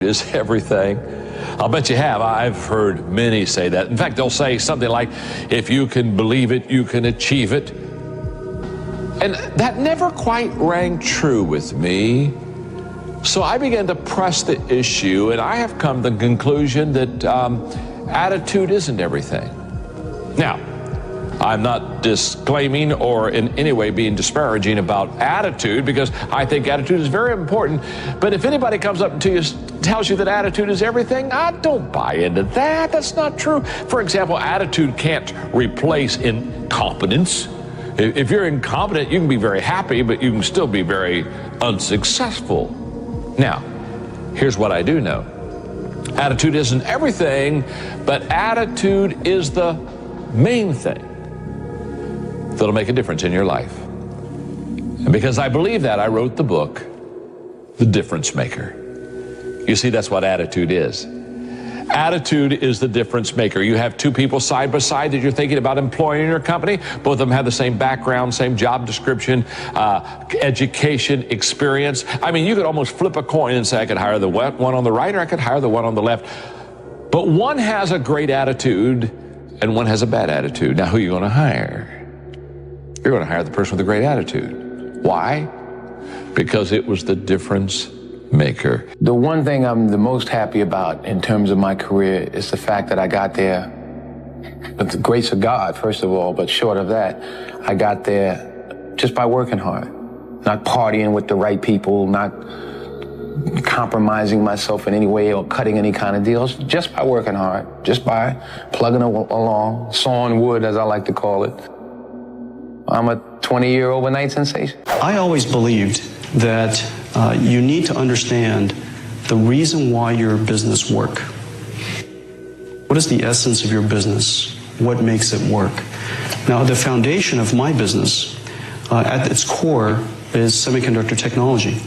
Is everything. I'll bet you have. I've heard many say that. In fact, they'll say something like, if you can believe it, you can achieve it. And that never quite rang true with me. So I began to press the issue, and I have come to the conclusion that attitude isn't everything. Now, I'm not disclaiming or in any way being disparaging about attitude, because I think attitude is very important. But if anybody comes up to you, tells you that attitude is everything, I don't buy into that. That's not true. For example, attitude can't replace incompetence. If you're incompetent, you can be very happy, but you can still be very unsuccessful. Now, here's what I do know. Attitude isn't everything, but attitude is the main thing that'll make a difference in your life. And because I believe that, I wrote the book, The Difference Maker. You see, that's what attitude is. Attitude is the difference maker. You have two people side by side that you're thinking about employing in your company. Both of them have the same background, same job description, education, experience. I mean, you could almost flip a coin and say, I could hire the one on the right, or I could hire the one on the left. But one has a great attitude and one has a bad attitude. Now, who are you going to hire? You're going to hire the person with a great attitude. Why? Because it was the difference maker. The one thing I'm the most happy about in terms of my career is the fact that I got there with the grace of God, first of all, but short of that, I got there just by working hard, not partying with the right people, not compromising myself in any way or cutting any kind of deals, just by working hard, just by plugging along, sawing wood, as I like to call it. I'm a 20-year overnight sensation. I always believed that you need to understand the reason why your business work. What is the essence of your business? What makes it work? Now, the foundation of my business, at its core, is semiconductor technology.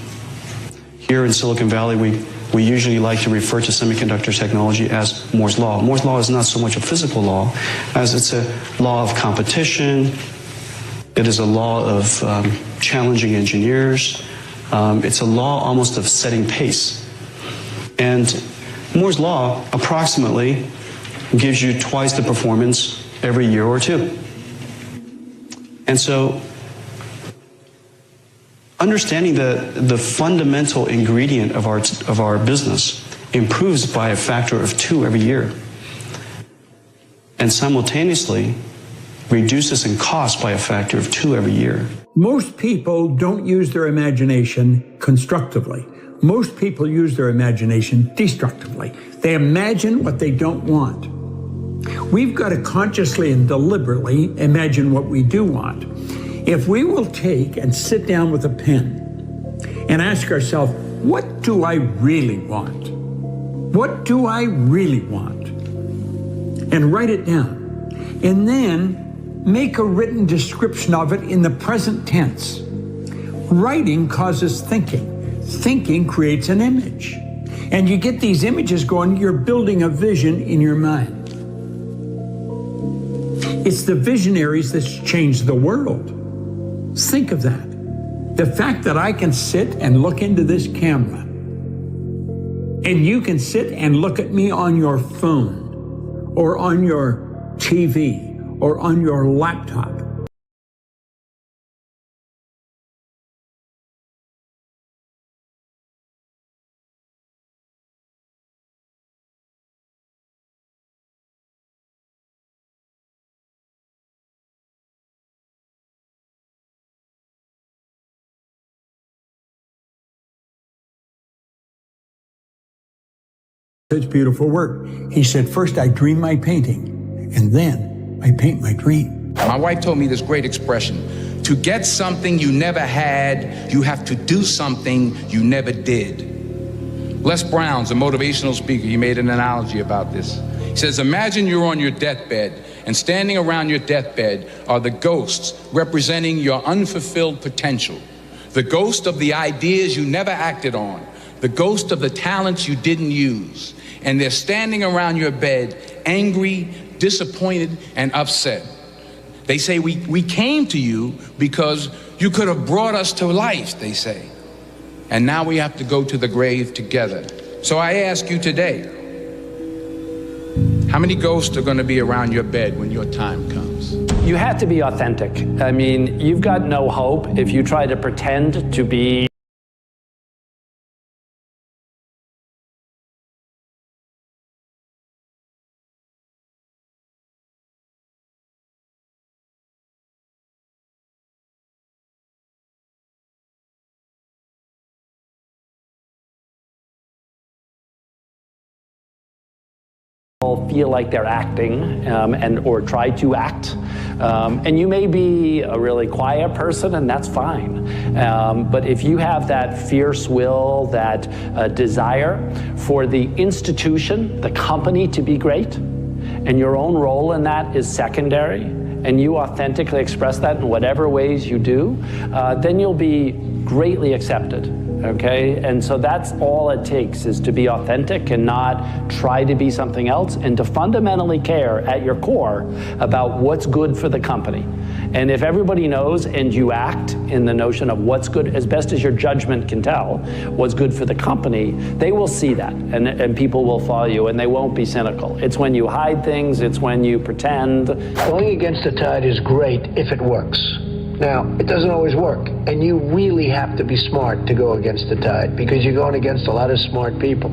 Here in Silicon Valley, we usually like to refer to semiconductor technology as Moore's Law. Moore's Law is not so much a physical law as it's a law of competition. It is a law of challenging engineers. It's a law almost of setting pace. And Moore's Law approximately gives you twice the performance every year or two. And so understanding the fundamental ingredient of our business improves by a factor of 2 every year, and simultaneously reduces in cost by a factor of 2 every year. Most people don't use their imagination constructively. Most people use their imagination destructively. They imagine what they don't want. We've got to consciously and deliberately imagine what we do want. If we will take and sit down with a pen and ask ourselves, what do I really want? What do I really want? And write it down. And then make a written description of it in the present tense. Writing causes thinking. Thinking creates an image. And you get these images going, you're building a vision in your mind. It's the visionaries that's changed the world. Think of that. The fact that I can sit and look into this camera, and you can sit and look at me on your phone, or on your TV, or on your laptop. It's beautiful work. He said, first I dream my painting, and then I paint my dream. My wife told me this great expression: to get something you never had, you have to do something you never did. Les Brown's a motivational speaker. He made an analogy about this. He says, imagine you're on your deathbed, and standing around your deathbed are the ghosts representing your unfulfilled potential. The ghost of the ideas you never acted on. The ghost of the talents you didn't use. And they're standing around your bed, angry, disappointed, and upset. They say, we came to you because you could have brought us to life, they say. And now we have to go to the grave together So I ask you today, how many ghosts are going to be around your bed when your time comes? You have to be authentic. I mean, you've got no hope if you try to pretend to be feel like they're acting or try to act. And you may be a really quiet person, and that's fine. But if you have that fierce will, that desire for the institution, the company to be great, and your own role in that is secondary, and you authentically express that in whatever ways you do, then you'll be greatly accepted. Okay, and so that's all it takes, is to be authentic and not try to be something else, and to fundamentally care at your core about what's good for the company. And if everybody knows and you act in the notion of what's good, as best as your judgment can tell, what's good for the company, they will see that, and people will follow you, and they won't be cynical. It's when you hide things, it's when you pretend. Going against the tide is great if it works. Now, it doesn't always work, and you really have to be smart to go against the tide, because you're going against a lot of smart people.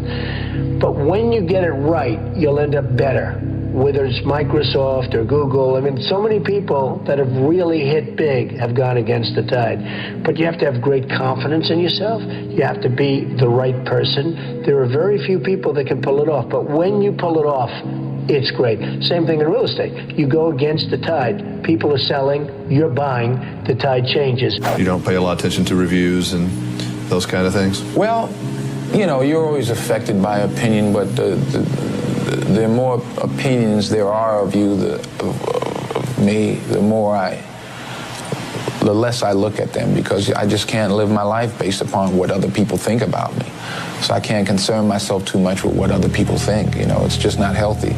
But when you get it right, you'll end up better, whether it's Microsoft or Google. I mean, so many people that have really hit big have gone against the tide. But you have to have great confidence in yourself. You have to be the right person. There are very few people that can pull it off, but when you pull it off, it's great. Same thing in real estate. You go against the tide. People are selling, you're buying, the tide changes. You don't pay a lot of attention to reviews and those kind of things? Well, you know, you're always affected by opinion, but the more opinions there are of you, of me, the less I look at them, because I just can't live my life based upon what other people think about me. So I can't concern myself too much with what other people think. You know, it's just not healthy.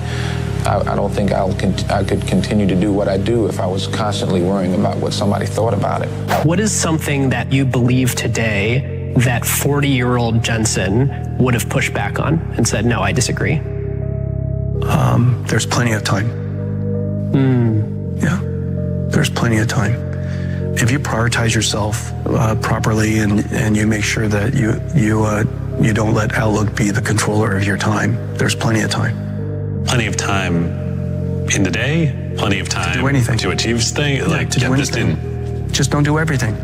I don't think I could continue to do what I do if I was constantly worrying about what somebody thought about it. What is something that you believe today that 40-year-old Jensen would have pushed back on and said, no, I disagree? There's plenty of time. Yeah, there's plenty of time. If you prioritize yourself properly, and you make sure that you don't let Outlook be the controller of your time, there's plenty of time. Plenty of time in the day, plenty of time to do anything, to achieve things, like to do anything. Just don't do everything.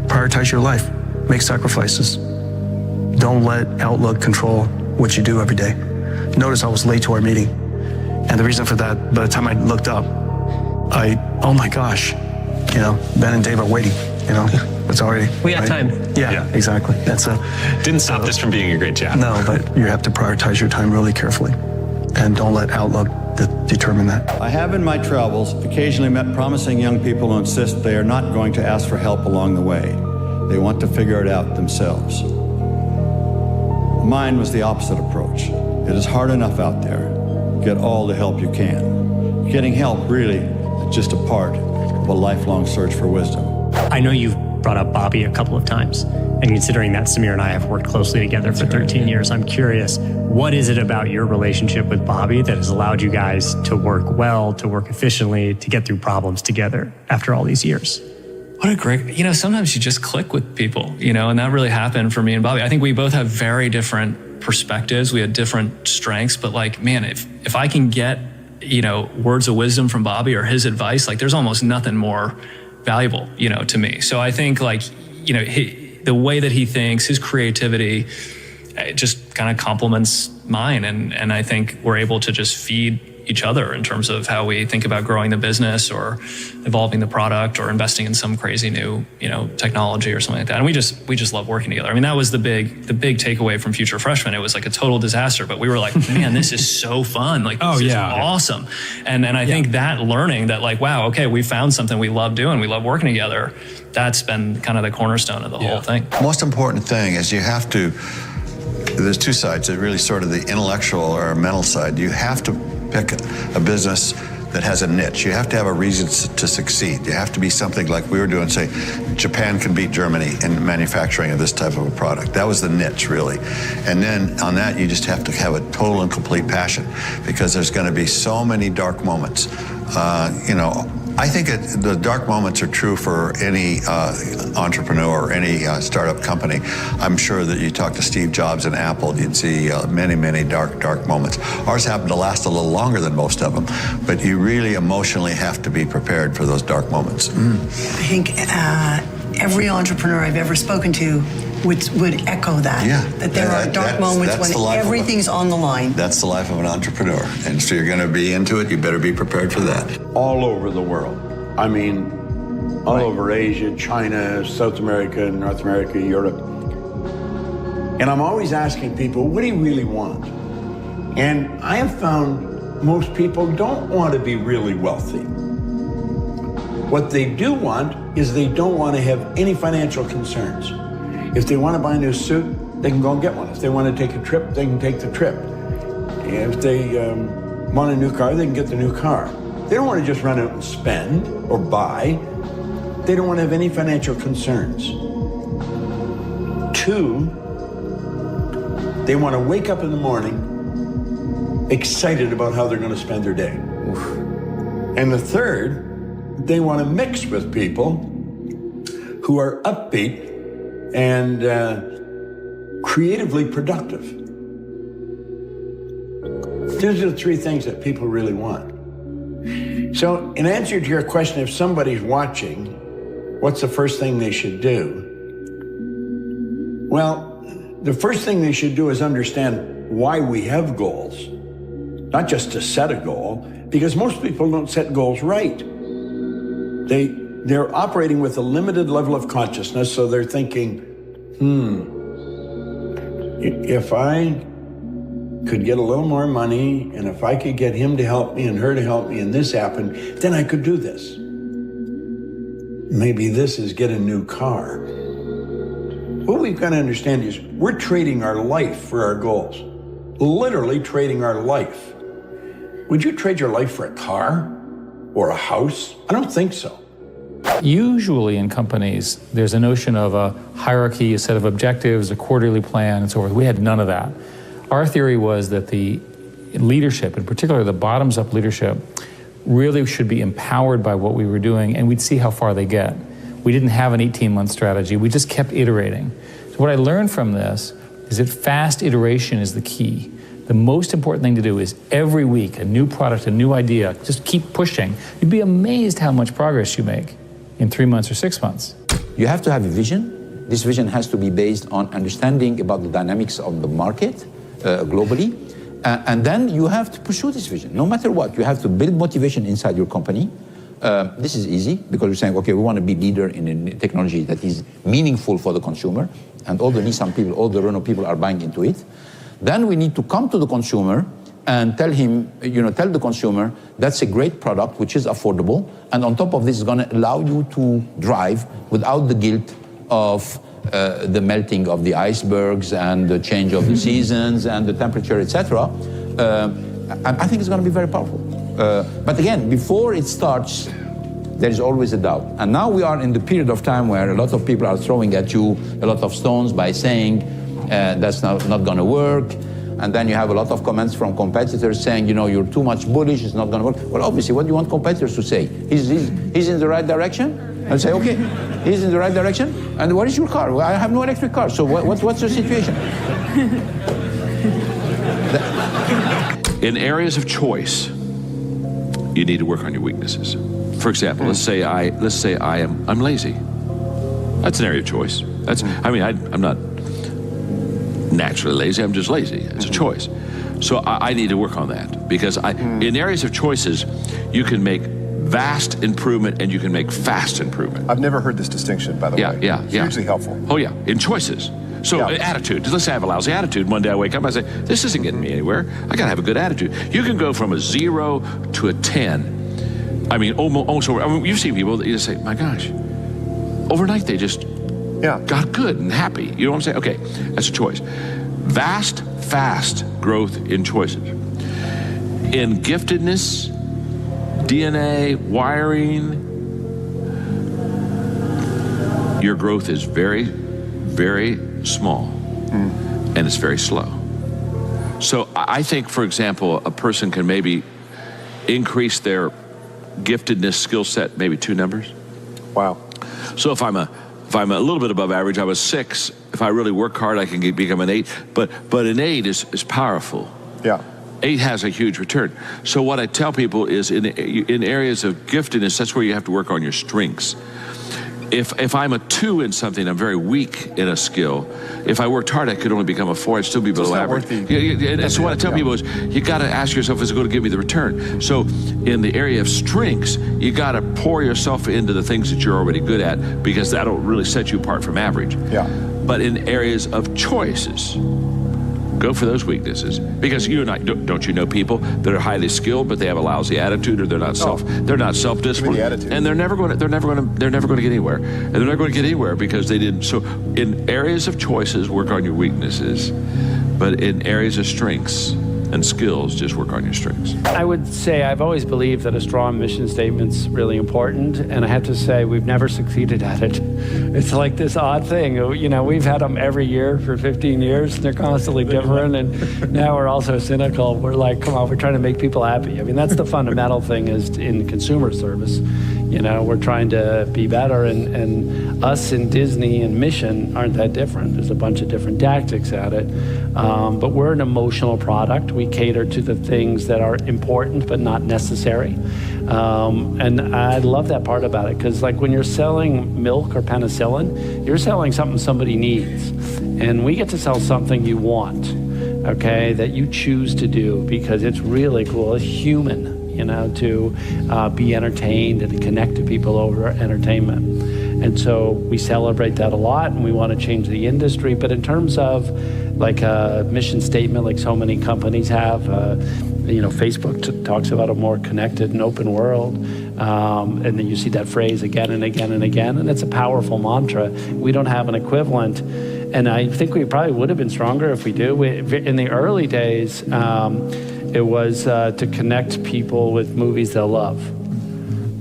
Prioritize your life. Make sacrifices. Don't let Outlook control what you do every day. Notice I was late to our meeting, and the reason for that, by the time I looked up, oh my gosh, you know, Ben and Dave are waiting, you know, it's already. We got time. Yeah, exactly. That's didn't stop this from being a great chat. No, but you have to prioritize your time really carefully, and don't let Outlook determine that. I have in my travels occasionally met promising young people who insist they are not going to ask for help along the way. They want to figure it out themselves. Mine was the opposite approach. It is hard enough out there. Get all the help you can. Getting help really is just a part of a lifelong search for wisdom. I know you've brought up Bobby a couple of times, and considering that Samir and I have worked closely together for 13 years, I'm curious, what is it about your relationship with Bobby that has allowed you guys to work well, to work efficiently, to get through problems together after all these years? What a great, sometimes you just click with people, and that really happened for me and Bobby. I think we both have very different perspectives. We had different strengths, but man, if I can get, words of wisdom from Bobby or his advice, there's almost nothing more valuable, to me. So I think the way that he thinks, his creativity, it just kind of complements mine. And I think we're able to just feed each other in terms of how we think about growing the business or evolving the product or investing in some crazy new, technology or something like that. And we just love working together. I mean, that was the big takeaway from Future Freshmen. It was like a total disaster, but we were like, man, this is so fun. This is awesome. And I think that learning that wow, okay, we found something we love doing. We love working together. That's been kind of the cornerstone of the whole thing. Most important thing is there's two sides. There's really sort of the intellectual or mental side. You have to pick a business that has a niche. You have to have a reason to succeed. You have to be something like we were doing, say, Japan can beat Germany in manufacturing of this type of a product. That was the niche, really. And then on that, you just have to have a total and complete passion, because there's going to be so many dark moments. I think the dark moments are true for any entrepreneur or any startup company. I'm sure that you talk to Steve Jobs and Apple, you'd see many, many dark moments. Ours happen to last a little longer than most of them, but you really emotionally have to be prepared for those dark moments. I think every entrepreneur I've ever spoken to would echo that. Yeah. That there are dark moments when everything's on the line. That's the life of an entrepreneur. And so you're going to be into it, you better be prepared for that. All over the world. I mean, all over Asia, China, South America, North America, Europe. And I'm always asking people, what do you really want? And I have found most people don't want to be really wealthy. What they do want is they don't want to have any financial concerns. If they want to buy a new suit, they can go and get one. If they want to take a trip, they can take the trip. If they want a new car, they can get the new car. They don't want to just run out and spend or buy. They don't want to have any financial concerns. 2, they want to wake up in the morning excited about how they're going to spend their day. And the 3rd, they want to mix with people who are upbeat and creatively productive. Those are the 3 things that people really want. So in answer to your question, if somebody's watching, what's the first thing they should do? Well, the first thing they should do is understand why we have goals, not just to set a goal, because most people don't set goals right. They're operating with a limited level of consciousness, so they're thinking, if I could get a little more money, and if I could get him to help me and her to help me, and this happened, then I could do this. Maybe this is get a new car. What we've got to understand is we're trading our life for our goals. Literally trading our life. Would you trade your life for a car or a house? I don't think so. Usually in companies, there's a notion of a hierarchy, a set of objectives, a quarterly plan, and so forth. We had none of that. Our theory was that the leadership, in particular the bottoms-up leadership, really should be empowered by what we were doing, and we'd see how far they get. We didn't have an 18-month strategy. We just kept iterating. So what I learned from this is that fast iteration is the key. The most important thing to do is every week, a new product, a new idea, just keep pushing. You'd be amazed how much progress you make in 3 months or 6 months. You have to have a vision. This vision has to be based on understanding about the dynamics of the market globally. And then you have to pursue this vision, no matter what. You have to build motivation inside your company. This is easy because you're saying, okay, we want to be leader in a technology that is meaningful for the consumer. And all the Nissan people, all the Renault people are buying into it. Then we need to come to the consumer and tell him, tell the consumer, that's a great product, which is affordable. And on top of this, is going to allow you to drive without the guilt of the melting of the icebergs and the change of the seasons and the temperature, etc. I think it's going to be very powerful. But again, before it starts, there is always a doubt. And now we are in the period of time where a lot of people are throwing at you a lot of stones by saying that's not going to work. And then you have a lot of comments from competitors saying, you're too much bullish, it's not going to work. Well, obviously, what do you want competitors to say? He's in the right direction? And say, okay, he's in the right direction. And what is your car? Well, I have no electric car. So what's the situation? In areas of choice, you need to work on your weaknesses. For example, let's say I'm lazy. That's an area of choice. I'm not naturally lazy. I'm just lazy. It's a choice. So I need to work on that because in areas of choices, you can make vast improvement and you can make fast improvement. I've never heard this distinction, by the way. Yeah. It's hugely helpful. Oh yeah, in choices. So attitude, let's say I have a lousy attitude. One day I wake up and I say, this isn't getting me anywhere. I gotta have a good attitude. You can go from a 0 to a 10. I mean, almost over. You've seen people that you just say, my gosh, overnight they just got good and happy. You know what I'm saying? Okay, that's a choice. Vast, fast growth in choices. In giftedness, DNA, wiring, your growth is very, very small, and it's very slow. So I think, for example, a person can maybe increase their giftedness skill set maybe 2 numbers. Wow. So if I'm a little bit above average, I'm a 6. If I really work hard, I can become an 8. But an 8 is powerful. Yeah. 8 has a huge return. So what I tell people is in areas of giftedness, that's where you have to work on your strengths. If I'm a 2 in something, I'm very weak in a skill. If I worked hard, I could only become a 4. I'd still be below average. So what I tell people is, you got to ask yourself, is it going to give me the return? So in the area of strengths, you got to pour yourself into the things that you're already good at, because that'll really set you apart from average. Yeah. But in areas of choices, go for those weaknesses, because you and I don't you know people that are highly skilled but they have a lousy attitude, or they're not self-disciplined, and they're never going to get anywhere, and they're not going to get anywhere because they didn't. So in areas of choices, work on your weaknesses, but in areas of strengths and skills, just work on your strengths. I would say I've always believed that a strong mission statement's really important, and I have to say we've never succeeded at it. It's like this odd thing. You know, we've had them every year for 15 years. They're constantly different, and now we're also cynical. We're like, come on, we're trying to make people happy. I mean, that's the fundamental thing is in consumer service. You know, we're trying to be better, and us in Disney and Mission aren't that different. There's a bunch of different tactics at it, but we're an emotional product. We cater to the things that are important but not necessary, and I love that part about it, because like when you're selling milk or penicillin, you're selling something somebody needs, and we get to sell something you want, okay, that you choose to do because it's really cool. It's human. You know, to be entertained and to connect to people over entertainment. And so we celebrate that a lot, and we want to change the industry. But in terms of like a mission statement, like so many companies have, you know, Facebook talks about a more connected and open world. And then you see that phrase again and again and again, and it's a powerful mantra. We don't have an equivalent. And I think we probably would have been stronger if we do. In the early days, it was to connect people with movies they'll love.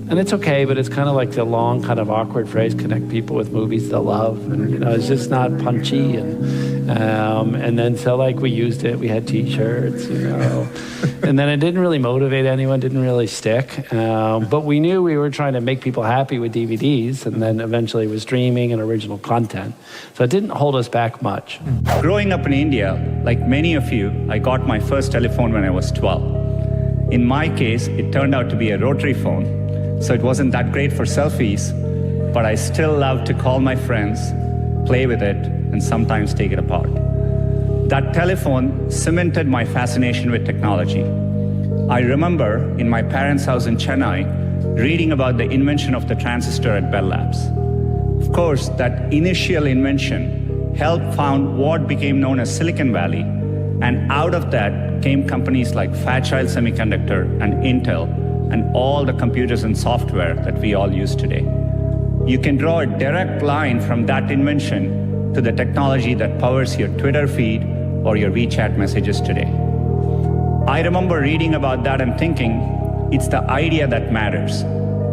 And it's okay, but it's kind of like the long, kind of awkward phrase, connect people with movies they'll love. And, you know, it's just not punchy. And then so like we used it, we had t-shirts, you know. And then it didn't really motivate anyone, didn't really stick. But we knew we were trying to make people happy with DVDs, and then eventually with streaming and original content. So it didn't hold us back much. Growing up in India, like many of you, I got my first telephone when I was 12. In my case, it turned out to be a rotary phone. So it wasn't that great for selfies, but I still loved to call my friends, play with it, and sometimes take it apart. That telephone cemented my fascination with technology. I remember in my parents' house in Chennai, reading about the invention of the transistor at Bell Labs. Of course, that initial invention helped found what became known as Silicon Valley, and out of that came companies like Fairchild Semiconductor and Intel, and all the computers and software that we all use today. You can draw a direct line from that invention to the technology that powers your Twitter feed or your WeChat messages today. I remember reading about that and thinking, it's the idea that matters.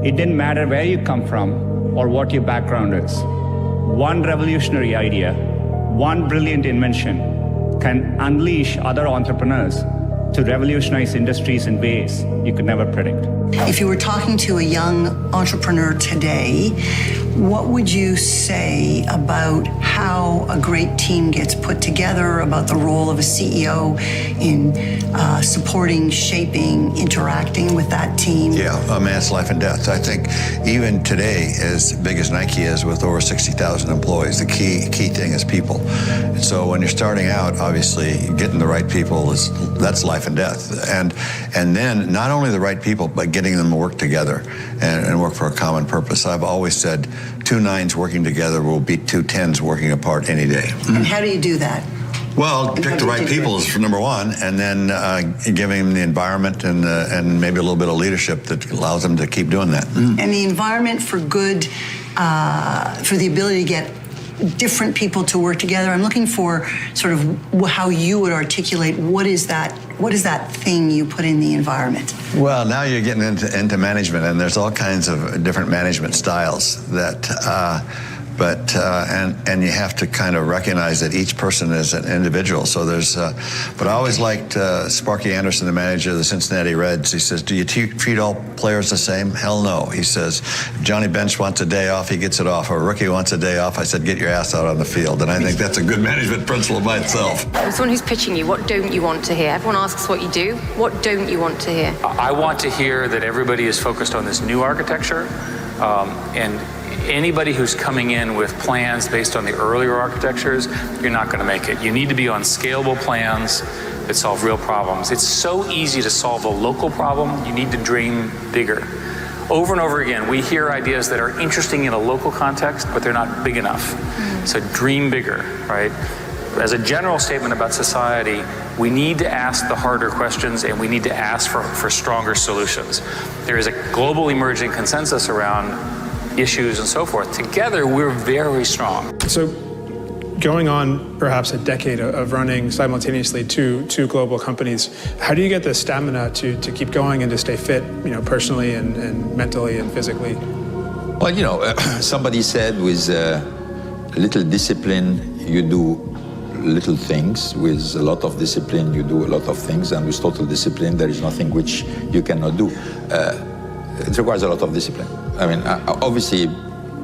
It didn't matter where you come from or what your background is. One revolutionary idea, one brilliant invention can unleash other entrepreneurs to revolutionize industries in ways you could never predict. If you were talking to a young entrepreneur today, what would you say about how a great team gets put together, about the role of a CEO in supporting, shaping, interacting with that team? Yeah, man, it's life and death. I think even today, as big as Nike is with over 60,000 employees, the key thing is people. And so when you're starting out, obviously, getting the right people, that's life and death. And then not only the right people, but getting them to work together and work for a common purpose. I've always said 2 9s working together will beat 2 10s working apart any day. And how do you do that? Well, pick the right people is number one, and then giving them the environment and maybe a little bit of leadership that allows them to keep doing that. And the environment for good, for the ability to get different people to work together. I'm looking for sort of how you would articulate what is that What is that thing you put in the environment? Well, now you're getting into management, and there's all kinds of different management styles that, and you have to kind of recognize that each person is an individual. So there's, but I always liked Sparky Anderson, the manager of the Cincinnati Reds. He says, do you treat all players the same? Hell no. He says, if Johnny Bench wants a day off, he gets it off. Or a rookie wants a day off, I said, get your ass out on the field. And I think that's a good management principle by itself. Someone who's pitching you, what don't you want to hear? Everyone asks what you do. What don't you want to hear? I want to hear that everybody is focused on this new architecture, and anybody who's coming in with plans based on the earlier architectures, you're not going to make it. You need to be on scalable plans that solve real problems. It's so easy to solve a local problem. You need to dream bigger. Over and over again, we hear ideas that are interesting in a local context, but they're not big enough. So dream bigger, right? As a general statement about society, we need to ask the harder questions, and we need to ask for stronger solutions. There is a global emerging consensus around issues and so forth. Together, we're very strong. So going on perhaps a decade of running simultaneously two global companies, how do you get the stamina to keep going and to stay fit, personally and mentally and physically? Well, somebody said with a little discipline, you do little things. With a lot of discipline, you do a lot of things. And with total discipline, there is nothing which you cannot do. It requires a lot of discipline. I mean, obviously,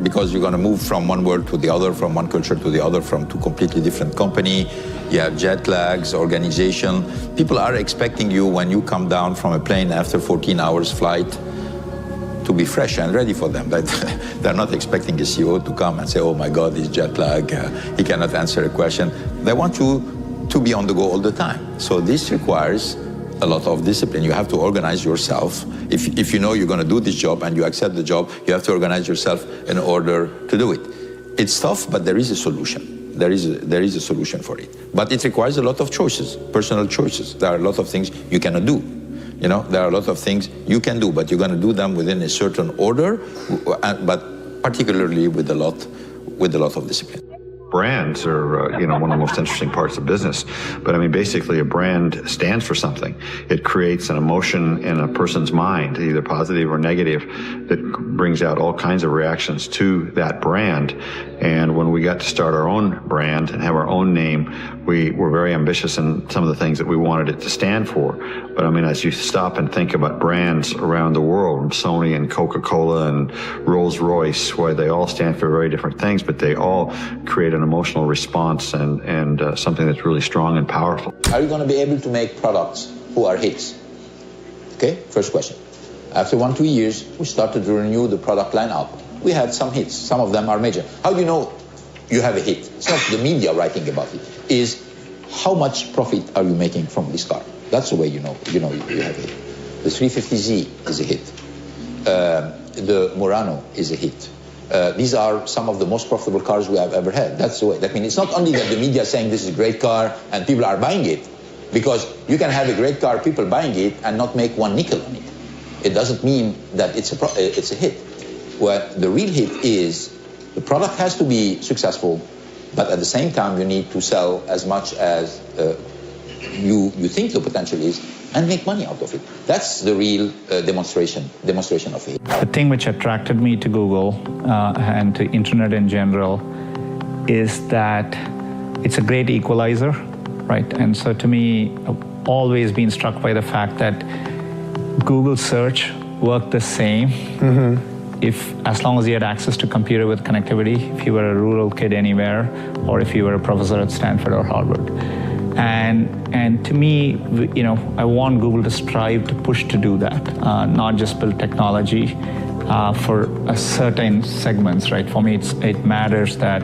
because you're going to move from one world to the other, from one culture to the other, from two completely different company, you have jet lags, organization. People are expecting you when you come down from a plane after 14 hours flight to be fresh and ready for them. But they're not expecting a CEO to come and say, oh my God, he's jet lag, he cannot answer a question. They want you to be on the go all the time. So this requires a lot of discipline. You have to organize yourself. If you know you're going to do this job and you accept the job, you have to organize yourself in order to do it. It's tough, but there is a solution. There is a solution for it. But it requires a lot of choices, personal choices. There are a lot of things you cannot do. There are a lot of things you can do, but you're going to do them within a certain order, but particularly with a lot of discipline. Brands are, one of the most interesting parts of business. But I mean, basically a brand stands for something. It creates an emotion in a person's mind, either positive or negative, that brings out all kinds of reactions to that brand. And when we got to start our own brand and have our own name, we were very ambitious in some of the things that we wanted it to stand for. But I mean, as you stop and think about brands around the world, Sony and Coca-Cola and Rolls-Royce, where they all stand for very different things, but they all create an emotional response and something that's really strong and powerful. Are you going to be able to make products who are hits? Okay, first question. After 1-2 years, we started to renew the product lineup. We had some hits. Some of them are major. How do you know you have a hit? It's not the media writing about it. Is how much profit are you making from this car? That's the way you know you have a hit. The 350Z is a hit. The Murano is a hit. These are some of the most profitable cars we have ever had. That's the way. That means it's not only that the media is saying this is a great car and people are buying it, because you can have a great car, people buying it, and not make one nickel on it. It doesn't mean that it's a hit. Well, the real hit is the product has to be successful, but at the same time you need to sell as much as you think the potential is, and make money out of it. That's the real demonstration of it. The thing which attracted me to Google and to internet in general is that it's a great equalizer, right? And so to me, I've always been struck by the fact that Google search worked the same as long as you had access to computer with connectivity, if you were a rural kid anywhere, or if you were a professor at Stanford or Harvard. And to me, I want Google to strive to push to do that, not just build technology for a certain segments, right? For me, it matters that,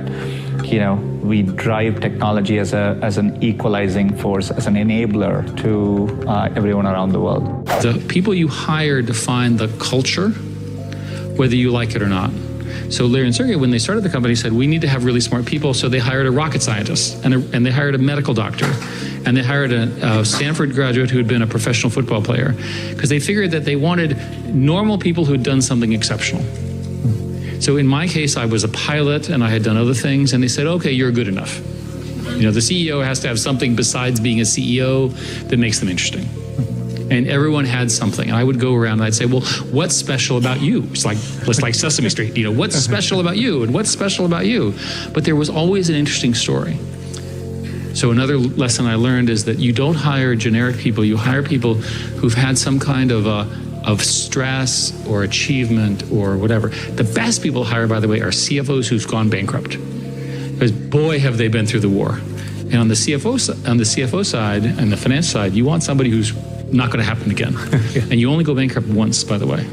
we drive technology as an equalizing force, as an enabler to everyone around the world. The people you hire define the culture, whether you like it or not. So Larry and Sergey, when they started the company, said, we need to have really smart people. So they hired a rocket scientist, and they hired a medical doctor, and they hired a Stanford graduate who had been a professional football player, because they figured that they wanted normal people who had done something exceptional. So in my case, I was a pilot, and I had done other things, and they said, okay, you're good enough. You know, the CEO has to have something besides being a CEO that makes them interesting. And everyone had something. And I would go around and I'd say, well, what's special about you? It's like Sesame Street, you know, what's special about you? And what's special about you? But there was always an interesting story. So another lesson I learned is that you don't hire generic people. You hire people who've had some kind of stress or achievement or whatever. The best people to hire, by the way, are CFOs who've gone bankrupt. Because boy, have they been through the war. And on the CFO side and the finance side, you want somebody who's not going to happen again. And you only go bankrupt once, by the way.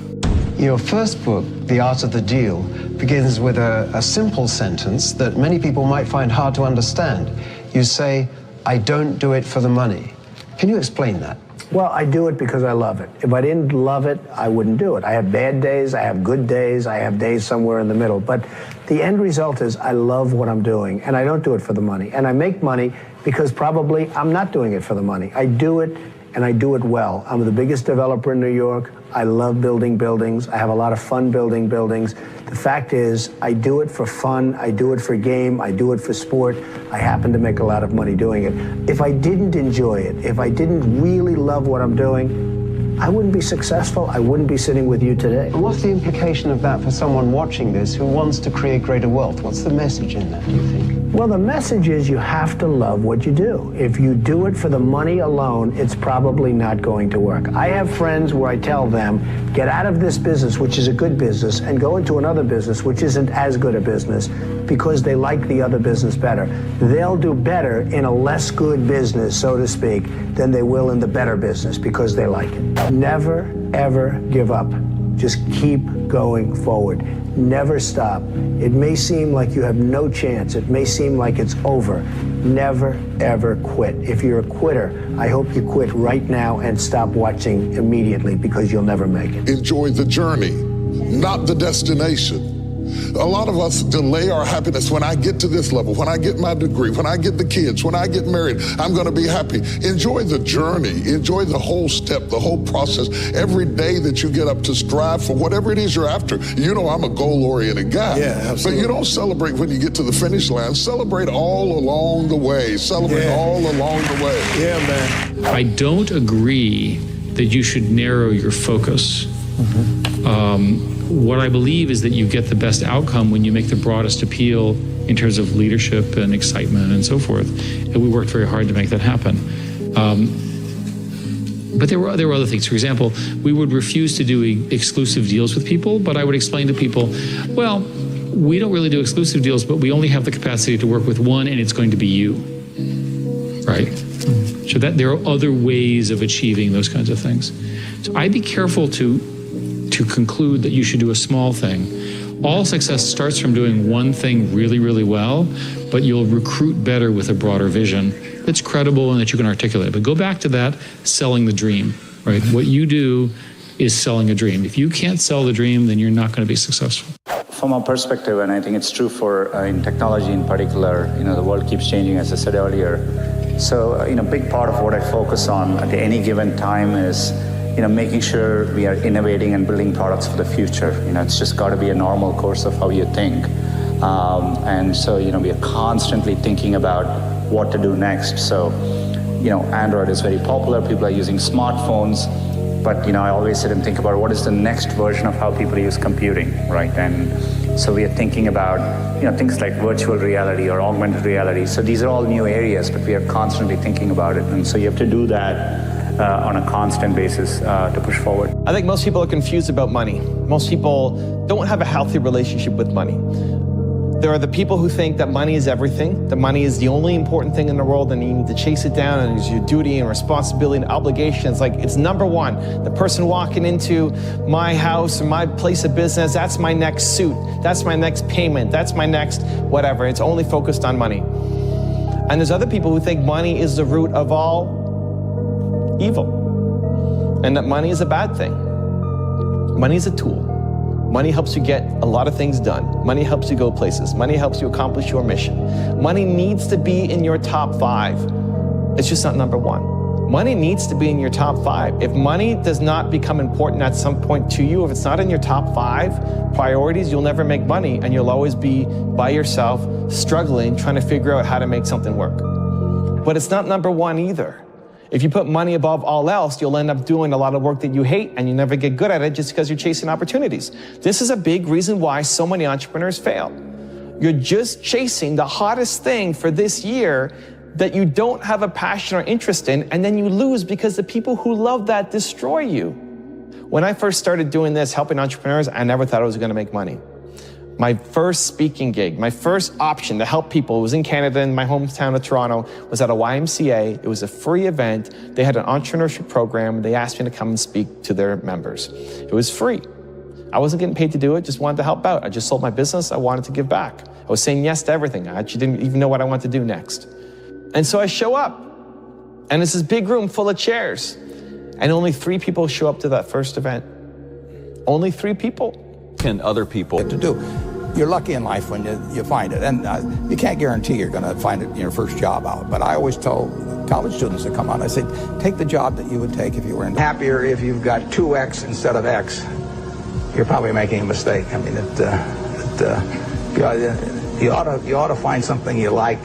Your first book, The Art of the Deal, begins with a simple sentence that many people might find hard to understand. You say, I don't do it for the money. Can you explain that? Well, I do it because I love it. If I didn't love it, I wouldn't do it. I have bad days, I have good days, I have days somewhere in the middle. But the end result is I love what I'm doing, and I don't do it for the money. And I make money because probably I'm not doing it for the money. I do it, and I do it well. I'm the biggest developer in New York. I love building buildings. I have a lot of fun building buildings. The fact is, I do it for fun. I do it for game. I do it for sport. I happen to make a lot of money doing it. If I didn't enjoy it, if I didn't really love what I'm doing, I wouldn't be successful. I wouldn't be sitting with you today. And what's the implication of that for someone watching this who wants to create greater wealth? What's the message in that, do you think? Well, the message is you have to love what you do. If you do it for the money alone, it's probably not going to work. I have friends where I tell them, get out of this business, which is a good business, and go into another business, which isn't as good a business, because they like the other business better. They'll do better in a less good business, so to speak, than they will in the better business because they like it. Never, ever give up. Just keep going forward. Never stop. It may seem like you have no chance. It may seem like it's over. Never, ever quit. If you're a quitter, I hope you quit right now and stop watching immediately because you'll never make it. Enjoy the journey, not the destination. A lot of us delay our happiness. When I get to this level, when I get my degree, when I get the kids, when I get married, I'm going to be happy. Enjoy the journey. Enjoy the whole step, the whole process. Every day that you get up to strive for whatever it is you're after. You know, I'm a goal-oriented guy. Yeah, absolutely. But you don't celebrate when you get to the finish line. Celebrate all along the way. Celebrate all along the way. Yeah, man. I don't agree that you should narrow your focus. What I believe is that you get the best outcome when you make the broadest appeal in terms of leadership and excitement and so forth. And we worked very hard to make that happen. But there were other things. For example, we would refuse to do exclusive deals with people, but I would explain to people, well, we don't really do exclusive deals, but we only have the capacity to work with one, and it's going to be you, right? So that there are other ways of achieving those kinds of things. So I'd be careful to conclude that you should do a small thing. All success starts from doing one thing really, really well, but you'll recruit better with a broader vision that's credible and that you can articulate. But go back to that, selling the dream, right? What you do is selling a dream. If you can't sell the dream, then you're not going to be successful. From our perspective, and I think it's true for in technology in particular, you know, the world keeps changing, as I said earlier. So, you know, a big part of what I focus on at any given time is, you know, making sure we are innovating and building products for the future. You know, it's just got to be a normal course of how you think. And so, you know, we are constantly thinking about what to do next. So, you know, Android is very popular. People are using smartphones. But, you know, I always sit and think about what is the next version of how people use computing, right? And so we are thinking about, you know, things like virtual reality or augmented reality. So these are all new areas, but we are constantly thinking about it. And so you have to do that on a constant basis to push forward. I think most people are confused about money. Most people don't have a healthy relationship with money. There are the people who think that money is everything, that money is the only important thing in the world and you need to chase it down and it's your duty and responsibility and obligation. It's like, it's number one. The person walking into my house or my place of business, that's my next suit, that's my next payment, that's my next whatever. It's only focused on money. And there's other people who think money is the root of all evil, and that money is a bad thing. Money is a tool. Money helps you get a lot of things done. Money helps you go places. Money helps you accomplish your mission. Money needs to be in your top 5. It's just not number 1. Money needs to be in your top 5. If money does not become important at some point to you, if it's not in your top 5 priorities, you'll never make money, and you'll always be by yourself, struggling, trying to figure out how to make something work. But it's not number 1 either. If you put money above all else, you'll end up doing a lot of work that you hate, and you never get good at it just because you're chasing opportunities. This is a big reason why so many entrepreneurs fail. You're just chasing the hottest thing for this year that you don't have a passion or interest in, and then you lose because the people who love that destroy you. When I first started doing this, helping entrepreneurs, I never thought I was gonna make money. My first speaking gig, my first option to help people, was in Canada, in my hometown of Toronto, was at a YMCA. It was a free event. They had an entrepreneurship program. They asked me to come and speak to their members. It was free. I wasn't getting paid to do it, just wanted to help out. I just sold my business, I wanted to give back. I was saying yes to everything. I actually didn't even know what I wanted to do next. And so I show up, and it's this big room full of chairs, and only 3 people show up to that first event. Only 3 people. Can other people to do? You're lucky in life when you find it, and you can't guarantee you're going to find it in your first job out. But I always tell college students that come out, I say, take the job that you would take if you were in. Happier if you've got 2X instead of X. You're probably making a mistake. I mean, you ought to find something you like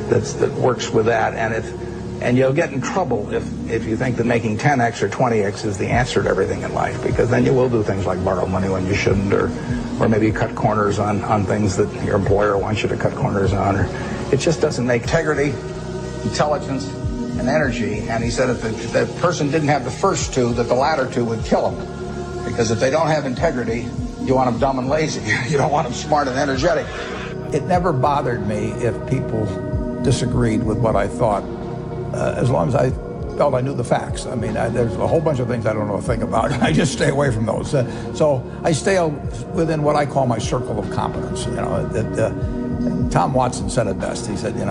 that works with that, and you'll get in trouble if you think that making 10X or 20X is the answer to everything in life, because then you will do things like borrow money when you shouldn't, or maybe cut corners on things that your employer wants you to cut corners on. Or it just doesn't make integrity, intelligence, and energy. And he said if the person didn't have the first 2, that the latter 2 would kill him, because if they don't have integrity, you want them dumb and lazy. You don't want them smart and energetic. It never bothered me if people disagreed with what I thought, as long as I felt I knew the facts. I mean, there's a whole bunch of things I don't know a thing about. I just stay away from those. So I stay within what I call my circle of competence. You know, Tom Watson said it best. He said, and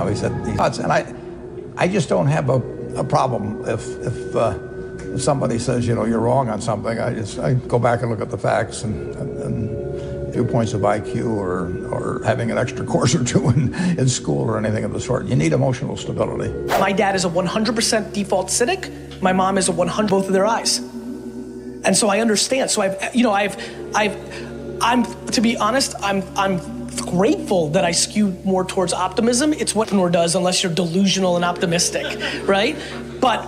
I just don't have a problem if somebody says, you're wrong on something. I go back and look at the facts and a few points of IQ or having an extra course or 2 in school or anything of the sort. You need emotional stability. My dad is a 100% default cynic. My mom is a 100, both of their eyes. And so I understand. So I'm to be honest, I'm grateful that I skewed more towards optimism. It's what entrepreneur does, unless you're delusional and optimistic, right? But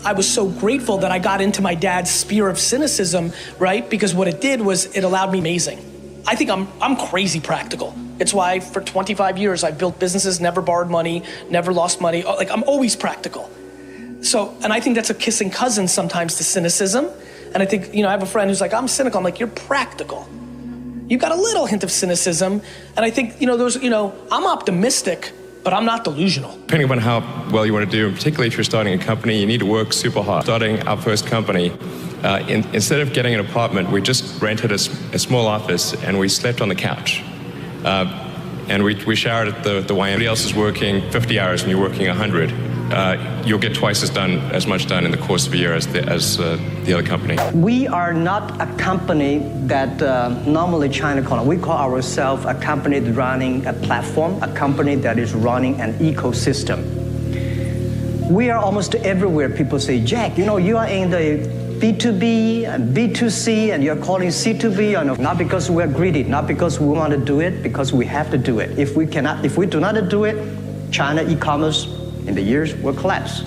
I was so grateful that I got into my dad's sphere of cynicism, right? Because what it did was it allowed me amazing. I think I'm crazy practical. It's why for 25 years I've built businesses, never borrowed money, never lost money. Like, I'm always practical. So, and I think that's a kissing cousin sometimes to cynicism. And I think, I have a friend who's like, I'm cynical. I'm like, you're practical. You got a little hint of cynicism. And I think, I'm optimistic, but I'm not delusional. Depending on how well you want to do, particularly if you're starting a company, you need to work super hard. Starting our first company, instead of getting an apartment, we just rented a small office and we slept on the couch. And we showered at the YMCA. Somebody else is working 50 hours and you're working 100. You'll get twice as much done in the course of a year as the other company. We are not a company that normally China call it. We call ourselves a company that's running a platform, a company that is running an ecosystem. We are almost everywhere. People say, Jack, you are in the B2B and B2C, and you're calling C2B, not because we're greedy, not because we want to do it, because we have to do it. If we do not do it, China e-commerce in the years will collapse.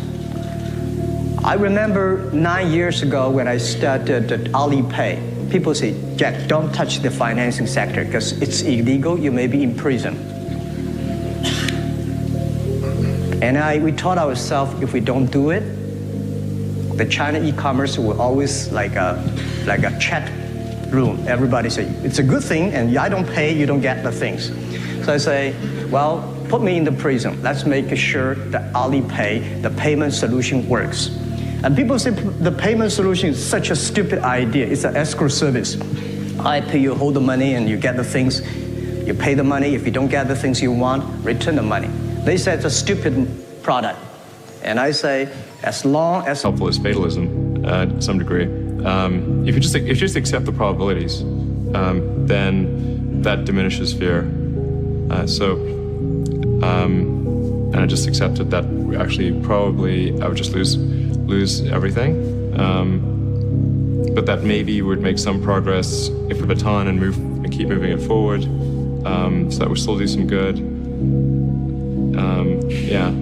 I remember 9 years ago when I started Alipay, people say, Jack, don't touch the financing sector because it's illegal, you may be in prison. And we taught ourselves if we don't do it, the China e-commerce will always like a chat room. Everybody say, it's a good thing, and I don't pay, you don't get the things. So I say, well, put me in the prison. Let's make sure that Alipay, the payment solution, works. And people say the payment solution is such a stupid idea. It's an escrow service. I pay you, hold the money, and you get the things. You pay the money. If you don't get the things you want, return the money. They say it's a stupid product. And I say, as long as... Helpful is fatalism to some degree. If you just accept the probabilities, then that diminishes fear. I and I just accepted that actually probably I would just lose everything. But that maybe would make some progress if we baton and keep moving it forward, so that we still do some good.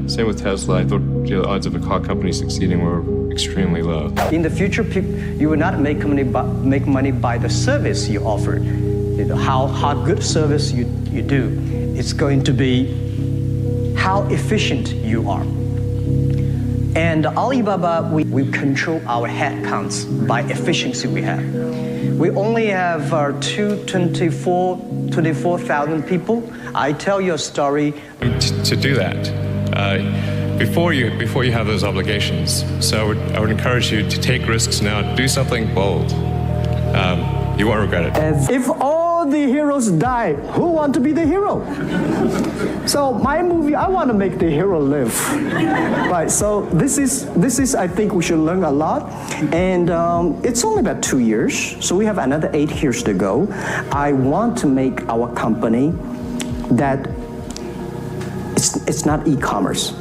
Same with Tesla. I thought the odds of a car company succeeding were extremely low. In the future, you will not make money by the service you offer, how good service you do. It's going to be how efficient you are. And Alibaba, we control our headcounts by efficiency we have. We only have 24,000 people. I tell you a story. To do that, before you have those obligations, so I would encourage you to take risks now. Do something bold. You won't regret it. If all the heroes die, who want to be the hero? So my movie, I want to make the hero live. Right. So this is I think we should learn a lot, and it's only about 2 years, so we have another 8 years to go. I want to make our company that it's not e-commerce.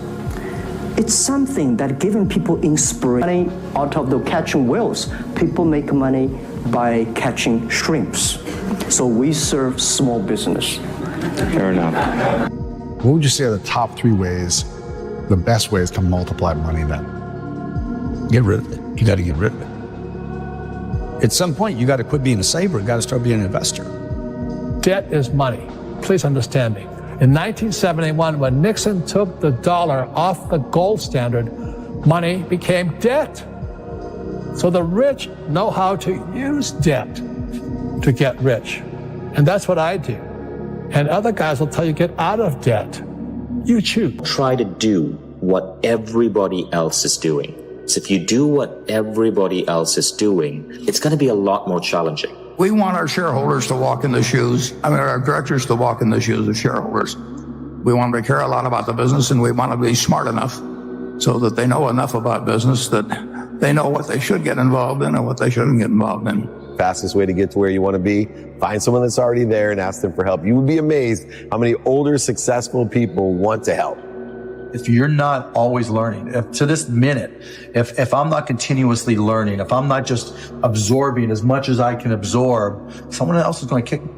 It's something that giving people inspiration out of the catching whales. People make money by catching shrimps. So we serve small business. Fair enough. What would you say are the top 3 ways, the best ways to multiply money then? Get rid of it. You got to get rid of it. At some point, you got to quit being a saver. You got to start being an investor. Debt is money. Please understand me. In 1971, when Nixon took the dollar off the gold standard, money became debt. So the rich know how to use debt to get rich. And that's what I do. And other guys will tell you, get out of debt. You choose. Try to do what everybody else is doing. So if you do what everybody else is doing, it's going to be a lot more challenging. We want our shareholders to walk in the shoes, our directors to walk in the shoes of shareholders. We want them to care a lot about the business, and we want to be smart enough so that they know enough about business that they know what they should get involved in and what they shouldn't get involved in. Fastest way to get to where you want to be, find someone that's already there and ask them for help. You would be amazed how many older, successful people want to help. If you're not always learning, to this minute, if I'm not continuously learning, if I'm not just absorbing as much as I can absorb, someone else is going to kick me.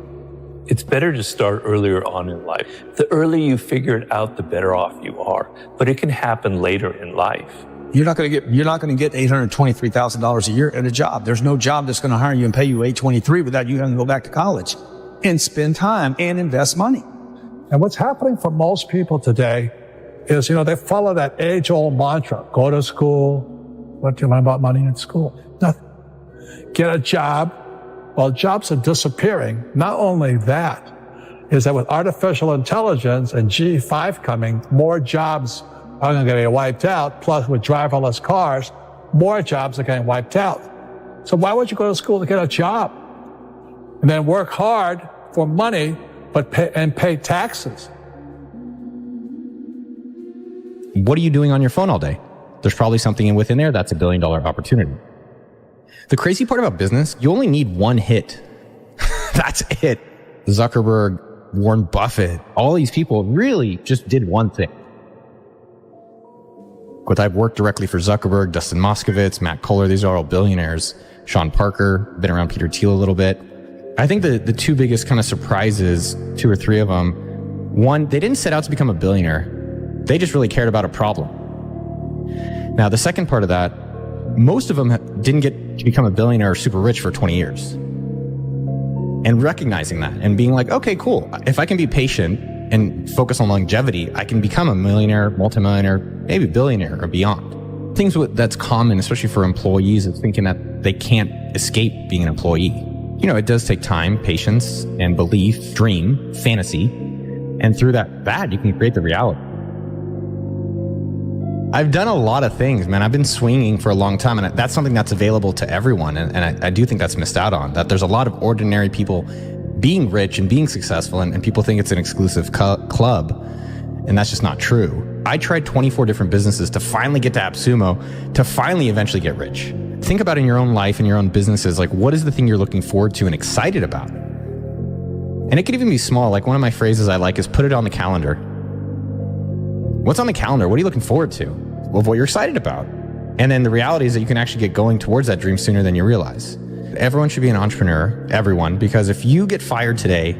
It's better to start earlier on in life. The earlier you figure it out, the better off you are. But it can happen later in life. You're not going to get $823,000 a year at a job. There's no job that's going to hire you and pay you $823,000 without you having to go back to college and spend time and invest money. And what's happening for most people today is, they follow that age-old mantra. Go to school. What do you learn about money in school? Nothing. Get a job. Well, jobs are disappearing. Not only that, is that with artificial intelligence and G5 coming, more jobs are going to get wiped out. Plus, with driverless cars, more jobs are getting wiped out. So why would you go to school to get a job and then work hard for money, but pay taxes? What are you doing on your phone all day? There's probably something within there that's $1 billion opportunity. The crazy part about business, you only need one hit. That's it. Zuckerberg, Warren Buffett, all these people really just did one thing. But I've worked directly for Zuckerberg, Dustin Moskovitz, Matt Kohler. These are all billionaires. Sean Parker, been around Peter Thiel a little bit. I think the 2 biggest kind of surprises, 2 or 3 of them. One, they didn't set out to become a billionaire. They just really cared about a problem. Now, the second part of that, most of them didn't get to become a billionaire or super rich for 20 years. And recognizing that and being like, okay, cool. If I can be patient and focus on longevity, I can become a millionaire, multimillionaire, maybe billionaire or beyond. Things that's common, especially for employees, is thinking that they can't escape being an employee. It does take time, patience, and belief, dream, fantasy. And through that you can create the reality. I've done a lot of things, man. I've been swinging for a long time, and that's something that's available to everyone. And I do think that's missed out on, that there's a lot of ordinary people being rich and being successful, and people think it's an exclusive club, and that's just not true. I tried 24 different businesses to finally get to AppSumo, to finally eventually get rich. Think about in your own life and your own businesses, like what is the thing you're looking forward to and excited about? And it could even be small. Like one of my phrases I like is put it on the calendar. What's on the calendar? What are you looking forward to? Of what you're excited about. And then the reality is that you can actually get going towards that dream sooner than you realize. Everyone should be an entrepreneur, everyone, because if you get fired today,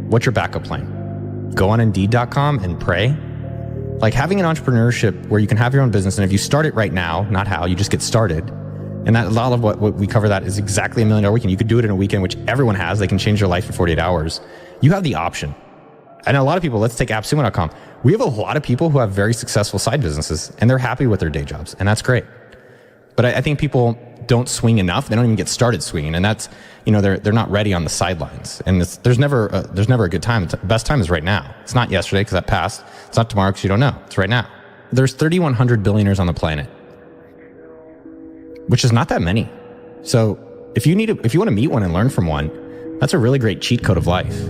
what's your backup plan? Go on Indeed.com and pray. Like having an entrepreneurship where you can have your own business, and if you start it right now, not how, you just get started. And that a lot of what we cover that is exactly $1 million weekend. You could do it in a weekend, which everyone has. They can change their life in 48 hours. You have the option. And a lot of people, let's take AppSumo.com. We have a lot of people who have very successful side businesses and they're happy with their day jobs, and that's great. But I think people don't swing enough. They don't even get started swinging, and that's, they're not ready on the sidelines. And there's never a good time. The best time is right now. It's not yesterday because that passed. It's not tomorrow because you don't know. It's right now. There's 3,100 billionaires on the planet, which is not that many. So if you want to meet one and learn from one, that's a really great cheat code of life.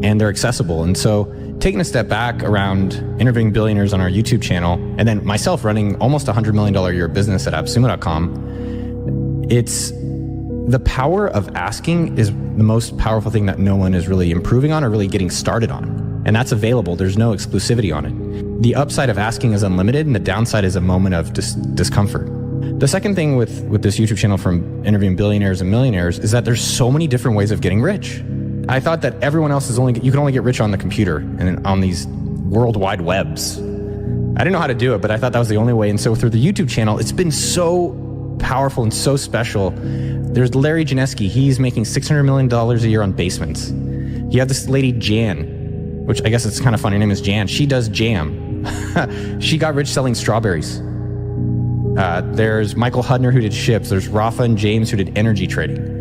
And they're accessible. And so taking a step back around interviewing billionaires on our YouTube channel, and then myself running almost $100 million a year business at AppSumo.com, it's the power of asking is the most powerful thing that no one is really improving on or really getting started on. And that's available. There's no exclusivity on it. The upside of asking is unlimited, and the downside is a moment of discomfort. The second thing with this YouTube channel from interviewing billionaires and millionaires is that there's so many different ways of getting rich. I thought that everyone else you can only get rich on the computer and on these worldwide webs. I didn't know how to do it, but I thought that was the only way. And so through the YouTube channel, it's been so powerful and so special. There's Larry Janeski. He's making $600 million a year on basements. You have this lady, Jan, which I guess it's kind of funny. Her name is Jan. She does jam. She got rich selling strawberries. There's Michael Hudner, who did ships. There's Rafa and James, who did energy trading.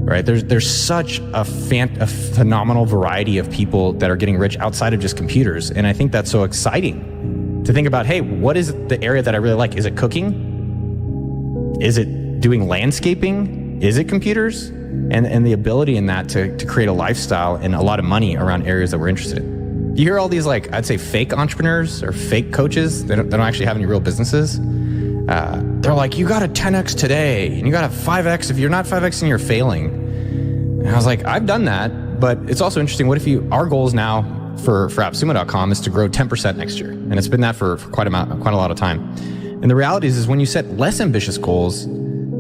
Right? There's such a phenomenal variety of people that are getting rich outside of just computers. And I think that's so exciting to think about, hey, what is the area that I really like? Is it cooking? Is it doing landscaping? Is it computers? And the ability in that to create a lifestyle and a lot of money around areas that we're interested in. You hear all these, I'd say fake entrepreneurs or fake coaches. They don't actually have any real businesses. They're like, you got to 10x today, and you got to 5x. If you're not 5xing, you're failing. And I was like, I've done that, but it's also interesting. What if our goals now for AppSumo.com is to grow 10% next year, and it's been that for quite a lot of time. And the reality is when you set less ambitious goals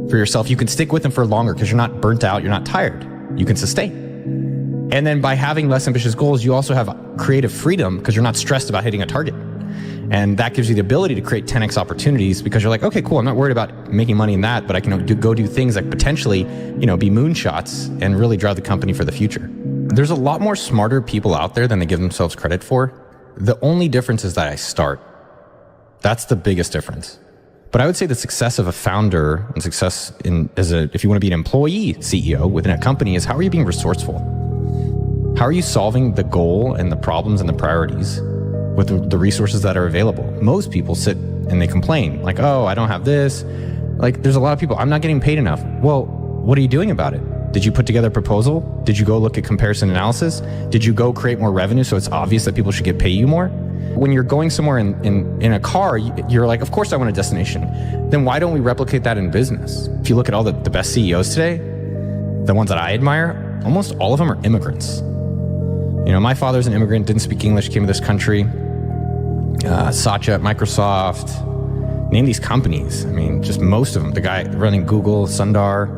for yourself, you can stick with them for longer because you're not burnt out, you're not tired, you can sustain. And then by having less ambitious goals, you also have creative freedom because you're not stressed about hitting a target. And that gives you the ability to create 10x opportunities because you're like, okay, cool, I'm not worried about making money in that, but I can go do things that potentially, be moonshots and really drive the company for the future. There's a lot more smarter people out there than they give themselves credit for. The only difference is that I start. That's the biggest difference. But I would say the success of a founder and success if you want to be an employee CEO within a company is how are you being resourceful? How are you solving the goal and the problems and the priorities with the resources that are available? Most people sit and they complain like, oh, I don't have this. There's a lot of people, I'm not getting paid enough. Well, what are you doing about it? Did you put together a proposal? Did you go look at comparison analysis? Did you go create more revenue so it's obvious that people should get pay you more? When you're going somewhere in a car, you're like, of course I want a destination. Then why don't we replicate that in business? If you look at all the best CEOs today, the ones that I admire, almost all of them are immigrants. My father's an immigrant, didn't speak English, came to this country. Satya at Microsoft, name these companies. Just most of them. The guy running Google, Sundar,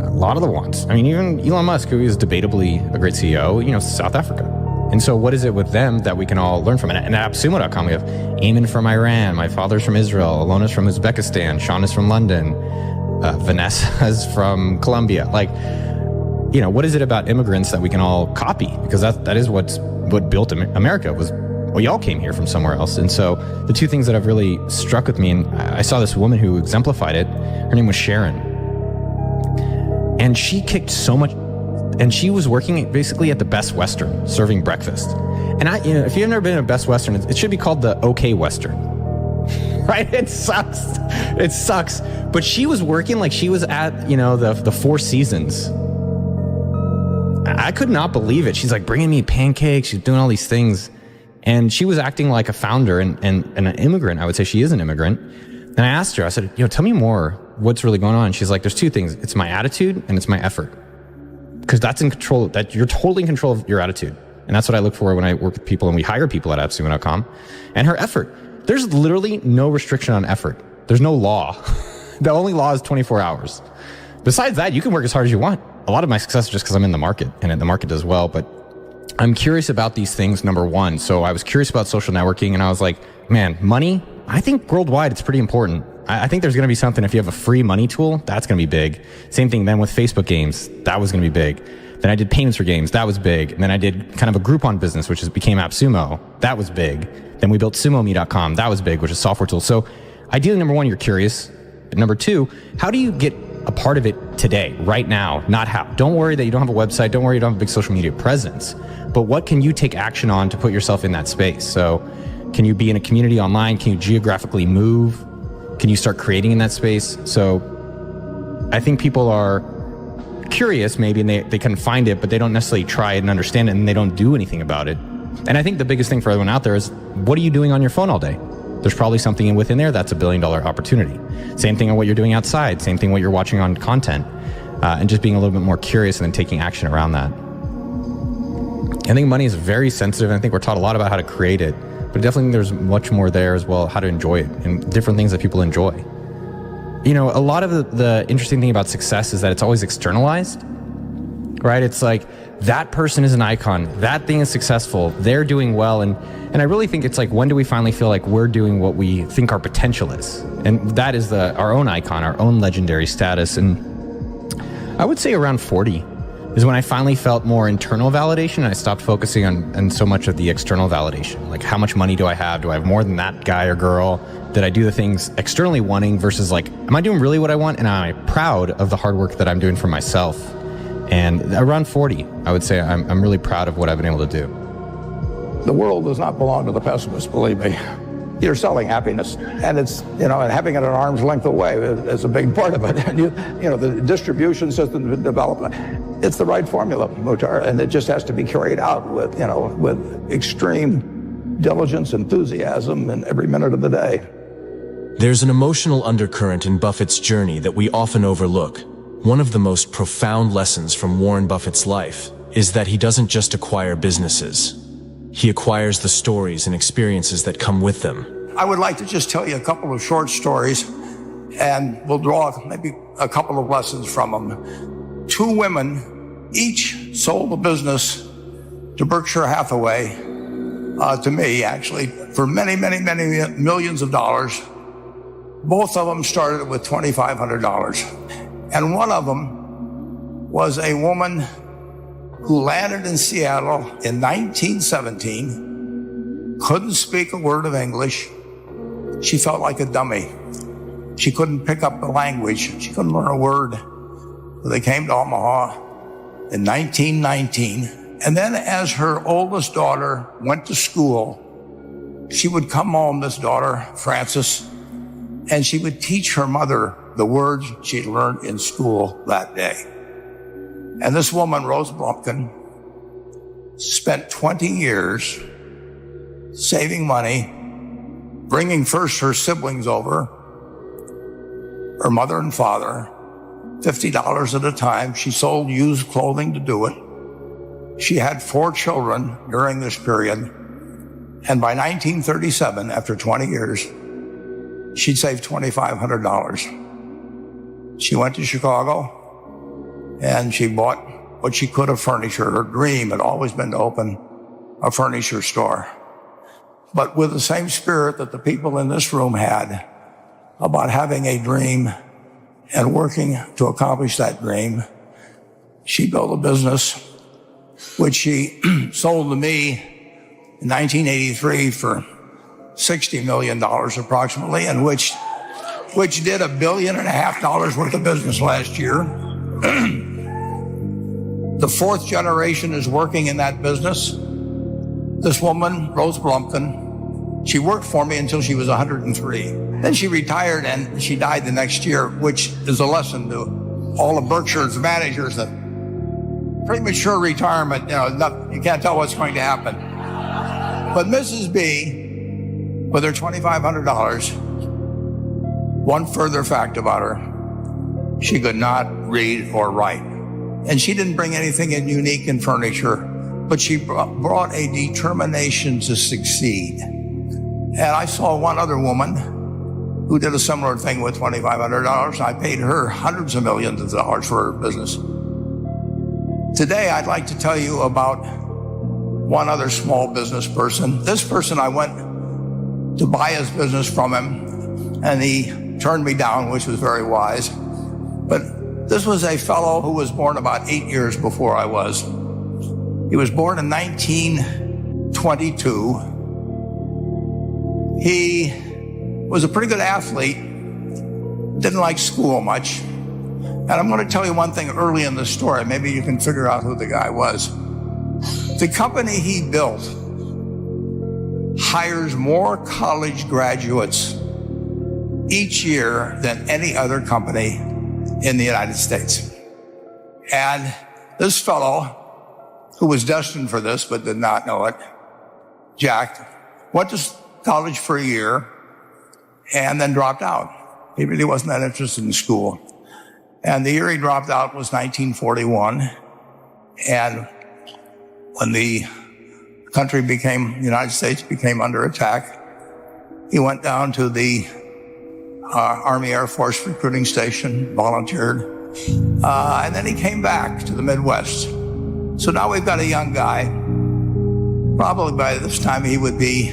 a lot of the ones. Even Elon Musk, who is debatably a great CEO, South Africa. And so what is it with them that we can all learn from? And at AppSumo.com, we have Eamon from Iran, my father's from Israel, Alona's from Uzbekistan, Sean is from London, Vanessa's from Colombia. What is it about immigrants that we can all copy? Because that is what built America was. Well, y'all came here from somewhere else. And so the two things that have really struck with me, and I saw this woman who exemplified it, her name was Sharon. And she kicked so much, and she was working basically at the Best Western, serving breakfast. And if you've never been to Best Western, it should be called the OK Western, right? It sucks. But she was working like she was at, the Four Seasons. I could not believe it. She's bringing me pancakes. She's doing all these things. And she was acting like a founder and an immigrant. I would say she is an immigrant. And I asked her, I said, tell me more. What's really going on? She's like, there's two things. It's my attitude and it's my effort. Because that's in control. That you're totally in control of your attitude. And that's what I look for when I work with people and we hire people at AppSumo.com, and her effort. There's literally no restriction on effort. There's no law. The only law is 24 hours. Besides that, you can work as hard as you want. A lot of my success is just because I'm in the market and the market does well, but I'm curious about these things, number one. So I was curious about social networking, and I was like, man, money, I think worldwide it's pretty important. I think there's going to be something, if you have a free money tool, that's going to be big. Same thing then with Facebook games, that was going to be big. Then I did payments for games, that was big. And then I did kind of a Groupon business, which became AppSumo, that was big. Then we built SumoMe.com, that was big, which is a software tool. So ideally, number one, you're curious. But number two, how do you get a part of it today, right now, not how? Don't worry that you don't have a website, don't worry you don't have a big social media presence, but what can you take action on to put yourself in that space? So can you be in a community online? Can you geographically move? Can you start creating in that space? So I think people are curious maybe, and they can find it, but they don't necessarily try it and understand it, and they don't do anything about it. And I think the biggest thing for everyone out there is, what are you doing on your phone all day? There's probably something within there that's $1 billion opportunity. Same thing on what you're doing outside, same thing what you're watching on content, and just being a little bit more curious and then taking action around that. I think money is very sensitive, and I think we're taught a lot about how to create it, but definitely there's much more there as well, how to enjoy it and different things that people enjoy. You know, a lot of the interesting thing about success is that it's always externalized, right? It's like, that person is an icon, that thing is successful, they're doing well, and I really think it's like, when do we finally feel like we're doing what we think our potential is? And that is our own icon, our own legendary status. And I would say around 40 is when I finally felt more internal validation, and I stopped focusing on so much of the external validation. Like, how much money do I have? Do I have more than that guy or girl? Did I do the things externally wanting versus like, am I doing really what I want? And am I proud of the hard work that I'm doing for myself? And around 40, I would say I'm really proud of what I've been able to do. The world does not belong to the pessimists, believe me. You're selling happiness, and it's, and having it at arm's length away is a big part of it. And the distribution system development, it's the right formula, Muhtar, and it just has to be carried out with extreme diligence, enthusiasm, and every minute of the day. There's an emotional undercurrent in Buffett's journey that we often overlook. One of the most profound lessons from Warren Buffett's life is that he doesn't just acquire businesses. He acquires the stories and experiences that come with them. I would like to just tell you a couple of short stories, and we'll draw maybe a couple of lessons from them. Two women each sold a business to Berkshire Hathaway, to me actually, for many, many, many millions of dollars. Both of them started with $2,500. And one of them was a woman who landed in Seattle in 1917, couldn't speak a word of English. She felt like a dummy. She couldn't pick up the language. She couldn't learn a word. So they came to Omaha in 1919. And then as her oldest daughter went to school, she would come home, this daughter, Frances, and she would teach her mother the words she'd learned in school that day. And this woman, Rose Blumpkin, spent 20 years saving money, bringing first her siblings over, her mother and father, $50 at a time. She sold used clothing to do it. She had 4 children during this period. And by 1937, after 20 years, she'd saved $2,500. She went to Chicago and she bought what she could of furniture. Her dream had always been to open a furniture store. But with the same spirit that the people in this room had about having a dream and working to accomplish that dream, she built a business which she sold to me in 1983 for $60 million approximately, and which did $1.5 billion worth of business last year. The 4th generation is working in that business. This woman, Rose Blumpkin, she worked for me until she was 103. Then she retired and she died the next year, which is a lesson to all of Berkshire's managers that premature retirement, you can't tell what's going to happen. But Mrs. B, with her $2,500, one further fact about her, she could not read or write. And she didn't bring anything in unique in furniture. but she brought a determination to succeed. And I saw one other woman who did a similar thing with $2,500. I paid her hundreds of millions of dollars for her business. Today, I'd like to tell you about one other small business person. This person, I went to buy his business from him, and he turned me down, which was very wise. But this was a fellow who was born about 8 years before I was. He was born in 1922. He was a pretty good athlete, didn't like school much. And I'm going to tell you one thing early in the story. Maybe you can figure out who the guy was. The company he built hires more college graduates each year than any other company in the United States. And this fellow, who was destined for this but did not know it, Jack, went to college for a year and then dropped out. He really wasn't that interested in school. And the year he dropped out was 1941. And when the United States became under attack, he went down to the Army Air Force recruiting station, volunteered, and then he came back to the Midwest. So now we've got a young guy. Probably by this time he would be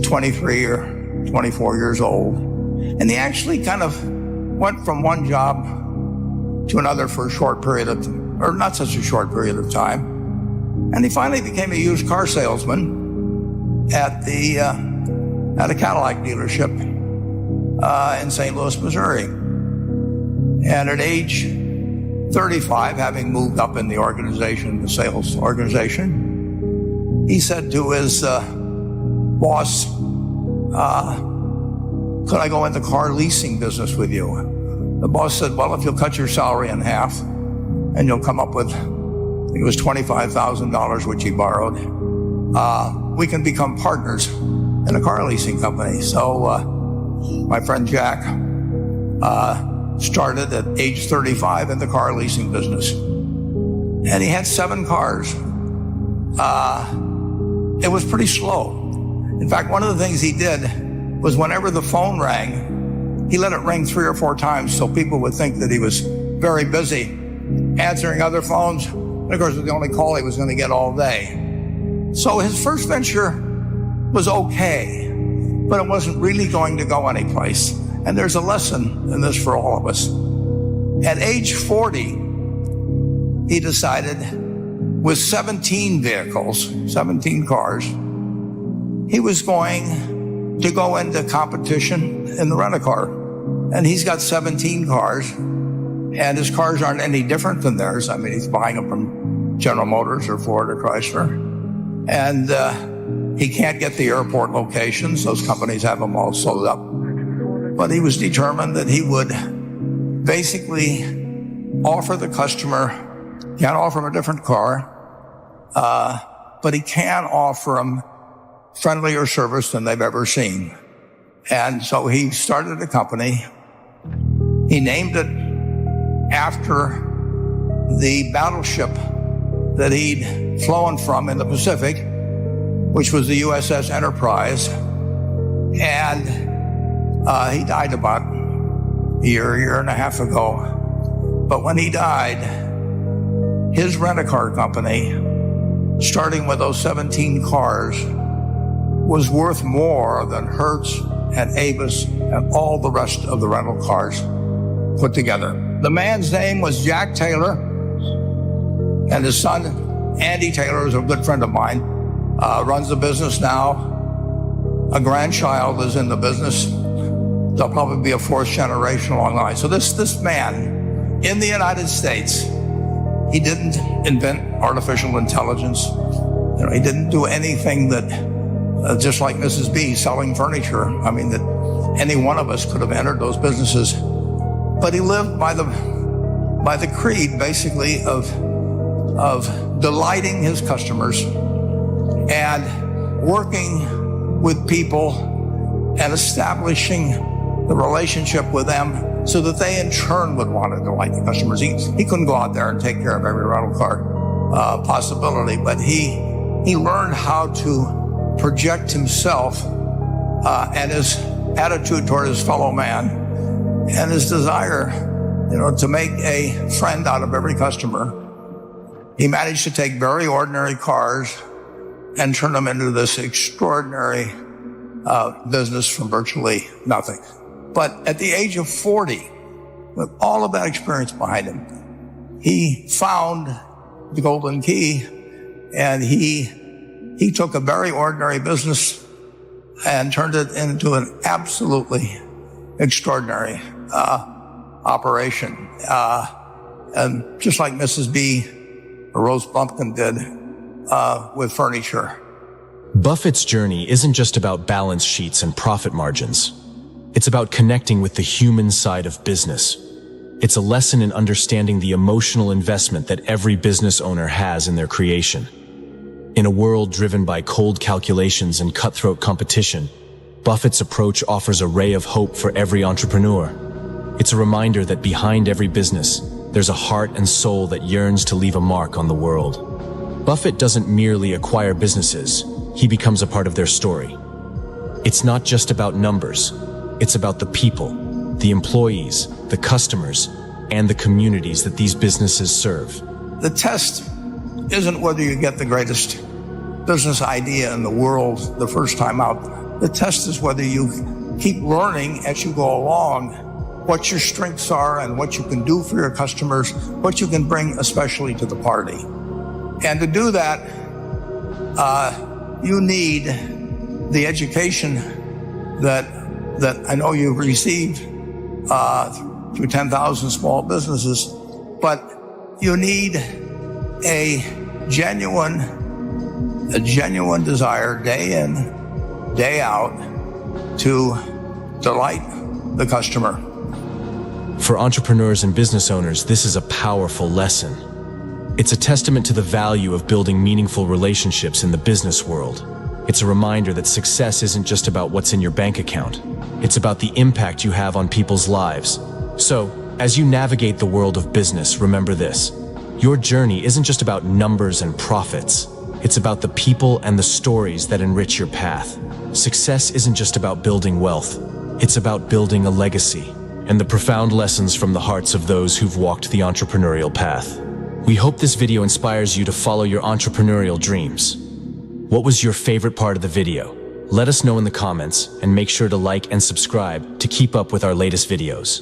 23 or 24 years old. And he actually kind of went from one job to another for a short period of, or not such a short period of time. And he finally became a used car salesman at a Cadillac dealership in St. Louis, Missouri. And at age 35, having moved up in the organization, the sales organization, he said to his boss, could I go into car leasing business with you? The boss said, well, if you'll cut your salary in half and you'll come up with, I think it was $25,000, which he borrowed, we can become partners in a car leasing company. So my friend Jack started at age 35 in the car leasing business. And he had 7 cars. It was pretty slow. In fact, one of the things he did was whenever the phone rang, he let it ring 3 or 4 times so people would think that he was very busy answering other phones. And of course, it was the only call he was going to get all day. So his first venture was okay, but it wasn't really going to go anyplace. And there's a lesson in this for all of us. At age 40, he decided with 17 vehicles, 17 cars, he was going to go into competition in the rent-a-car. And he's got 17 cars, and his cars aren't any different than theirs. I mean, he's buying them from General Motors or Ford or Chrysler. And he can't get the airport locations. Those companies have them all sold up. But he was determined that he would basically offer the customer, can't offer him a different car, but he can offer them friendlier service than they've ever seen. And so he started a company. He named it after the battleship that he'd flown from in the Pacific, which was the USS Enterprise. And he died about a year and a half ago. But when he died, his rent-a-car company, starting with those 17 cars, was worth more than Hertz and Avis and all the rest of the rental cars put together. The man's name was Jack Taylor, and his son, Andy Taylor, is a good friend of mine, runs the business now. A grandchild is in the business. There'll probably be a 4th generation along the line. So this man in the United States, he didn't invent artificial intelligence. You know, he didn't do anything that, just like Mrs. B selling furniture, I mean, that any one of us could have entered those businesses. But he lived by the creed, basically, of delighting his customers and working with people and establishing the relationship with them so that they in turn would want to delight the customers. He couldn't go out there and take care of every rental car. possibility, but he learned how to project himself and his attitude toward his fellow man and his desire, to make a friend out of every customer. He managed to take very ordinary cars and turn them into this extraordinary business from virtually nothing. But at the age of 40, with all of that experience behind him, he found the golden key, and he took a very ordinary business and turned it into an absolutely extraordinary operation. And just like Mrs. B, or Rose Bumpkin did with furniture. Buffett's journey isn't just about balance sheets and profit margins. It's about connecting with the human side of business. It's a lesson in understanding the emotional investment that every business owner has in their creation. In a world driven by cold calculations and cutthroat competition, Buffett's approach offers a ray of hope for every entrepreneur. It's a reminder that behind every business, there's a heart and soul that yearns to leave a mark on the world. Buffett doesn't merely acquire businesses, he becomes a part of their story. It's not just about numbers, it's about the people, the employees, the customers, and the communities that these businesses serve. The test isn't whether you get the greatest business idea in the world the first time out. The test is whether you keep learning as you go along what your strengths are and what you can do for your customers, what you can bring especially to the party. And to do that, you need the education that I know you've received through 10,000 small businesses, but you need a genuine desire day in, day out to delight the customer. For entrepreneurs and business owners, this is a powerful lesson. It's a testament to the value of building meaningful relationships in the business world. It's a reminder that success isn't just about what's in your bank account. It's about the impact you have on people's lives. So, as you navigate the world of business, remember this. Your journey isn't just about numbers and profits. It's about the people and the stories that enrich your path. Success isn't just about building wealth. It's about building a legacy and the profound lessons from the hearts of those who've walked the entrepreneurial path. We hope this video inspires you to follow your entrepreneurial dreams. What was your favorite part of the video? Let us know in the comments, and make sure to like and subscribe to keep up with our latest videos.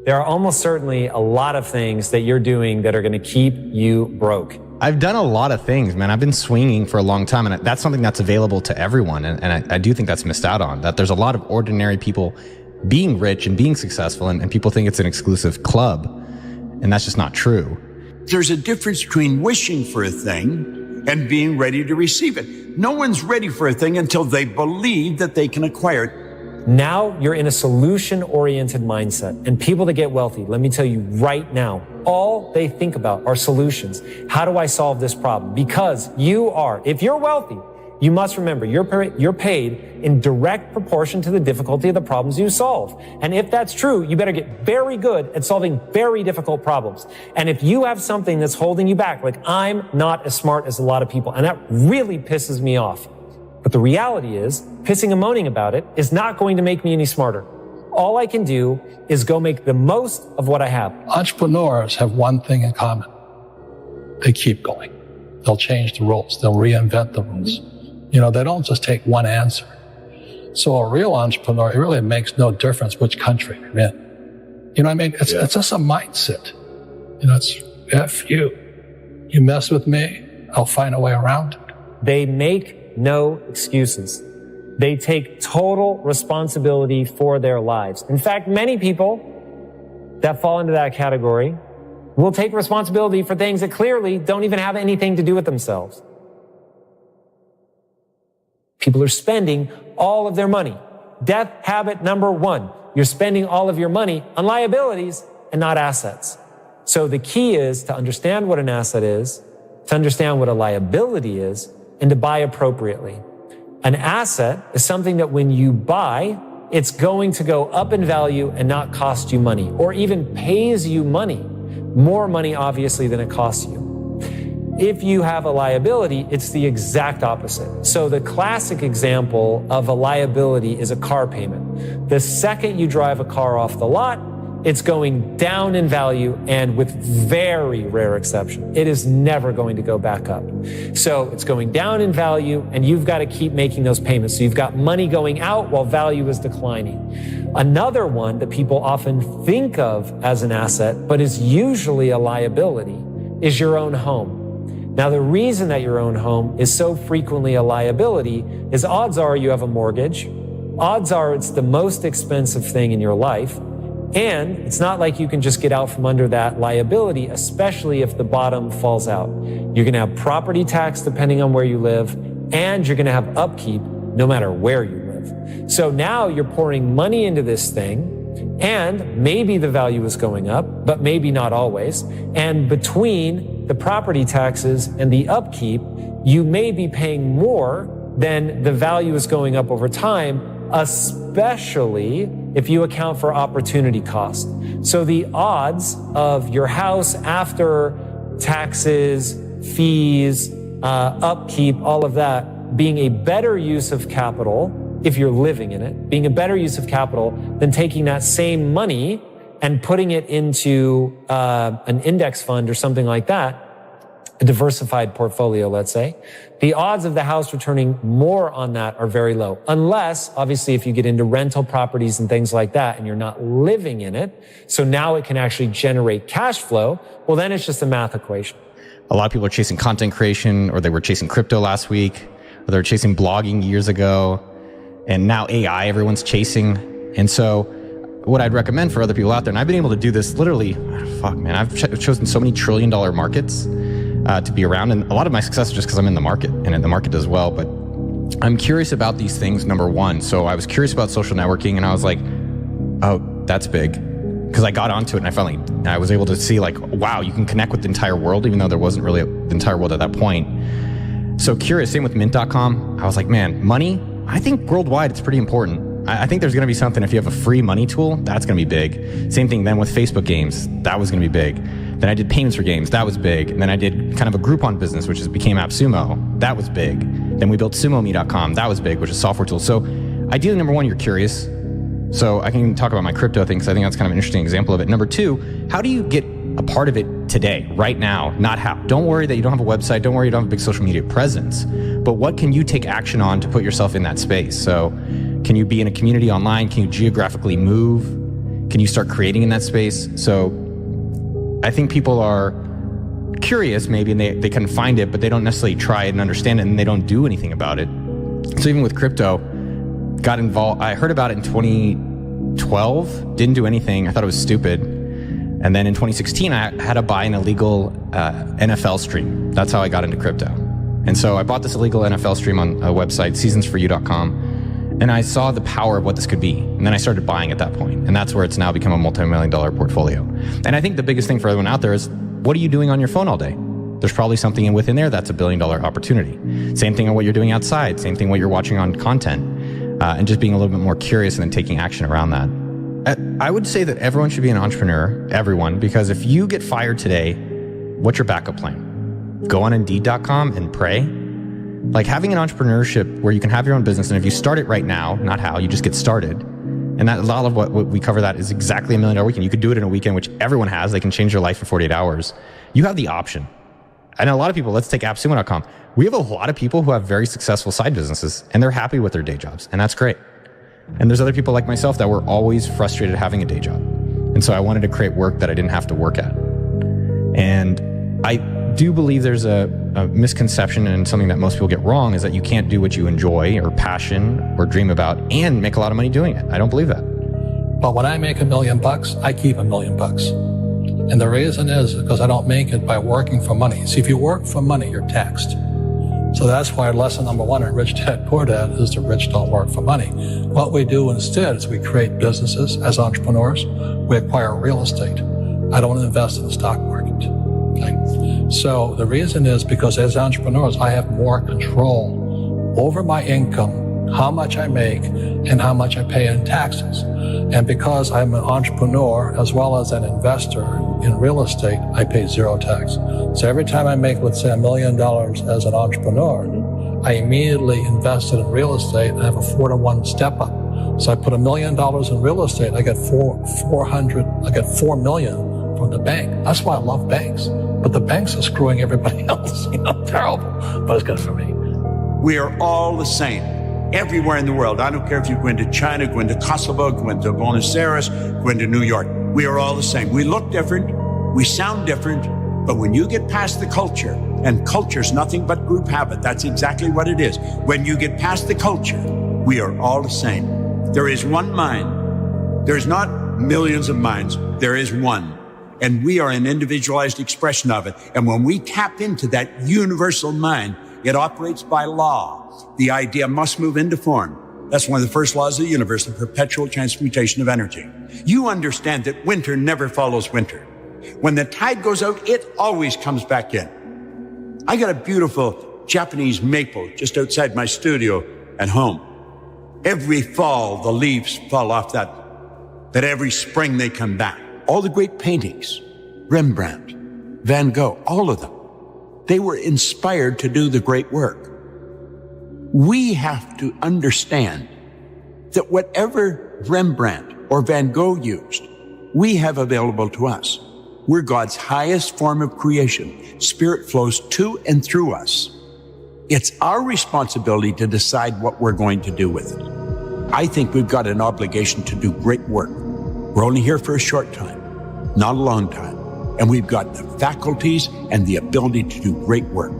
There are almost certainly a lot of things that you're doing that are going to keep you broke. I've done a lot of things, man. I've been swinging for a long time, and that's something that's available to everyone. And I do think that's missed out on, that there's a lot of ordinary people being rich and being successful, and people think it's an exclusive club. And that's just not true. There's a difference between wishing for a thing and being ready to receive it. No one's ready for a thing until they believe that they can acquire it. Now you're in a solution-oriented mindset. And people that get wealthy, let me tell you right now, all they think about are solutions. How do I solve this problem? Because if you're wealthy, you must remember you're paid in direct proportion to the difficulty of the problems you solve. And if that's true, you better get very good at solving very difficult problems. And if you have something that's holding you back, like I'm not as smart as a lot of people, and that really pisses me off. But the reality is, pissing and moaning about it is not going to make me any smarter. All I can do is go make the most of what I have. Entrepreneurs have one thing in common. They keep going. They'll change the rules. They'll reinvent the rules. They don't just take one answer. So a real entrepreneur, it really makes no difference which country you're in. You know what I mean? It's just a mindset. It's F you. You mess with me, I'll find a way around it. They make no excuses. They take total responsibility for their lives. In fact, many people that fall into that category will take responsibility for things that clearly don't even have anything to do with themselves. People are spending all of their money. Death habit number 1. You're spending all of your money on liabilities and not assets. So the key is to understand what an asset is, to understand what a liability is, and to buy appropriately. An asset is something that when you buy, it's going to go up in value and not cost you money, or even pays you money. More money, obviously, than it costs you. If you have a liability, it's the exact opposite. So the classic example of a liability is a car payment. The second you drive a car off the lot, it's going down in value, and with very rare exception, it is never going to go back up. So it's going down in value, and you've got to keep making those payments. So you've got money going out while value is declining. Another one that people often think of as an asset, but is usually a liability, is your own home. Now, the reason that your own home is so frequently a liability is odds are you have a mortgage. Odds are it's the most expensive thing in your life. And it's not like you can just get out from under that liability, especially if the bottom falls out. You're going to have property tax depending on where you live, and you're going to have upkeep no matter where you live. So now you're pouring money into this thing, and maybe the value is going up, but maybe not always. And between the property taxes and the upkeep, you may be paying more than the value is going up over time, especially if you account for opportunity cost. So the odds of your house after taxes, fees, upkeep, all of that, being a better use of capital, if you're living in it, being a better use of capital than taking that same money and putting it into an index fund or something like that, a diversified portfolio, let's say, the odds of the house returning more on that are very low. Unless, obviously, if you get into rental properties and things like that and you're not living in it, so now it can actually generate cash flow, well, then it's just a math equation. A lot of people are chasing content creation, or they were chasing crypto last week, or they were chasing blogging years ago, and now AI everyone's chasing. And so what I'd recommend for other people out there, and I've been able to do this literally, I've chosen so many trillion-dollar markets to be around. And a lot of my success is just because I'm in the market, and the market does well. But I'm curious about these things, number one. So I was curious about social networking, and I was like, oh, that's big. Because I got onto it, and I was able to see like, wow, you can connect with the entire world, even though there wasn't really the entire world at that point. So curious, same with mint.com. I was like, man, money, I think worldwide it's pretty important. I think there's going to be something, if you have a free money tool, that's going to be big. Same thing then with Facebook games, that was going to be big. Then I did payments for games, that was big. And then I did kind of a Groupon business, which became AppSumo, that was big. Then we built SumoMe.com, that was big, which is a software tool. So ideally, number one, you're curious. So I can talk about my crypto thing, because I think that's kind of an interesting example of it. Number two, how do you get a part of it today, right now, not how? Don't worry that you don't have a website, don't worry you don't have a big social media presence, but what can you take action on to put yourself in that space? So can you be in a community online? Can you geographically move? Can you start creating in that space? So I think people are curious maybe, and they can find it, but they don't necessarily try it and understand it, and they don't do anything about it. So even with crypto, got involved. I heard about it in 2012, didn't do anything. I thought it was stupid. And then in 2016, I had to buy an illegal NFL stream. That's how I got into crypto. And so I bought this illegal NFL stream on a website, seasonsforyou.com, and I saw the power of what this could be. And then I started buying at that point. And that's where it's now become a multi-million-dollar portfolio. And I think the biggest thing for everyone out there is, what are you doing on your phone all day? There's probably something within there that's $1 billion opportunity. Same thing on what you're doing outside. Same thing what you're watching on content. And just being a little bit more curious and then taking action around that. I would say that everyone should be an entrepreneur, everyone, because if you get fired today, what's your backup plan? Go on Indeed.com and pray. Like, having an entrepreneurship where you can have your own business, and if you start it right now, not how, you just get started. And that, a lot of what we cover that is exactly $1 million weekend. You could do it in a weekend, which everyone has. They can change their life in 48 hours. You have the option. And a lot of people, let's take AppSumo.com. We have a lot of people who have very successful side businesses, and they're happy with their day jobs, and that's great. And there's other people like myself that were always frustrated having a day job. And so I wanted to create work that I didn't have to work at. And I do believe there's a misconception, and something that most people get wrong, is that you can't do what you enjoy or passion or dream about and make a lot of money doing it. I don't believe that. But when I make $1 million, I keep $1 million. And the reason is because I don't make it by working for money. See, if you work for money, you're taxed. So that's why lesson number one in Rich Dad Poor Dad is the rich don't work for money. What we do instead is we create businesses as entrepreneurs. We acquire real estate. I don't invest in the stock market. Okay? So the reason is because as entrepreneurs, I have more control over my income how much I make and how much I pay in taxes. And because I'm an entrepreneur as well as an investor in real estate, I pay zero tax. So every time I make, let's say, $1 million as an entrepreneur, I immediately invested in real estate and I have a 4-to-1 step up. So I put $1 million in real estate, I get $4 million from the bank. That's why I love banks. But the banks are screwing everybody else, terrible. But it's good for me. We are all the same, everywhere in the world. I don't care if you go into China, go into Kosovo, go into Buenos Aires, go into New York. We are all the same. We look different, we sound different, but when you get past the culture, and culture's nothing but group habit, that's exactly what it is. When you get past the culture, we are all the same. There is one mind. There's not millions of minds. There is one. And we are an individualized expression of it. And when we tap into that universal mind, it operates by law. The idea must move into form. That's one of the first laws of the universe, the perpetual transmutation of energy. You understand that winter never follows winter. When the tide goes out, it always comes back in. I got a beautiful Japanese maple just outside my studio at home. Every fall, the leaves fall off that, but every spring they come back. All the great paintings, Rembrandt, Van Gogh, all of them, they were inspired to do the great work. We have to understand that whatever Rembrandt or Van Gogh used, we have available to us. We're God's highest form of creation. Spirit flows to and through us. It's our responsibility to decide what we're going to do with it. I think we've got an obligation to do great work. We're only here for a short time, not a long time. And we've got the faculties and the ability to do great work.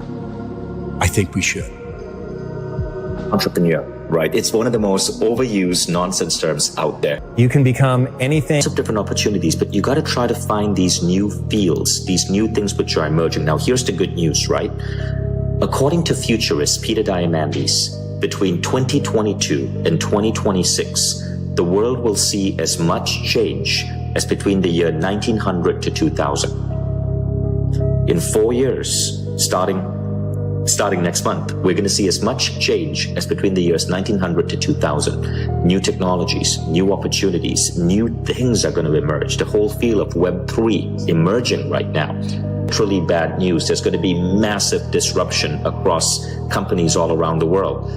I think we should. Entrepreneur, right? It's one of the most overused nonsense terms out there. You can become anything. Lots of different opportunities, but you got to try to find these new fields, these new things which are emerging. Now, here's the good news, right? According to futurist Peter Diamandis, between 2022 and 2026, the world will see as much change as between the year 1900 to 2000. In 4 years, starting next month, we're going to see as much change as between the years 1900 to 2000. New technologies, new opportunities, new things are going to emerge. The whole field of Web3 emerging right now. Truly bad news. There's going to be massive disruption across companies all around the world.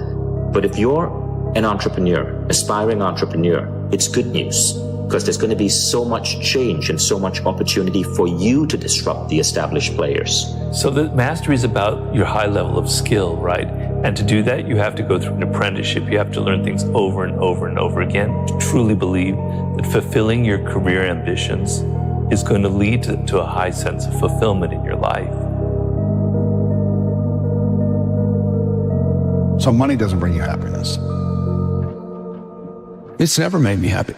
But if you're an entrepreneur, aspiring entrepreneur, it's good news, because there's going to be so much change and so much opportunity for you to disrupt the established players. So the mastery is about your high level of skill, right? And to do that, you have to go through an apprenticeship. You have to learn things over and over and over again. To truly believe that fulfilling your career ambitions is going to lead to a high sense of fulfillment in your life. So money doesn't bring you happiness. It's never made me happy.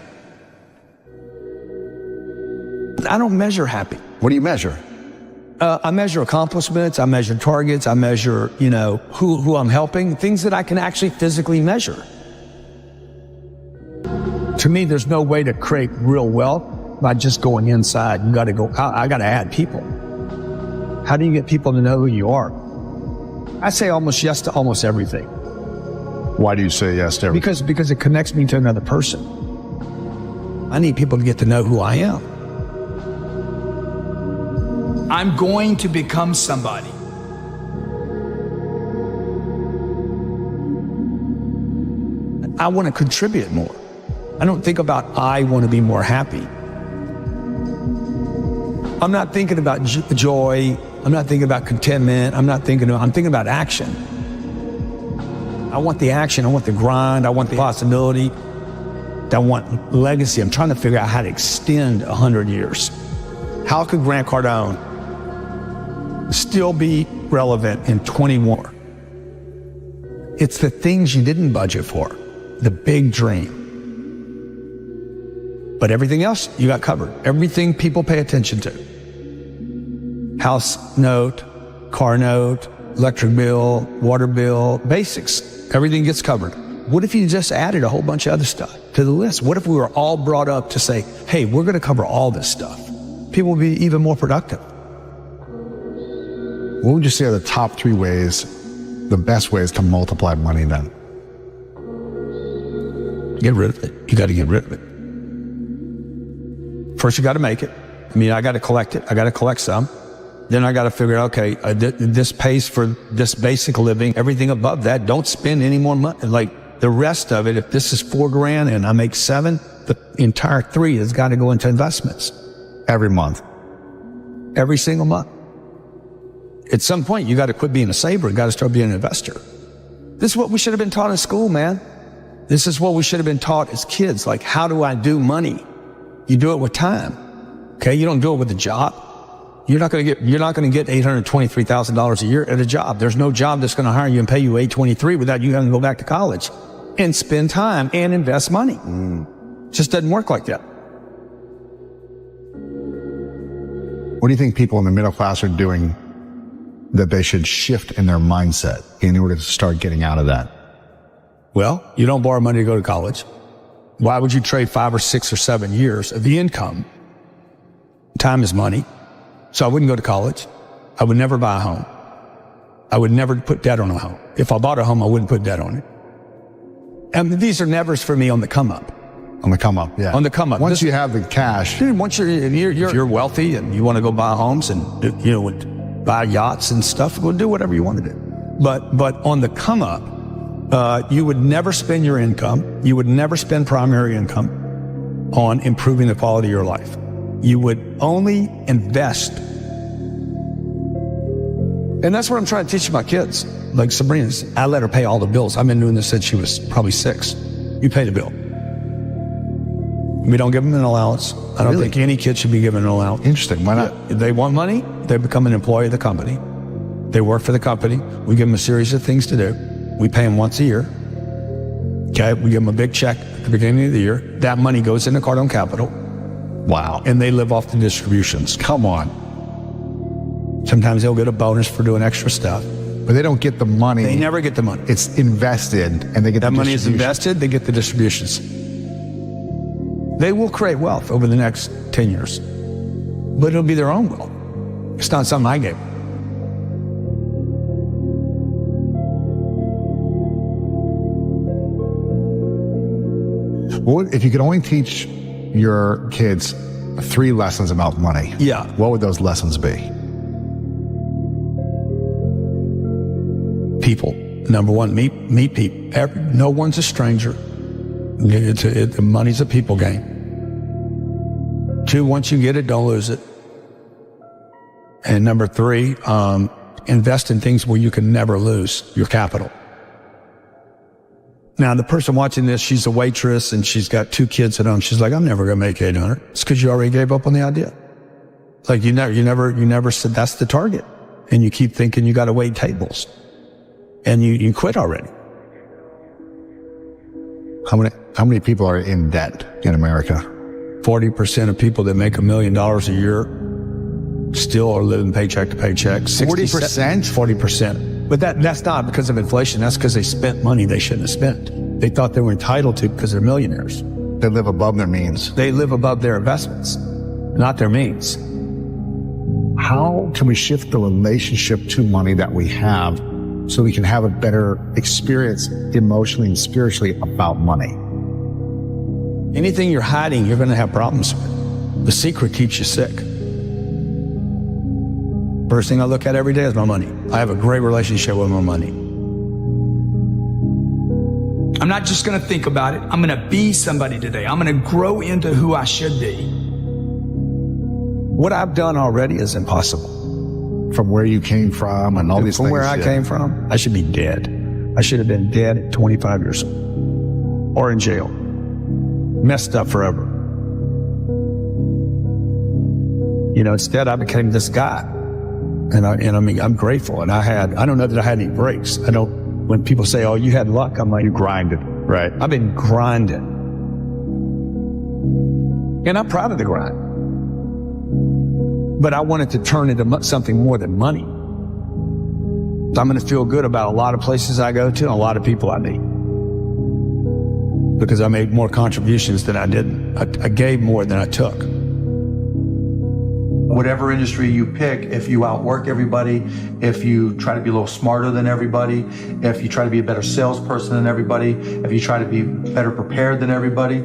I don't measure happy. What do you measure? I measure accomplishments. I measure targets. I measure, who I'm helping, things that I can actually physically measure. To me, there's no way to create real wealth by just going inside. I got to add people. How do you get people to know who you are? I say almost yes to almost everything. Why do you say yes to everything? Because it connects me to another person. I need people to get to know who I am. I'm going to become somebody. I want to contribute more. I don't think about I want to be more happy. I'm not thinking about joy. I'm not thinking about contentment. I'm thinking about action. I want the action. I want the grind. I want the possibility. I want legacy. I'm trying to figure out how to extend 100 years. How could Grant Cardone still be relevant in 20 more? It's the things you didn't budget for, the big dream. But everything else you got covered. Everything people pay attention to. House note, car note, electric bill, water bill, basics. Everything gets covered. What if you just added a whole bunch of other stuff to the list? What if we were all brought up to say, hey, we're going to cover all this stuff? People will be even more productive. What would you say are the top 3 ways, the best ways to multiply money then? Get rid of it. You got to get rid of it. First, you got to make it. I mean, I got to collect it. I got to collect some. Then I got to figure out, okay, this pays for this basic living. Everything above that, don't spend any more money. Like the rest of it, if this is $4,000 and I make $7,000, the entire $3,000 has got to go into investments. Every month. Every single month. At some point, you got to quit being a saver and got to start being an investor. This is what we should have been taught in school, man. This is what we should have been taught as kids. Like, how do I do money? You do it with time. Okay, you don't do it with a job. You're not going to get $823,000 a year at a job. There's no job that's going to hire you and pay you $823 without you having to go back to college and spend time and invest money. Just doesn't work like that. What do you think people in the middle class are doing that they should shift in their mindset in order to start getting out of that? Well, you don't borrow money to go to college. Why would you trade 5 or 6 or 7 years of the income? Time is money. So I wouldn't go to college. I would never buy a home. I would never put debt on a home. If I bought a home, I wouldn't put debt on it. And these are nevers for me on the come up. On the come up, yeah. On the come up. Once you have the cash. Dude, once you're wealthy and you want to go buy homes and, buy yachts and stuff, go do whatever you want to do. But on the come up, you would never spend your income. You would never spend primary income on improving the quality of your life. You would only invest. And that's what I'm trying to teach my kids. Like Sabrina, I let her pay all the bills. I've been doing this since she was probably 6. You pay the bill. We don't give them an allowance. I don't think any kid should be given an allowance. Interesting. Why not? If they want money, they become an employee of the company. They work for the company. We give them a series of things to do. We pay them once a year. Okay, we give them a big check at the beginning of the year. That money goes into Cardone Capital. Wow. And they live off the distributions. Come on. Sometimes they'll get a bonus for doing extra stuff. But they don't get the money. They never get the money. It's invested and they get that money is invested, they get the distributions. They will create wealth over the next 10 years. But it'll be their own wealth. It's not something I gave them. Well, if you could only teach your kids 3 lessons about money, what would those lessons be? People. Number one, meet people. No one's a stranger. The money's a people game. 2, once you get it, don't lose it. And number 3, invest in things where you can never lose your capital. Now, the person watching this, she's a waitress and she's got 2 kids at home. She's like, I'm never going to make $800. It's because you already gave up on the idea. It's like you never said that's the target. And you keep thinking you got to wait tables. And you quit already. How many people are in debt in America? 40% of people that make $1 million a year still are living paycheck to paycheck. 40%? 40%. But that's not because of inflation. That's because they spent money they shouldn't have spent. They thought they were entitled to because they're millionaires. They live above their means. They live above their investments, not their means. How can we shift the relationship to money that we have so we can have a better experience emotionally and spiritually about money? Anything you're hiding, you're going to have problems with. The secret keeps you sick. First thing I look at every day is my money. I have a great relationship with my money. I'm not just going to think about it. I'm going to be somebody today. I'm going to grow into who I should be. What I've done already is impossible. From where you came from and all these things. From where I came from, I should be dead. I should have been dead at 25 years old. Or in jail. Messed up forever. Instead I became this guy. And I mean, I'm grateful. And I don't know that I had any breaks. When people say, oh, you had luck, I'm like, you grinded. Right. I've been grinding. And I'm proud of the grind. But I wanted to turn into something more than money. So I'm going to feel good about a lot of places I go to and a lot of people I meet. Because I made more contributions than I didn't. I gave more than I took. Whatever industry you pick, if you outwork everybody, if you try to be a little smarter than everybody, if you try to be a better salesperson than everybody, if you try to be better prepared than everybody,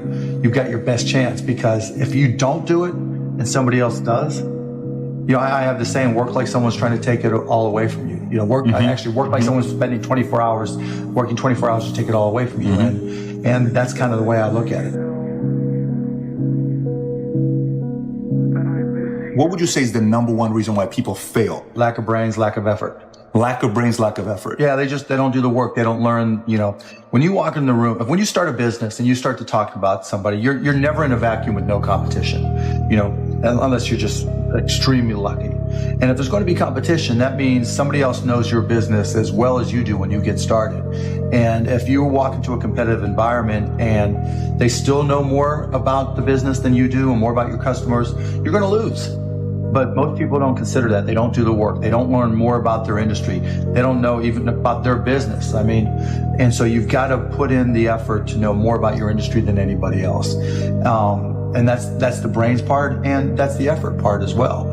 you've got your best chance. Because if you don't do it and somebody else does, you know, I have the saying, work like someone's trying to take it all away from you. You know, I actually work like someone's spending 24 hours, working 24 hours to take it all away from you. And that's kind of the way I look at it. What would you say is the number one reason why people fail? Lack of brains, lack of effort. Lack of brains, lack of effort. Yeah, they don't do the work. They don't learn, you know. When you walk in the room, when you start a business and you start to talk about somebody, you're never in a vacuum with no competition, you know, unless you're just extremely lucky. And if there's going to be competition, that means somebody else knows your business as well as you do when you get started. And if you walk into a competitive environment and they still know more about the business than you do and more about your customers, you're going to lose. But most people don't consider that. They don't do the work. They don't learn more about their industry. They don't know even about their business. I mean, and so you've got to put in the effort to know more about your industry than anybody else. And that's the brains part, and that's the effort part as well.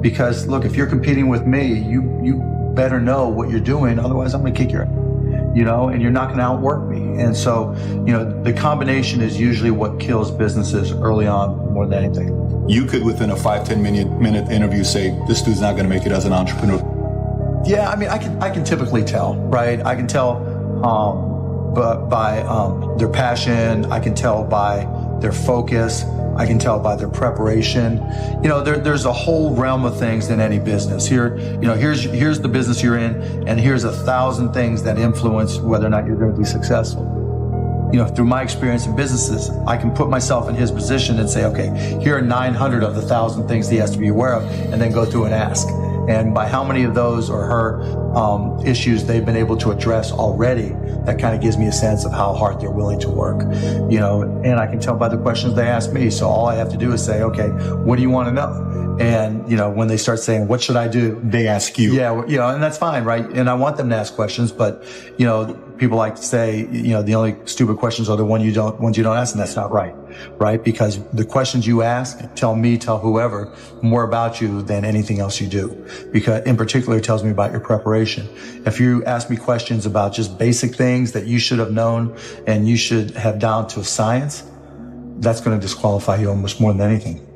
Because look, if you're competing with me, you better know what you're doing. Otherwise, I'm going to kick your ass, you know, and you're not going to outwork me. And so, you know, the combination is usually what kills businesses early on more than anything. You could, within a 5-10 minute interview, say, this dude's not going to make it as an entrepreneur. Yeah, I mean, I can typically tell, right? I can tell by their passion. I can tell by their focus. I can tell by their preparation. You know, there's a whole realm of things in any business. Here, you know, here's the business you're in, and here's 1,000 things that influence whether or not you're going to be successful. You know, through my experience in businesses, I can put myself in his position and say, okay, here are 900 of the 1,000 things he has to be aware of, and then go through and ask. And by how many of those or her issues they've been able to address already, that kind of gives me a sense of how hard they're willing to work. You know, and I can tell by the questions they ask me. So all I have to do is say, okay, what do you want to know? And, you know, when they start saying, what should I do? They ask you. Yeah, you know, and that's fine, right? And I want them to ask questions, but, you know, people like to say, you know, the only stupid questions are the ones you don't ask, and that's not right, right? Because the questions you ask tell whoever more about you than anything else you do. Because in particular, it tells me about your preparation. If you ask me questions about just basic things that you should have known and you should have down to a science, that's going to disqualify you almost more than anything.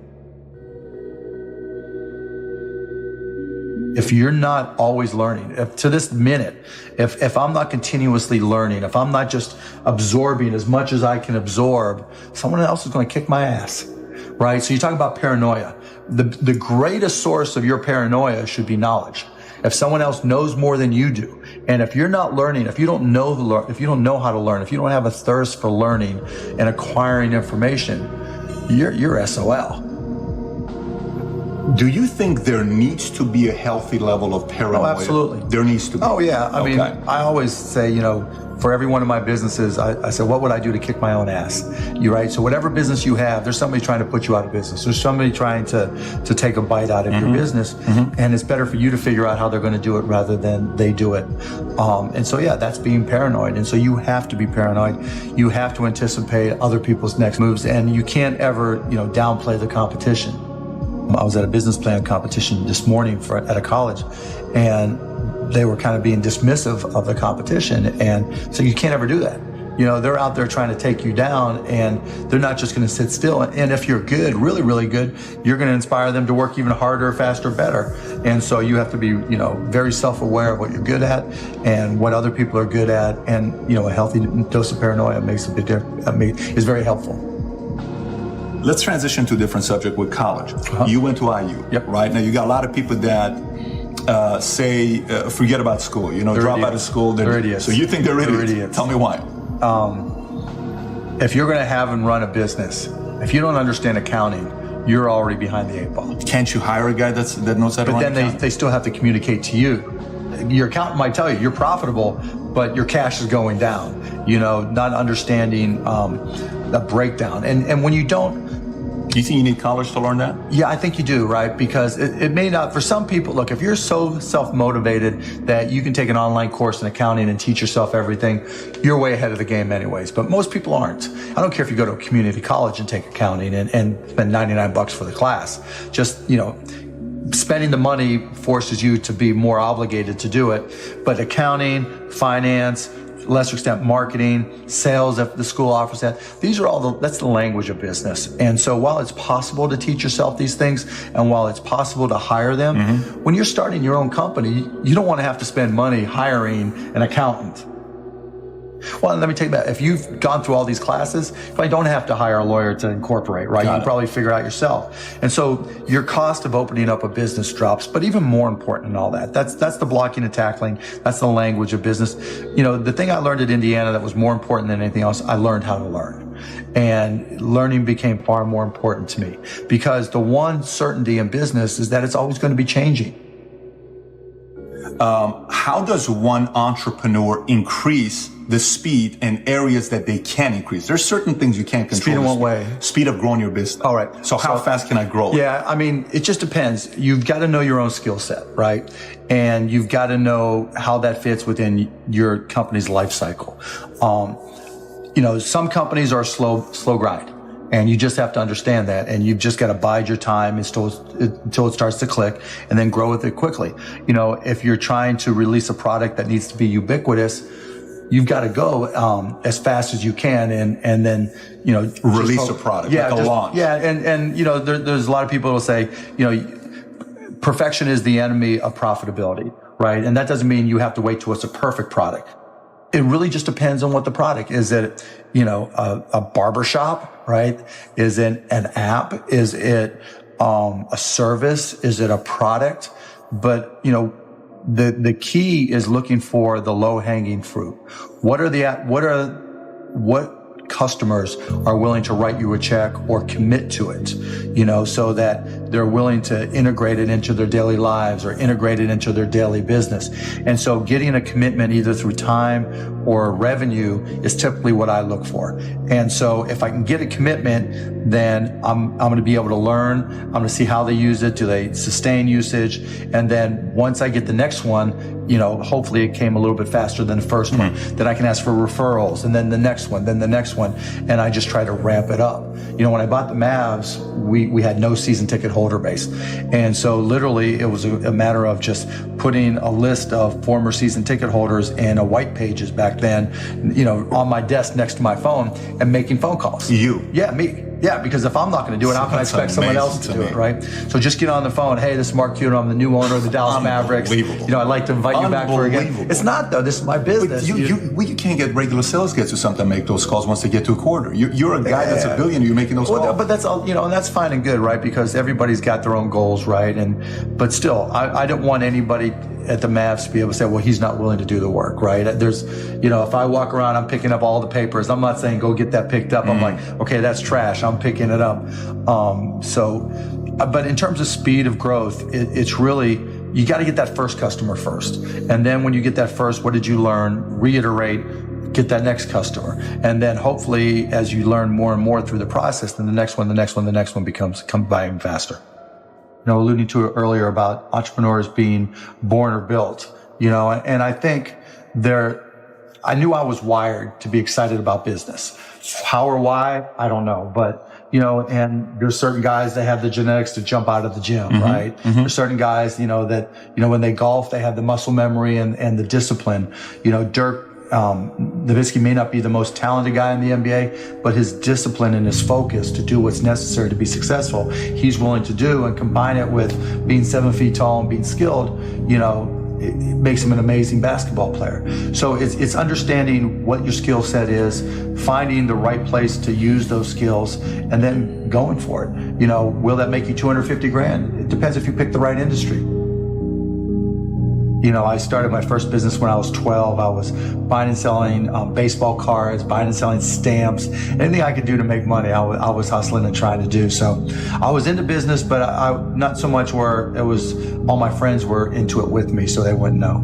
If you're not always learning, if I'm not continuously learning, if I'm not just absorbing as much as I can absorb, someone else is going to kick my ass, right? So you talk about paranoia. The greatest source of your paranoia should be knowledge. If someone else knows more than you do, and if you're not learning, if you don't know how to learn, if you don't have a thirst for learning and acquiring information, you're SOL. Do you think there needs to be a healthy level of paranoia? Oh, absolutely. There needs to be. Oh, yeah. I mean, I always say, you know, for every one of my businesses, I said, what would I do to kick my own ass? You're right. So whatever business you have, there's somebody trying to put you out of business. There's somebody trying to take a bite out of your business. And it's better for you to figure out how they're going to do it rather than they do it. And so, yeah, that's being paranoid. And so you have to be paranoid. You have to anticipate other people's next moves. And you can't ever, you know, downplay the competition. I was at a business plan competition this morning at a college, and they were kind of being dismissive of the competition. And so you can't ever do that. You know, they're out there trying to take you down, and they're not just going to sit still. And if you're good, really, really good, you're going to inspire them to work even harder, faster, better. And so you have to be, you know, very self-aware of what you're good at and what other people are good at. And, you know, a healthy dose of paranoia makes a big difference. Is very helpful. Let's transition to a different subject with college. You went to IU, right? Now, you got a lot of people that say, forget about school, you know, drop out of school. They're idiots. So you think they're idiots. Tell me why. If you're going to have and run a business, if you don't understand accounting, you're already behind the 8 ball. Can't you hire a guy that knows how to run accounting? But then they still have to communicate to you. Your accountant might tell you you're profitable, but your cash is going down, you know, not understanding the breakdown. And when you don't, do you think you need college to learn that? Yeah, I think you do, right? Because it may not, for some people, look, if you're so self-motivated that you can take an online course in accounting and teach yourself everything, you're way ahead of the game anyways. But most people aren't. I don't care if you go to a community college and take accounting and spend $99 for the class. Just, you know, spending the money forces you to be more obligated to do it. But accounting, finance, lesser extent marketing, sales, if the school offers that, these are all that's the language of business. And so while it's possible to teach yourself these things, and while it's possible to hire them, when you're starting your own company, you don't want to have to spend money hiring an accountant. Well, let me take that. If you've gone through all these classes, you probably don't have to hire a lawyer to incorporate, right? You can probably figure out yourself. And so your cost of opening up a business drops. But even more important than all that, that's the blocking and tackling. That's the language of business. You know, the thing I learned at Indiana that was more important than anything else, I learned how to learn. And learning became far more important to me, because the one certainty in business is that it's always going to be changing. How does one entrepreneur increase the speed in areas that they can increase? There's certain things you can't control. Speed in what way? Speed of growing your business. All right. So how fast can I grow it? Yeah, I mean, it just depends. You've got to know your own skill set, right? And you've got to know how that fits within your company's life cycle. You know, some companies are slow grind. And you just have to understand that, and you've just got to bide your time until it starts to click, and then grow with it quickly. You know, if you're trying to release a product that needs to be ubiquitous, you've got to go as fast as you can, and then, you know, release a product, like a launch. Yeah, and you know, there's a lot of people who will say, you know, perfection is the enemy of profitability, right? And that doesn't mean you have to wait till it's a perfect product. It really just depends on what the product is. It, you know, a barbershop, right? Is it an app? Is it a service? Is it a product? But, you know, the key is looking for the low hanging fruit. What customers are willing to write you a check or commit to it, you know, so that they're willing to integrate it into their daily lives or integrate it into their daily business. And so getting a commitment either through time or revenue is typically what I look for. And so if I can get a commitment, then I'm going to be able to learn. I'm going to see how they use it. Do they sustain usage? And then once I get the next one, you know, hopefully it came a little bit faster than the first one. Then I can ask for referrals, and then the next one, then the next one. And I just try to ramp it up. You know, when I bought the Mavs, we had no season ticket holder base. And so literally it was a matter of just putting a list of former season ticket holders in a white pages back then, you know, on my desk next to my phone, and making phone calls. You? Yeah, me. Yeah, because if I'm not going to do it, how can I expect someone else to do it, right? So just get on the phone. Hey, this is Mark Cuban. I'm the new owner of the Dallas Mavericks. You know, I'd like to invite you back for again. It's not, though. This is my business. You can't get regular sales guys to sometimes make those calls once they get to a quarter. You're a guy that's a billionaire. You're making those calls. But that's all, you know, and that's fine and good, right? Because everybody's got their own goals, right? But still, I don't want anybody at the Mavs to be able to say, well, he's not willing to do the work, right? There's, you know, if I walk around, I'm picking up all the papers. I'm not saying go get that picked up. I'm like, okay, that's trash. I'm picking it up. But in terms of speed of growth, it's really, you got to get that first customer first. And then when you get that first, what did you learn? Reiterate, get that next customer. And then hopefully as you learn more and more through the process, then the next one comes by even faster. You know, alluding to it earlier about entrepreneurs being born or built, you know, and I think I knew I was wired to be excited about business. How or why, I don't know. But, you know, and there's certain guys that have the genetics to jump out of the gym, right? There's certain guys, you know, that, you know, when they golf, they have the muscle memory and the discipline. You know, Dirk Nowitzki may not be the most talented guy in the NBA, but his discipline and his focus to do what's necessary to be successful, he's willing to do, and combine it with being 7 feet tall and being skilled, you know, it makes him an amazing basketball player. So it's understanding what your skill set is, finding the right place to use those skills, and then going for it. You know, will that make you $250,000? It depends if you pick the right industry. You know, I started my first business when I was 12. I was buying and selling baseball cards, buying and selling stamps. Anything I could do to make money, I was hustling and trying to do. So I was into business, but I not so much where it was all my friends were into it with me, so they wouldn't know.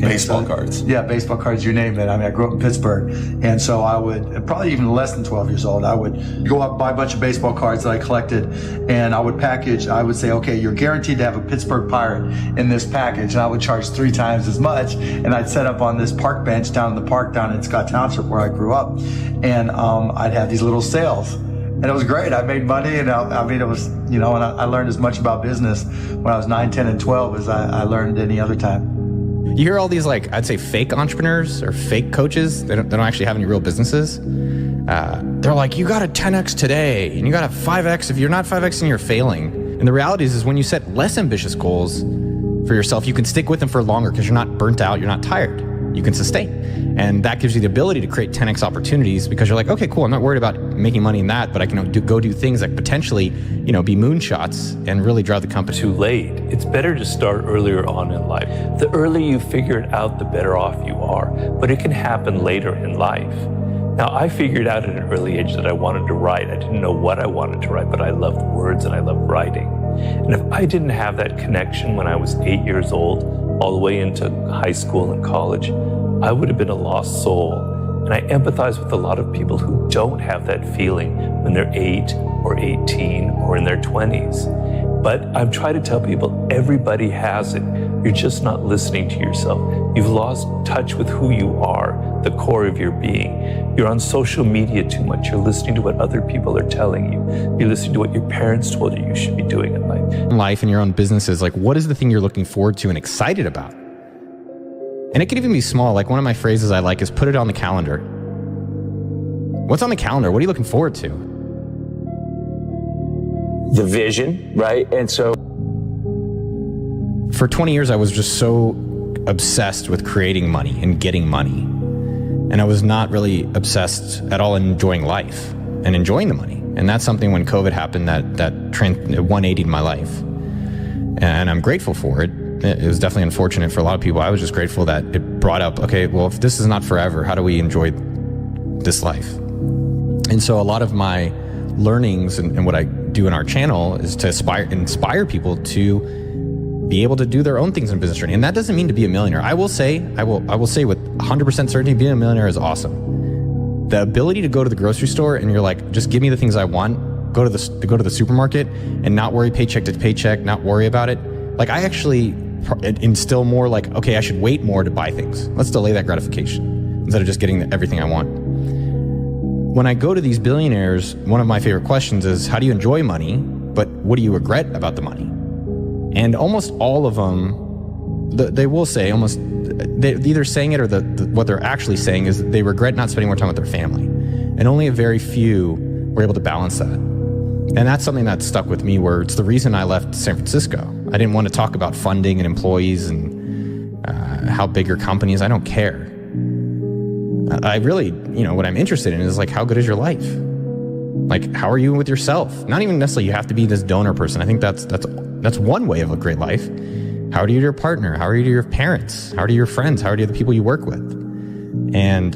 Baseball cards. Yeah, baseball cards, you name it. I mean, I grew up in Pittsburgh. And so I would, probably even less than 12 years old, I would go out and buy a bunch of baseball cards that I collected. And I would I would say, okay, you're guaranteed to have a Pittsburgh Pirate in this package. And I would charge 3 times as much. And I'd set up on this park bench down in the park down in Scott Township where I grew up. And I'd have these little sales. And it was great. I made money, and I mean, it was, and I learned as much about business when I was 9, 10, and 12 as I learned any other time. You hear all these, I'd say fake entrepreneurs or fake coaches. They don't actually have any real businesses. They're like, you got to 10x today, and you got to 5x. If you're not 5x, then you're failing. And the reality is when you set less ambitious goals for yourself, you can stick with them for longer because you're not burnt out, you're not tired. You can sustain. And that gives you the ability to create 10x opportunities because you're like, okay, cool, I'm not worried about making money in that, but I can go do things that potentially, be moonshots and really drive the company. Too late. It's better to start earlier on in life. The earlier you figure it out, the better off you are. But it can happen later in life. Now, I figured out at an early age that I wanted to write. I didn't know what I wanted to write, but I loved words and I loved writing. And if I didn't have that connection when I was 8 years old, all the way into high school and college, I would have been a lost soul. And I empathize with a lot of people who don't have that feeling when they're 8 or 18 or in their 20s. But I'm trying to tell people everybody has it. You're just not listening to yourself. You've lost touch with who you are, the core of your being. You're on social media too much. You're listening to what other people are telling you. You're listening to what your parents told you should be doing in life. In life and your own businesses, what is the thing you're looking forward to and excited about? And it can even be small. One of my phrases I like is put it on the calendar. What's on the calendar? What are you looking forward to? The vision, right? And so for 20 years, I was just so obsessed with creating money and getting money. And I was not really obsessed at all in enjoying life and enjoying the money. And that's something when COVID happened that 180'd my life. And I'm grateful for it. It was definitely unfortunate for a lot of people. I was just grateful that it brought up, okay, well, if this is not forever, how do we enjoy this life? And so a lot of my learnings and what I do in our channel is to inspire people to be able to do their own things in business journey. And that doesn't mean to be a millionaire. I will say with 100% certainty, being a millionaire is awesome. The ability to go to the grocery store and you're like, just give me the things I want, go to the supermarket and not worry paycheck to paycheck, not worry about it. I actually instill more okay, I should wait more to buy things. Let's delay that gratification instead of just getting everything I want. When I go to these billionaires, one of my favorite questions is, how do you enjoy money? But what do you regret about the money? And almost all of them, they will say they're either saying it or what they're actually saying is they regret not spending more time with their family. And only a very few were able to balance that. And that's something that stuck with me, where it's the reason I left San Francisco. I didn't want to talk about funding and employees and how big your company is. I don't care. I really, what I'm interested in is how good is your life? How are you with yourself? Not even necessarily you have to be this donor person. I think that's one way of a great life. How are you to your partner? How are you to your parents? How are you to your friends? How are you to the people you work with? And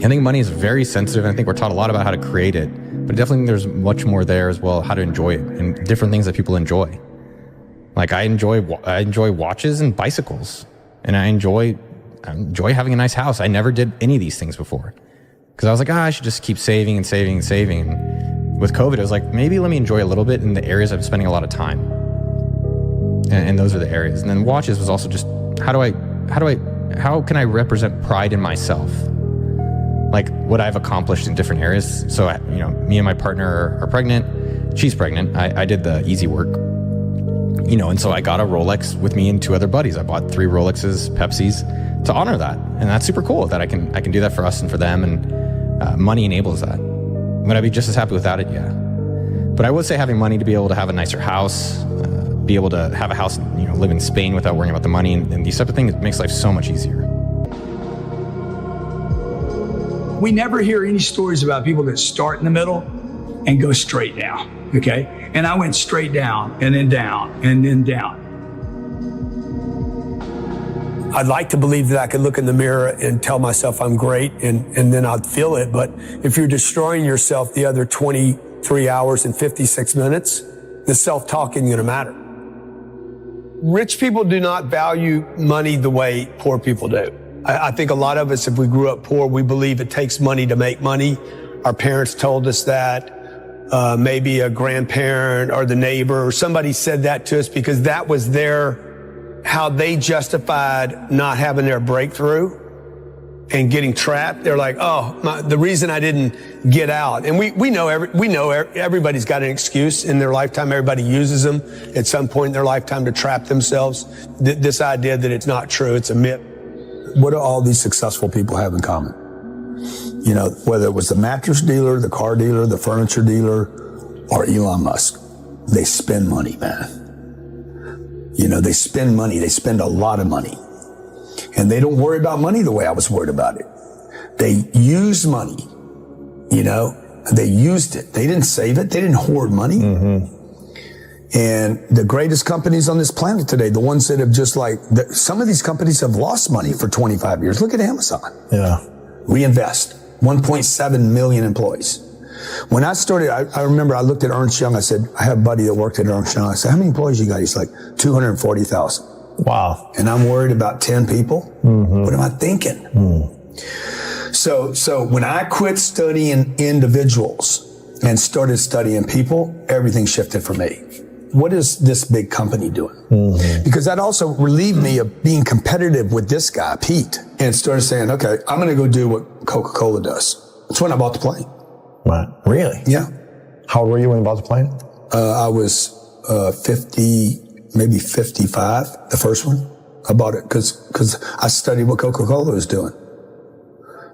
I think money is very sensitive. And I think we're taught a lot about how to create it, but I definitely think there's much more there as well, how to enjoy it and different things that people enjoy. I enjoy watches and bicycles, and I enjoy having a nice house. I never did any of these things before because I was like, I should just keep saving and saving and saving. And with COVID, I was like, maybe let me enjoy a little bit in the areas I'm spending a lot of time. And those are the areas. And then watches was also just, how can I represent pride in myself? What I've accomplished in different areas. So, me and my partner are pregnant. She's pregnant. I did the easy work, and so I got a Rolex with me and 2 other buddies. I bought 3 Rolexes, Pepsis to honor that. And that's super cool that I can do that for us and for them. And money enables that. Would I be just as happy without it? Yeah. But I would say having money to be able to have a nicer house, be able to have a house, live in Spain without worrying about the money and these type of things, it makes life so much easier. We never hear any stories about people that start in the middle and go straight down, okay? And I went straight down and then down and then down. I'd like to believe that I could look in the mirror and tell myself I'm great and then I'd feel it. But if you're destroying yourself the other 23 hours and 56 minutes, the self-talk isn't going to matter. Rich people do not value money the way poor people do. I think a lot of us, if we grew up poor, we believe it takes money to make money. Our parents told us that. Maybe a grandparent or the neighbor or somebody said that to us because that was how they justified not having their breakthrough. and getting trapped, they're like, the reason I didn't get out. And we know everybody's got an excuse in their lifetime. Everybody uses them at some point in their lifetime to trap themselves. This idea that it's not true, it's a myth. What do all these successful people have in common? You know, whether it was the mattress dealer, the car dealer, the furniture dealer, or Elon Musk, they spend money, man. You know, they spend money. They spend a lot of money. And they don't worry about money the way I was worried about it. They use money, you know, they used it. They didn't save it. They didn't hoard money. And the greatest companies on this planet today, the ones that have just some of these companies have lost money for 25 years. Look at Amazon. Yeah. Reinvest. 1.7 million employees. When I started, I remember I looked at Ernst Young. I said, I have a buddy that worked at Ernst Young. I said, how many employees you got? He's like, 240,000. Wow. And I'm worried about 10 people. What am I thinking? So when I quit studying individuals and started studying people, everything shifted for me. What is this big company doing? Because that also relieved me of being competitive with this guy, Pete, and started saying, okay, I'm going to go do what Coca-Cola does. That's when I bought the plane. Wow. Really? Yeah. How old were you when you bought the plane? I was 50, maybe 55, the first one. I bought it because I studied what Coca-Cola was doing.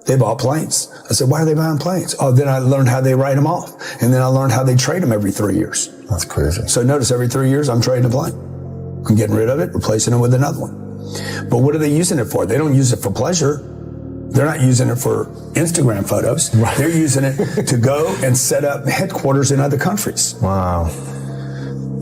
They bought planes. I said, why are they buying planes? Oh, then I learned how they write them off. And then I learned how they trade them every 3 years. That's crazy. So notice every 3 years, I'm trading a plane. I'm getting rid of it, replacing it with another one. But what are they using it for? They don't use it for pleasure. They're not using it for Instagram photos. Right. They're using it to go and set up headquarters in other countries. Wow.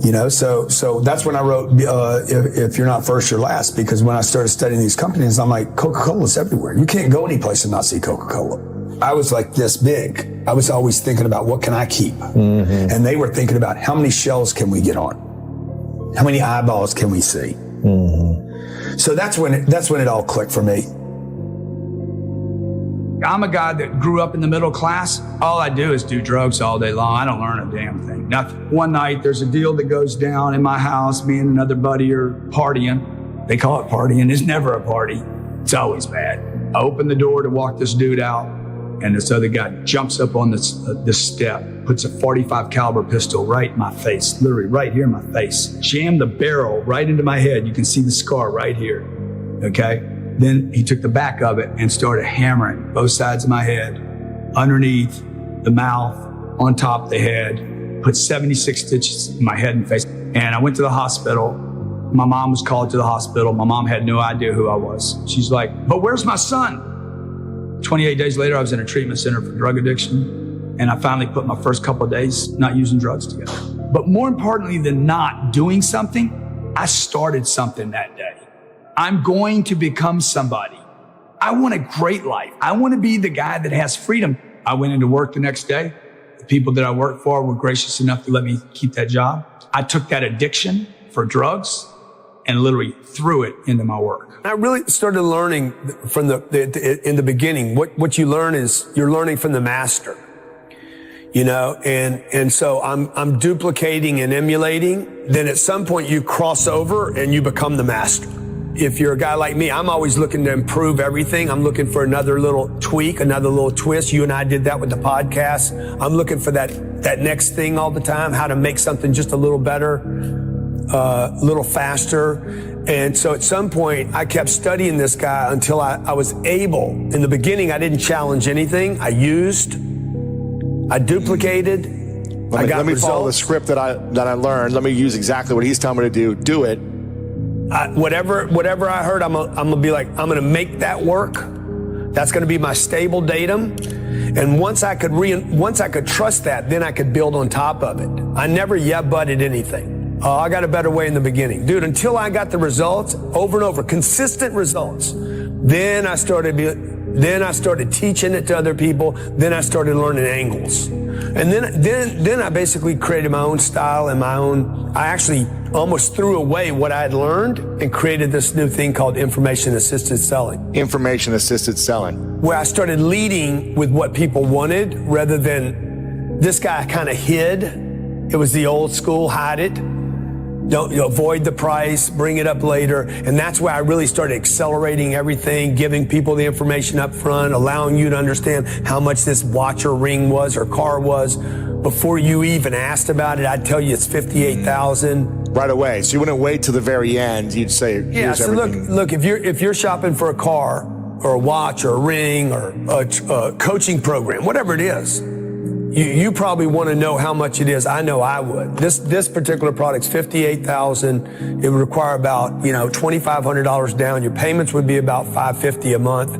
You know, so that's when I wrote, if you're not first, you're last, because when I started studying these companies, I'm like, Coca-Cola's everywhere. You can't go any place and not see Coca-Cola. I was like this big. I was always thinking about what can I keep? And they were thinking about how many shells can we get on? How many eyeballs can we see? So that's when it all clicked for me. I'm a guy that grew up in the middle class. All I do is do drugs all day long. I don't learn a damn thing. Nothing. One night, there's a deal that goes down in my house. Me and another buddy are partying. They call it partying. It's never a party. It's always bad. I open the door to walk this dude out, and this other guy jumps up on this step, puts a .45 caliber pistol right in my face, literally right here in my face. Jammed the barrel right into my head. You can see the scar right here. Okay? Then he took the back of it and started hammering both sides of my head, underneath the mouth, on top of the head, put 76 stitches in my head and face. And I went to the hospital. My mom was called to the hospital. My mom had no idea who I was. She's like, but where's my son? 28 days later, I was in a treatment center for drug addiction. And I finally put my first couple of days not using drugs together. But more importantly than not doing something, I started something that day. I'm going to become somebody. I want a great life. I want to be the guy that has freedom. I went into work the next day. The people that I worked for were gracious enough to let me keep that job. I took that addiction for drugs and literally threw it into my work. I really started learning from in the beginning. What you learn is you're learning from the master, you know, and so I'm duplicating and emulating. Then at some point you cross over and you become the master. If you're a guy like me, I'm always looking to improve everything. I'm looking for another little tweak, another little twist. You and I did that with the podcast. I'm looking for that next thing all the time, how to make something just a little better, a little faster. And so at some point, I kept studying this guy until I was able. In the beginning, I didn't challenge anything. I used, I duplicated, I got let me results. follow the script that I learned. Let me use exactly what he's telling me to do. Do it. Whatever I heard, I'm gonna be like, I'm gonna make that work. That's gonna be my stable datum. And once I could trust that, then I could build on top of it. I never butted anything. I got a better way in the beginning, dude. Until I got the results over and over, consistent results. Then I started teaching it to other people. Then I started learning angles, and then I basically created my own style and my own. I actually almost threw away what I had learned and created this new thing called information-assisted selling. Information-assisted selling. Where I started leading with what people wanted rather than this guy kind of hid. It was the old school, hide it. Don't avoid the price, bring it up later. And that's why I really started accelerating everything, giving people the information up front, allowing you to understand how much this watch or ring was or car was. Before you even asked about it, I'd tell you it's $58,000. Right away. So you wouldn't wait till the very end. You'd say, yeah, so look, if you're shopping for a car or a watch or a ring or a coaching program, whatever it is, you probably want to know how much it is. I know I would. This particular product's $58,000. It would require about, $2,500 down. Your payments would be about $550 a month.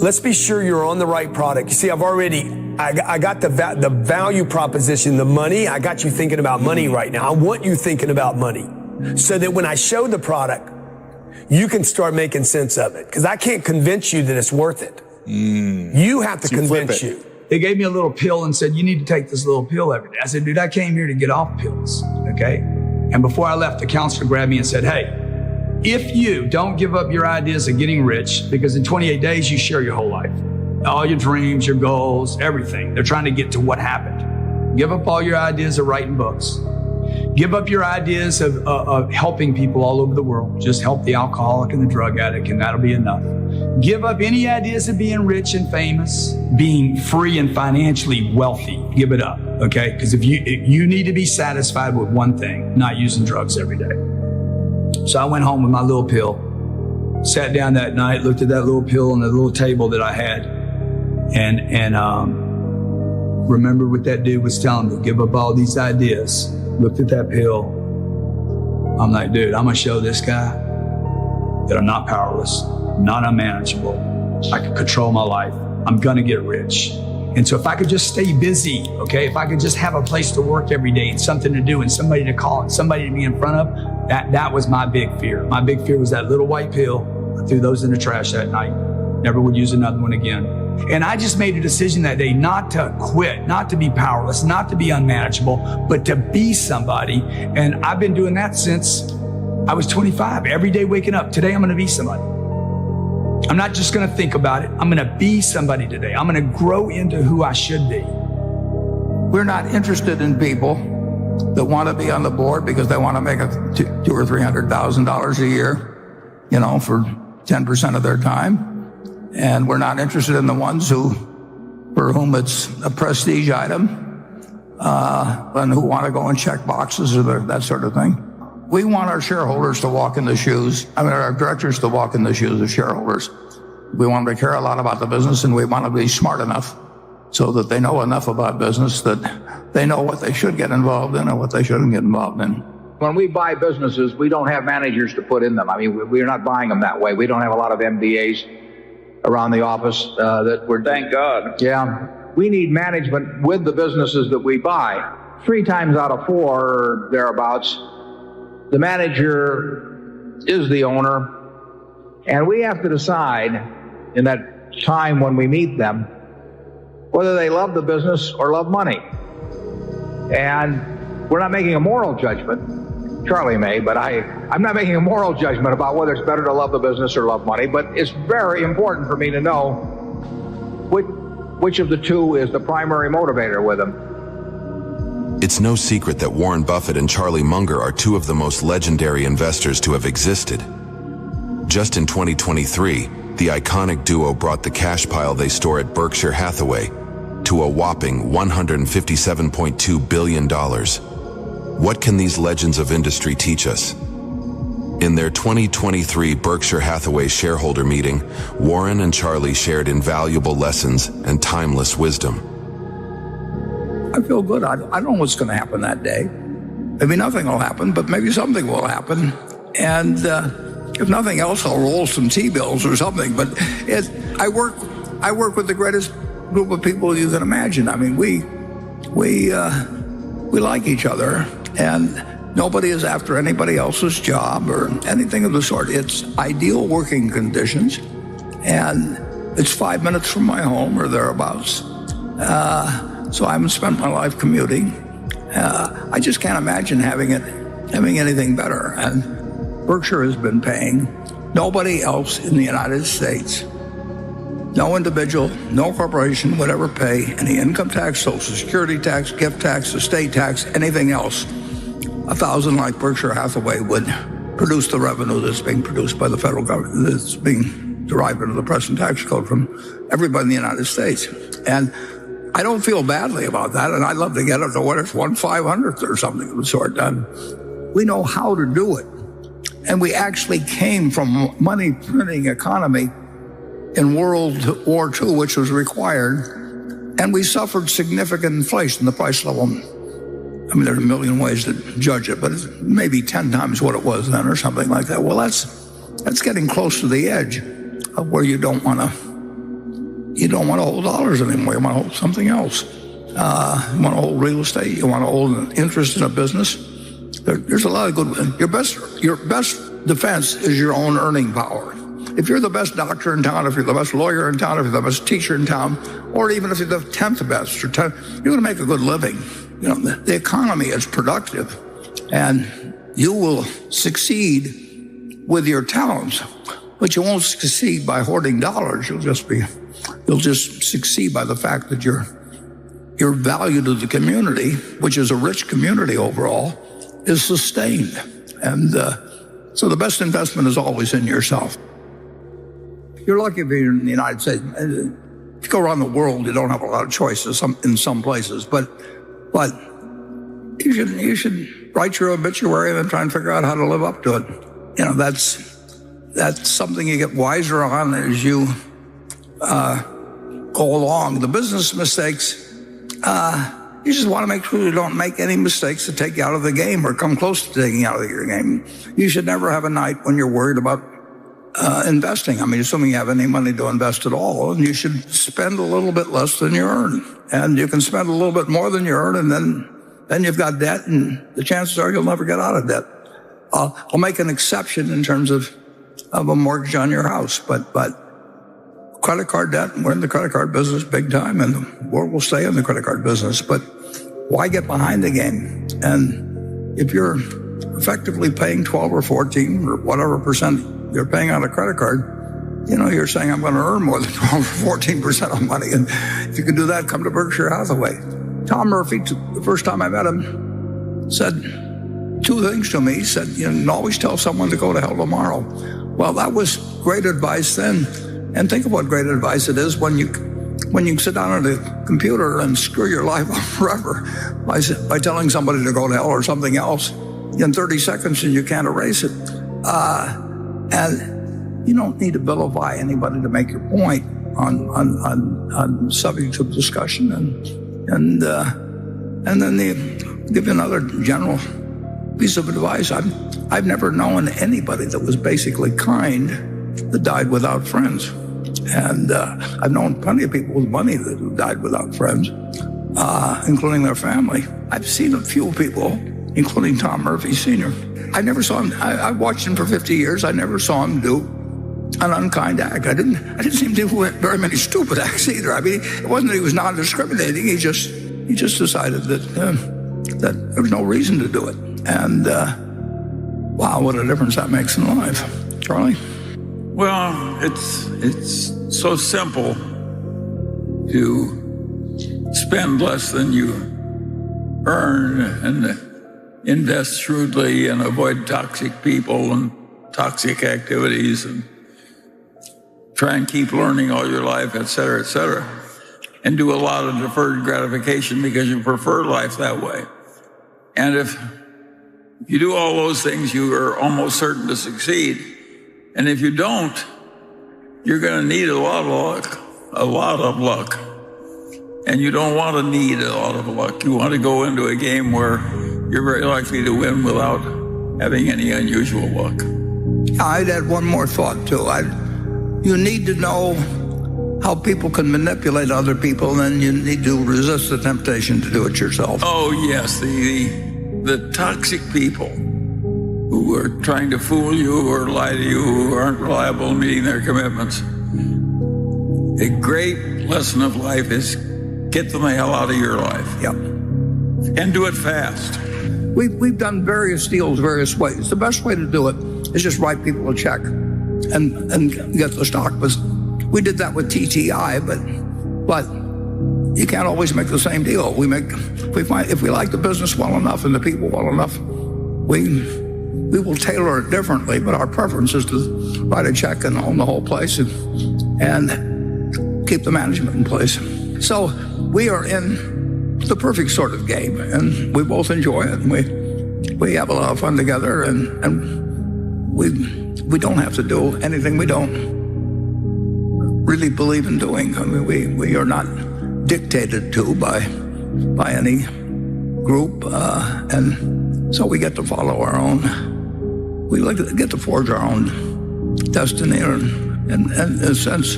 Let's be sure you're on the right product. You see, I got the value proposition, the money. I got you thinking about money right now. I want you thinking about money so that when I show the product, you can start making sense of it. Because I can't convince you that it's worth it. You have to convince you. They gave me a little pill and said, you need to take this little pill every day. I said, dude, I came here to get off pills, okay? And before I left, the counselor grabbed me and said, hey, if you don't give up your ideas of getting rich, because in 28 days, you share your whole life, all your dreams, your goals, everything. They're trying to get to what happened. Give up all your ideas of writing books. Give up your ideas of helping people all over the world. Just help the alcoholic and the drug addict, and that'll be enough. Give up any ideas of being rich and famous, being free and financially wealthy. Give it up, okay? Because if you need to be satisfied with one thing, not using drugs every day. So I went home with my little pill, sat down that night, looked at that little pill on the little table that I had, and remember what that dude was telling me. Give up all these ideas. Looked at that pill. I'm like, dude, I'm gonna show this guy that I'm not powerless, not unmanageable. I can control my life. I'm gonna get rich. And so if I could just stay busy, okay, if I could just have a place to work every day and something to do and somebody to call and somebody to be in front of, that was my big fear. My big fear was that little white pill. I threw those in the trash that night. Never would use another one again. And I just made a decision that day not to quit, not to be powerless, not to be unmanageable, but to be somebody. And I've been doing that since I was 25. Every day waking up, today I'm gonna be somebody. I'm not just gonna think about it. I'm gonna be somebody today. I'm gonna grow into who I should be. We're not interested in people that want to be on the board because they want to make $200,000 or $300,000 a year, for 10% of their time. And we're not interested in the ones for whom it's a prestige item, and who want to go and check boxes or that sort of thing. We want our shareholders to walk in the shoes, our directors to walk in the shoes of shareholders. We want them to care a lot about the business, and we want to be smart enough so that they know enough about business that they know what they should get involved in and what they shouldn't get involved in. When we buy businesses, we don't have managers to put in them. We're not buying them that way. We don't have a lot of MBAs around the office that we're... Thank God. Yeah. We need management with the businesses that we buy. 3 times out of 4 or thereabouts, the manager is the owner, and we have to decide in that time when we meet them whether they love the business or love money. And we're not making a moral judgment. Charlie may, but I'm not making a moral judgment about whether it's better to love the business or love money, but it's very important for me to know which of the two is the primary motivator with them. It's no secret that Warren Buffett and Charlie Munger are 2 of the most legendary investors to have existed. Just in 2023, the iconic duo brought the cash pile they store at Berkshire Hathaway to a whopping $157.2 billion. What can these legends of industry teach us? In their 2023 Berkshire Hathaway shareholder meeting, Warren and Charlie shared invaluable lessons and timeless wisdom. I feel good. I don't know what's going to happen that day. Maybe nothing will happen, but maybe something will happen. And if nothing else, I'll roll some T-bills or something. But I work with the greatest group of people you can imagine. We like each other. And nobody is after anybody else's job or anything of the sort. It's ideal working conditions, and it's 5 minutes from my home or thereabouts. So I haven't spent my life commuting. I just can't imagine having anything better. And Berkshire has been paying. Nobody else in the United States, no individual, no corporation would ever pay any income tax, Social Security tax, gift tax, estate tax, anything else 1,000 like Berkshire Hathaway would produce the revenue that's being produced by the federal government, that's being derived under the present tax code from everybody in the United States. And I don't feel badly about that, and I'd love to get it to what it's 1/500th or something of the sort. We know how to do it. And we actually came from a money printing economy in World War II, which was required, and we suffered significant inflation. The price level, I mean, there are a million ways to judge it, but it's maybe 10 times what it was then or something like that. Well, that's getting close to the edge of where you don't want to hold dollars anymore. You want to hold something else. You want to hold real estate. You want to hold an interest in a business. There's a lot of good. Your best defense is your own earning power. If you're the best doctor in town, if you're the best lawyer in town, if you're the best teacher in town, or even if you're the 10th best, you're going to make a good living. You know, the economy is productive, and you will succeed with your talents, but you won't succeed by hoarding dollars. You'll just succeed by the fact that your value to the community, which is a rich community overall, is sustained. And so the best investment is always in yourself. You're lucky if you're in the United States. If you go around the world, you don't have a lot of choices in some places, but you should write your obituary and then try and figure out how to live up to it. You know, that's something you get wiser on as you go along. The business mistakes, you just want to make sure you don't make any mistakes that take you out of the game or come close to taking you out of your game. You should never have a night when you're worried about investing. I mean, assuming you have any money to invest at all, and you should spend a little bit less than you earn. And you can spend a little bit more than you earn, and then you've got debt, and the chances are you'll never get out of debt. I'll make an exception in terms of a mortgage on your house, but credit card debt, we're in the credit card business big time, and the world will stay in the credit card business. But why get behind the game? And if you're effectively paying 12 or 14 or whatever percent you're paying on a credit card, you know, you're saying I'm going to earn more than 12 or 14% of money. And if you can do that, come to Berkshire Hathaway. Tom Murphy, the first time I met him, said two things to me. He said, you know, always tell someone to go to hell tomorrow. Well, that was great advice then. And think of what great advice it is when you sit down at a computer and screw your life up forever by telling somebody to go to hell or something else in 30 seconds and you can't erase it. And you don't need to vilify anybody to make your point on subjects of discussion, and then they give you another general piece of advice. I've never known anybody that was basically kind that died without friends, and I've known plenty of people with money that died without friends, including their family. I've seen a few people, including Tom Murphy Sr. I never saw him. I watched him for 50 years. I never saw him do an unkind act. I didn't see him do very many stupid acts either. I mean, it wasn't that he was non-discriminating. He just decided that there was no reason to do it. And wow, what a difference that makes in life. Charlie? Well, it's so simple to spend less than you earn and invest shrewdly and avoid toxic people and toxic activities and try and keep learning all your life, et cetera, and do a lot of deferred gratification because you prefer life that way. And if you do all those things, you are almost certain to succeed. And if you don't, you're going to need a lot of luck. And you don't want to need a lot of luck. You want to go into a game where you're very likely to win without having any unusual luck. I'd add one more thought, too. You need to know how people can manipulate other people, and then you need to resist the temptation to do it yourself. Oh, yes, the toxic people who are trying to fool you or lie to you, who aren't reliable in meeting their commitments. A great lesson of life is get them the hell out of your life. Yep. And do it fast. We've done various deals various ways. The best way to do it is just write people a check and get the stock. But we did that with TTI, but you can't always make the same deal. If we like the business well enough and the people well enough, we will tailor it differently, but our preference is to write a check and own the whole place and keep the management in place. So we are in the perfect sort of game, and we both enjoy it, and we have a lot of fun together, and we don't have to do anything we don't really believe in doing. I mean, we are not dictated to by any group, and so we get to follow our own. We get to forge our own destiny, and in a sense,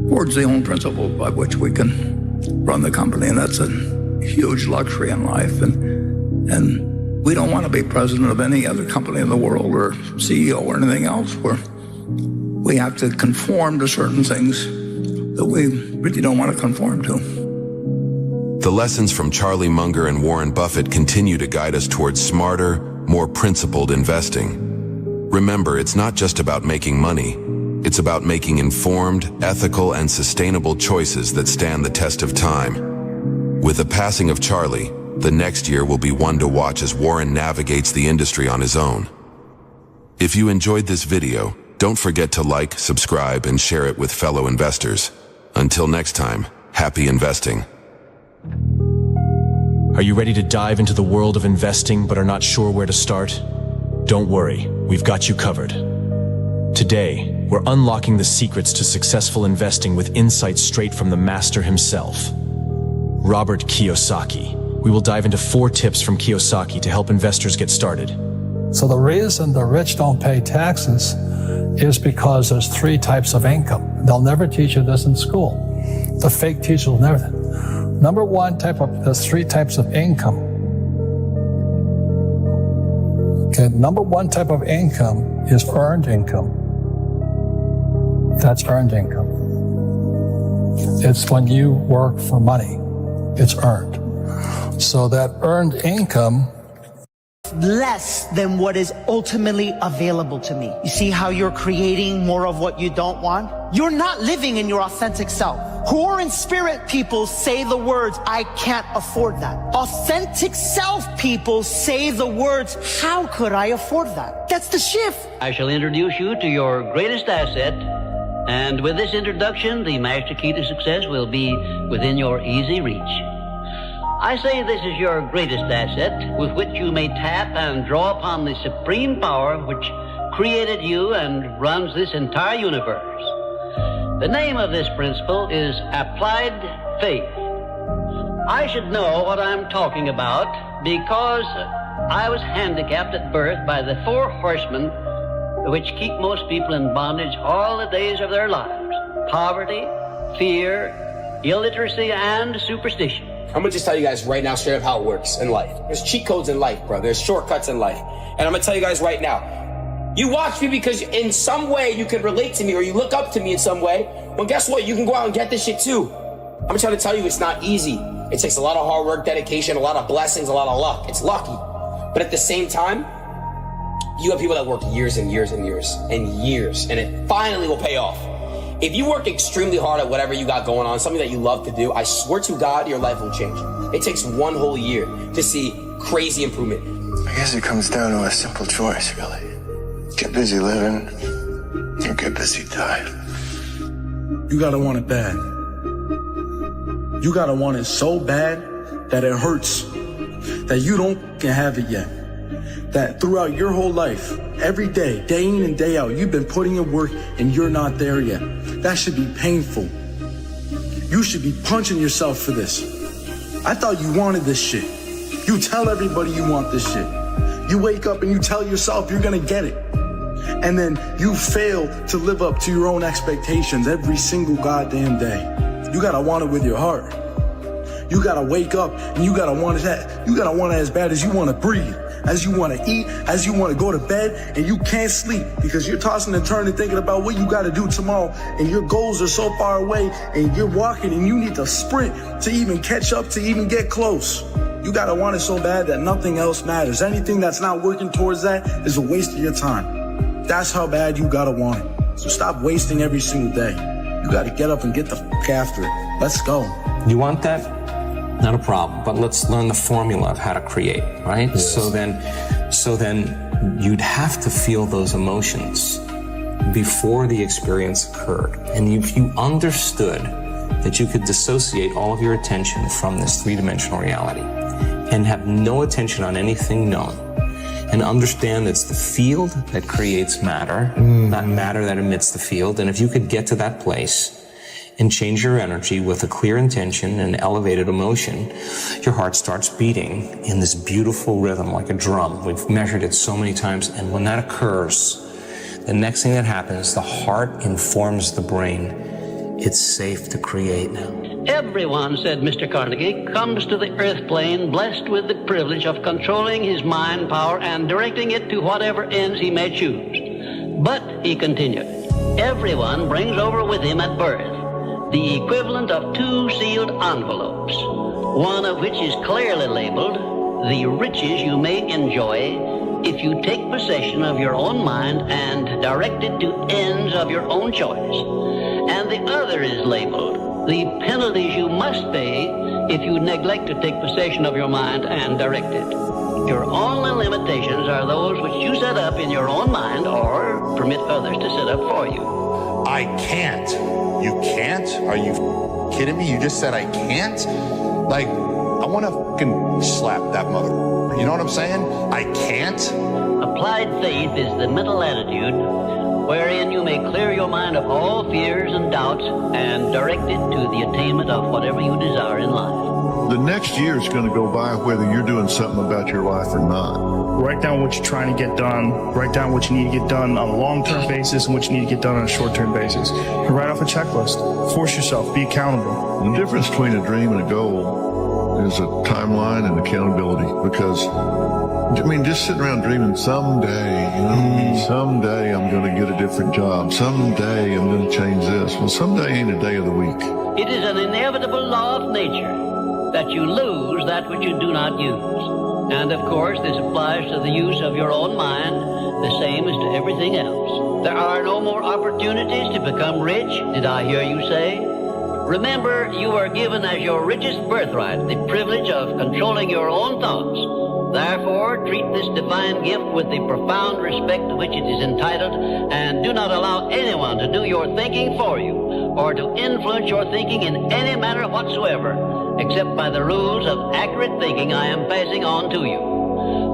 forge the own principle by which we can run the company, and that's a huge luxury in life. And we don't want to be president of any other company in the world or CEO or anything else, where we have to conform to certain things that we really don't want to conform to. The lessons from Charlie Munger and Warren Buffett continue to guide us towards smarter, more principled investing. Remember, it's not just about making money. It's about making informed, ethical, and sustainable choices that stand the test of time. With the passing of Charlie, the next year will be one to watch as Warren navigates the industry on his own. If you enjoyed this video, don't forget to like, subscribe, and share it with fellow investors. Until next time, happy investing. Are you ready to dive into the world of investing but are not sure where to start? Don't worry, we've got you covered. Today, we're unlocking the secrets to successful investing with insights straight from the master himself, Robert Kiyosaki. We will dive into 4 tips from Kiyosaki to help investors get started. So the reason the rich don't pay taxes is because there's 3 types of income. They'll never teach you this in school. The fake teachers will never. Number 1 there's 3 types of income. Okay, number 1 type of income is earned income. That's earned income. It's when you work for money. It's earned. So that earned income less than what is ultimately available to me. You see how you're creating more of what you don't want? You're not living in your authentic self. Poor in spirit people say the words, I can't afford that. Authentic self people say the words, how could I afford that? That's the shift. I shall introduce you to your greatest asset. And with this introduction, the master key to success will be within your easy reach. I say this is your greatest asset with which you may tap and draw upon the supreme power which created you and runs this entire universe. The name of this principle is applied faith. I should know what I'm talking about because I was handicapped at birth by the 4 horsemen which keep most people in bondage all the days of their lives: poverty, fear, illiteracy, and superstition. I'm gonna just tell you guys right now straight up how it works in life. There's cheat codes in life, bro. There's shortcuts in life. And I'm gonna tell you guys right now, you watch me because in some way you can relate to me or you look up to me in some way. Well, guess what? You can go out and get this shit too. I'm trying to tell you it's not easy. It takes a lot of hard work, dedication, a lot of blessings, a lot of luck. It's lucky. But at the same time, you have people that work years and years and years and years, and it finally will pay off. If you work extremely hard at whatever you got going on, something that you love to do, I swear to God, your life will change. It takes 1 whole year to see crazy improvement. I guess it comes down to a simple choice, really. Get busy living, or get busy dying. You gotta want it bad. You gotta want it so bad that it hurts, that you don't have it yet. That throughout your whole life, every day, day in and day out, you've been putting in work and you're not there yet. That should be painful. You should be punching yourself for this. I thought you wanted this shit. You tell everybody you want this shit. You wake up and you tell yourself you're gonna get it. And then you fail to live up to your own expectations every single goddamn day. You gotta want it with your heart. You gotta wake up and you gotta want it. You gotta want it as bad as you wanna breathe, as you wanna eat, as you wanna go to bed, and you can't sleep because you're tossing and turning thinking about what you gotta do tomorrow, and your goals are so far away, and you're walking and you need to sprint to even catch up, to even get close. You gotta want it so bad that nothing else matters. Anything that's not working towards that is a waste of your time. That's how bad you gotta want it. So stop wasting every single day. You gotta get up and get the fuck after it. Let's go. You want that? Not a problem, but let's learn the formula of how to create, right? Yes. So then So then you'd have to feel those emotions before the experience occurred. And if you understood that you could dissociate all of your attention from this three-dimensional reality and have no attention on anything known, and understand it's the field that creates matter, not matter that emits the field. And if you could get to that place and change your energy with a clear intention and elevated emotion, your heart starts beating in this beautiful rhythm like a drum. We've measured it so many times. And when that occurs, the next thing that happens, the heart informs the brain, it's safe to create now. Everyone, said Mr. Carnegie, comes to the earth plane blessed with the privilege of controlling his mind power and directing it to whatever ends he may choose. But, he continued, everyone brings over with him at birth the equivalent of 2 sealed envelopes, one of which is clearly labeled, the riches you may enjoy if you take possession of your own mind and direct it to ends of your own choice. And the other is labeled, the penalties you must pay if you neglect to take possession of your mind and direct it. Your only limitations are those which you set up in your own mind or permit others to set up for you. I can't. You can't? Are you kidding me? You just said I can't? Like, I want to fucking slap that mother. You know what I'm saying? I can't? Applied faith is the mental attitude wherein you may clear your mind of all fears and doubts and direct it to the attainment of whatever you desire in life. The next year is going to go by whether you're doing something about your life or not. Write down what you're trying to get done. Write down what you need to get done on a long-term basis and what you need to get done on a short-term basis. And write off a checklist. Force yourself. Be accountable. The difference between a dream and a goal is a timeline and accountability. Because, I mean, just sitting around dreaming someday, someday I'm going to get a different job. Someday I'm going to change this. Well, someday ain't a day of the week. It is an inevitable law of nature that you lose that which you do not use. And of course, this applies to the use of your own mind, the same as to everything else. There are no more opportunities to become rich, did I hear you say? Remember, you are given as your richest birthright the privilege of controlling your own thoughts. Therefore, treat this divine gift with the profound respect to which it is entitled, and do not allow anyone to do your thinking for you, or to influence your thinking in any manner whatsoever, except by the rules of accurate thinking I am passing on to you.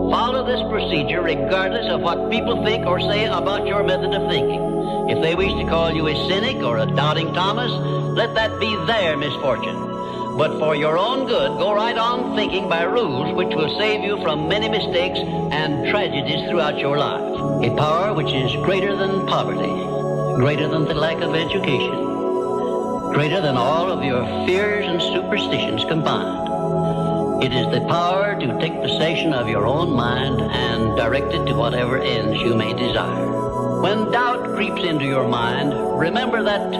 Follow this procedure regardless of what people think or say about your method of thinking. If they wish to call you a cynic or a doubting Thomas, let that be their misfortune. But for your own good, go right on thinking by rules which will save you from many mistakes and tragedies throughout your life. A power which is greater than poverty, greater than the lack of education, greater than all of your fears and superstitions combined. It is the power to take possession of your own mind and direct it to whatever ends you may desire. When doubt creeps into your mind, remember that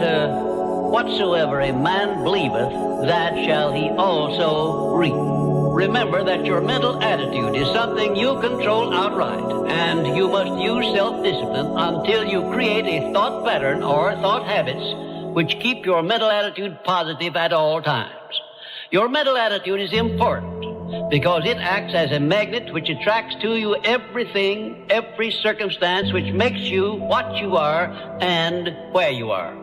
whatsoever a man believeth, that shall he also reap. Remember that your mental attitude is something you control outright, and you must use self-discipline until you create a thought pattern or thought habits which keep your mental attitude positive at all times. Your mental attitude is important because it acts as a magnet which attracts to you everything, every circumstance which makes you what you are and where you are.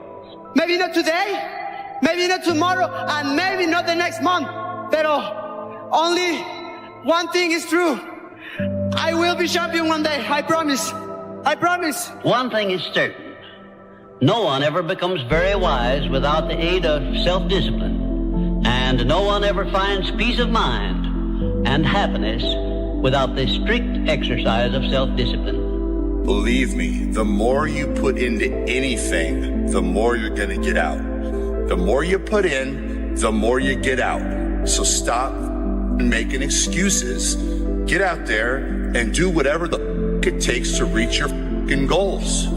Maybe not today, maybe not tomorrow, and maybe not the next month. Pero only one thing is true. I will be champion one day. I promise. I promise. One thing is certain. No one ever becomes very wise without the aid of self-discipline. And no one ever finds peace of mind and happiness without the strict exercise of self-discipline. Believe me, the more you put into anything, the more you're going to get out. The more you put in, the more you get out. So stop making excuses. Get out there and do whatever it takes to reach your goals.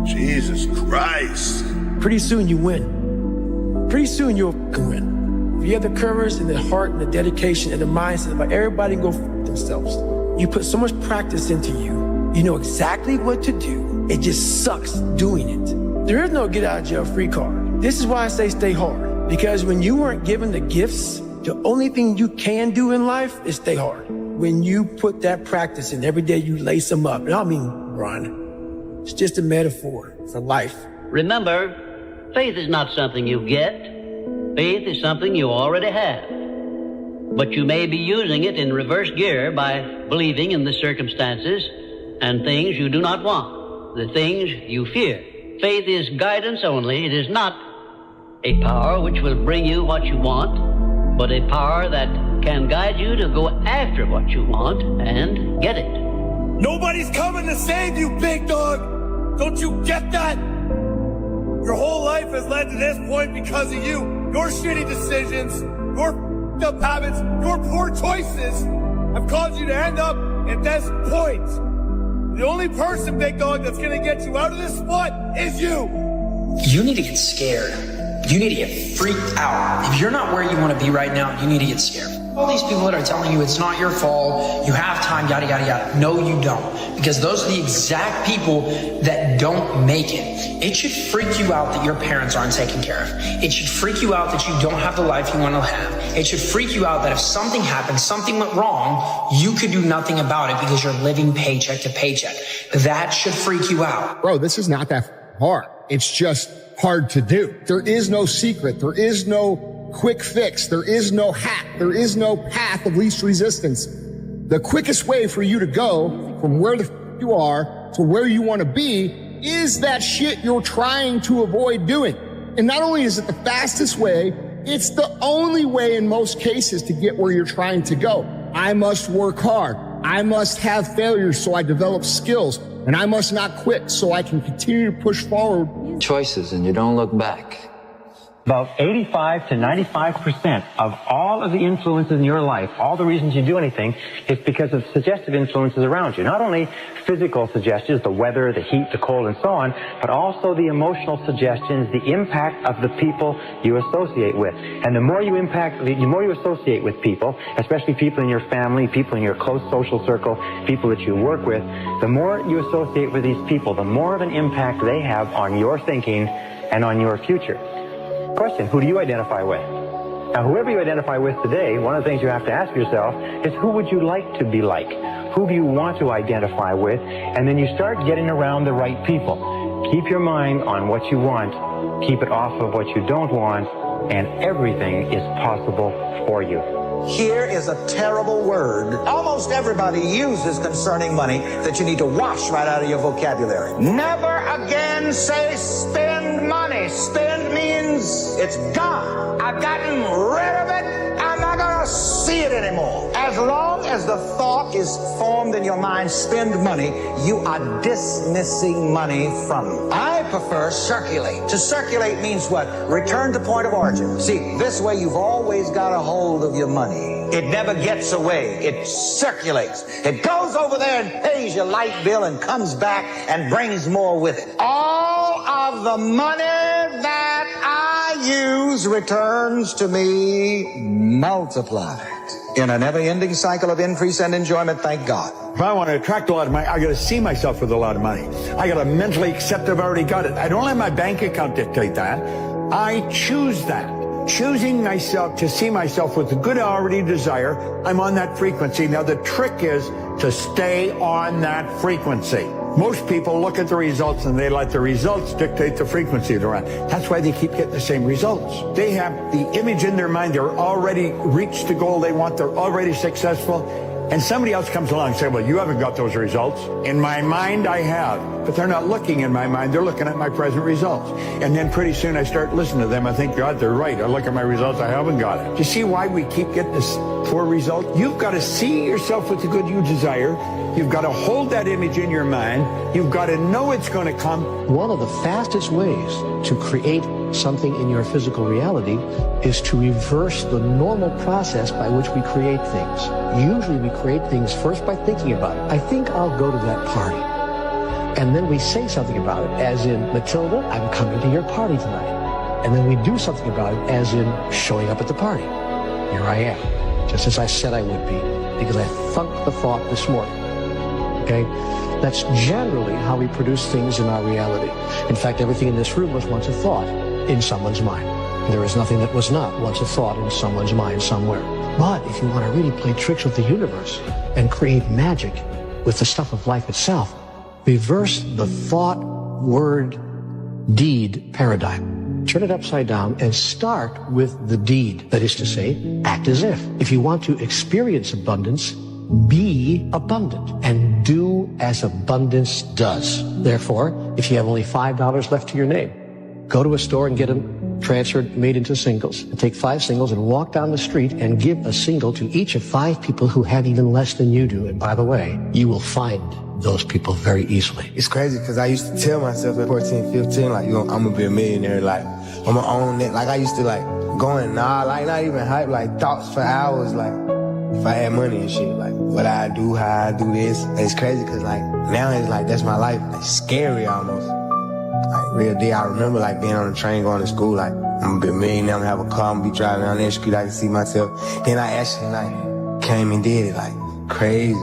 Jesus Christ. Pretty soon you win. Pretty soon you'll win. If you have the courage and the heart and the dedication and the mindset of everybody can go themselves, you put so much practice into you, you know exactly what to do. It just sucks doing it. There is no get out of jail free card. This is why I say stay hard. Because when you weren't given the gifts, the only thing you can do in life is stay hard. when you put that practice in, every day you lace them up, and I don't mean run. It's just a metaphor for life. Remember, faith is not something you get. Faith is something you already have. But you may be using it in reverse gear by believing in the circumstances and things you do not want, the things you fear. Faith is guidance only. It is not a power which will bring you what you want, but a power that can guide you to go after what you want and get it. Nobody's coming to save you, big dog. Don't you get that? Your whole life has led to this point because of you. Your shitty decisions, your f***ed up habits, your poor choices have caused you to end up at this point. The only person, big dog, that's gonna get you out of this spot is you. You need to get scared. You need to get freaked out. If you're not where you want to be right now, you need to get scared. All these people that are telling you it's not your fault, you have time, yada, yada, yada. No, you don't. Because those are the exact people that don't make it. It should freak you out that your parents aren't taken care of. It should freak you out that you don't have the life you want to have. It should freak you out that if something happened, something went wrong, you could do nothing about it because you're living paycheck to paycheck. That should freak you out. Bro, this is not that hard. It's just hard to do. There is no secret. There is no quick fix. There is no hack. There is no path of least resistance. The quickest way for you to go from where the you are to where you want to be is that shit you're trying to avoid doing. And not only is it the fastest way, it's the only way in most cases to get where you're trying to go. I must work hard. I must have failures so I develop skills. And I must not quit so I can continue to push forward. Choices and you don't look back. About 85 to 95% of all of the influences in your life, all the reasons you do anything, is because of suggestive influences around you. Not only physical suggestions, the weather, the heat, the cold, and so on, but also the emotional suggestions, the impact of the people you associate with. And the more you associate with people, especially people in your family, people in your close social circle, people that you work with, the more you associate with these people, the more of an impact they have on your thinking and on your future. Question, who do you identify with? Now, whoever you identify with today, one of the things you have to ask yourself is, who would you like to be like? Who do you want to identify with? And then you start getting around the right people. Keep your mind on what you want, keep it off of what you don't want, and everything is possible for you. Here is a terrible word almost everybody uses concerning money that you need to wash right out of your vocabulary. Never again say spend money. Spend means it's gone. I've gotten rid of it. I'm not going to see it anymore. As long as the thought is formed in your mind, spend money, you are dismissing money from you. I prefer circulate. To circulate means what? Return to point of origin. See, this way you've always got a hold of your money. It never gets away. It circulates. It goes over there and pays your light bill and comes back and brings more with it. All of the money that I use returns to me multiplied in a never-ending cycle of increase and enjoyment, thank God. If I want to attract a lot of money, I got to see myself with a lot of money. I got to mentally accept I've already got it. I don't let my bank account dictate that. I choose that. Choosing myself to see myself with the good I already desire, I'm on that frequency. Now, the trick is to stay on that frequency. Most people look at the results and they let the results dictate the frequency they're on. That's why they keep getting the same results. They have the image in their mind. They're already reached the goal they want. They're already successful. And somebody else comes along and says, well, you haven't got those results. In my mind, I have. But they're not looking in my mind. They're looking at my present results. And then pretty soon I start listening to them. I think, God, they're right. I look at my results. I haven't got it. Do you see why we keep getting this poor result? You've got to see yourself with the good you desire. You've got to hold that image in your mind. You've got to know it's going to come. One of the fastest ways to create something in your physical reality is to reverse the normal process by which we create things. Usually we create things first by thinking about it. I think I'll go to that party. And then we say something about it, as in, Matilda, I'm coming to your party tonight. And then we do something about it, as in showing up at the party. Here I am, just as I said I would be, because I thunked the thought this morning. Okay? That's generally how we produce things in our reality. In fact, everything in this room was once a thought in someone's mind. There is nothing that was not once a thought in someone's mind somewhere. But if you want to really play tricks with the universe and create magic with the stuff of life itself, reverse the thought, word, deed paradigm. Turn it upside down and start with the deed. That is to say, act as if. If you want to experience abundance, be abundant and do as abundance does. Therefore, if you have only $5 left to your name, go to a store and get them transferred, made into singles. And take 5 singles and walk down the street and give a single to each of 5 people who have even less than you do. And by the way, you will find those people very easily. It's crazy because I used to tell myself at 14, 15, like, I'm gonna be a millionaire, like, I'm gonna own it. Like, I used to, like, go in, like, not even hype, like, thoughts for hours, like, if I had money and shit, like, what I do, how I do this. And it's crazy because, like, now it's like, that's my life. Like, scary almost. Like, real deal. I remember, like, being on the train going to school, like, I'm gonna be a millionaire, I'm gonna have a car, I'm gonna be driving down that street, I can see myself. Then I actually, like, came and did it, like, crazy.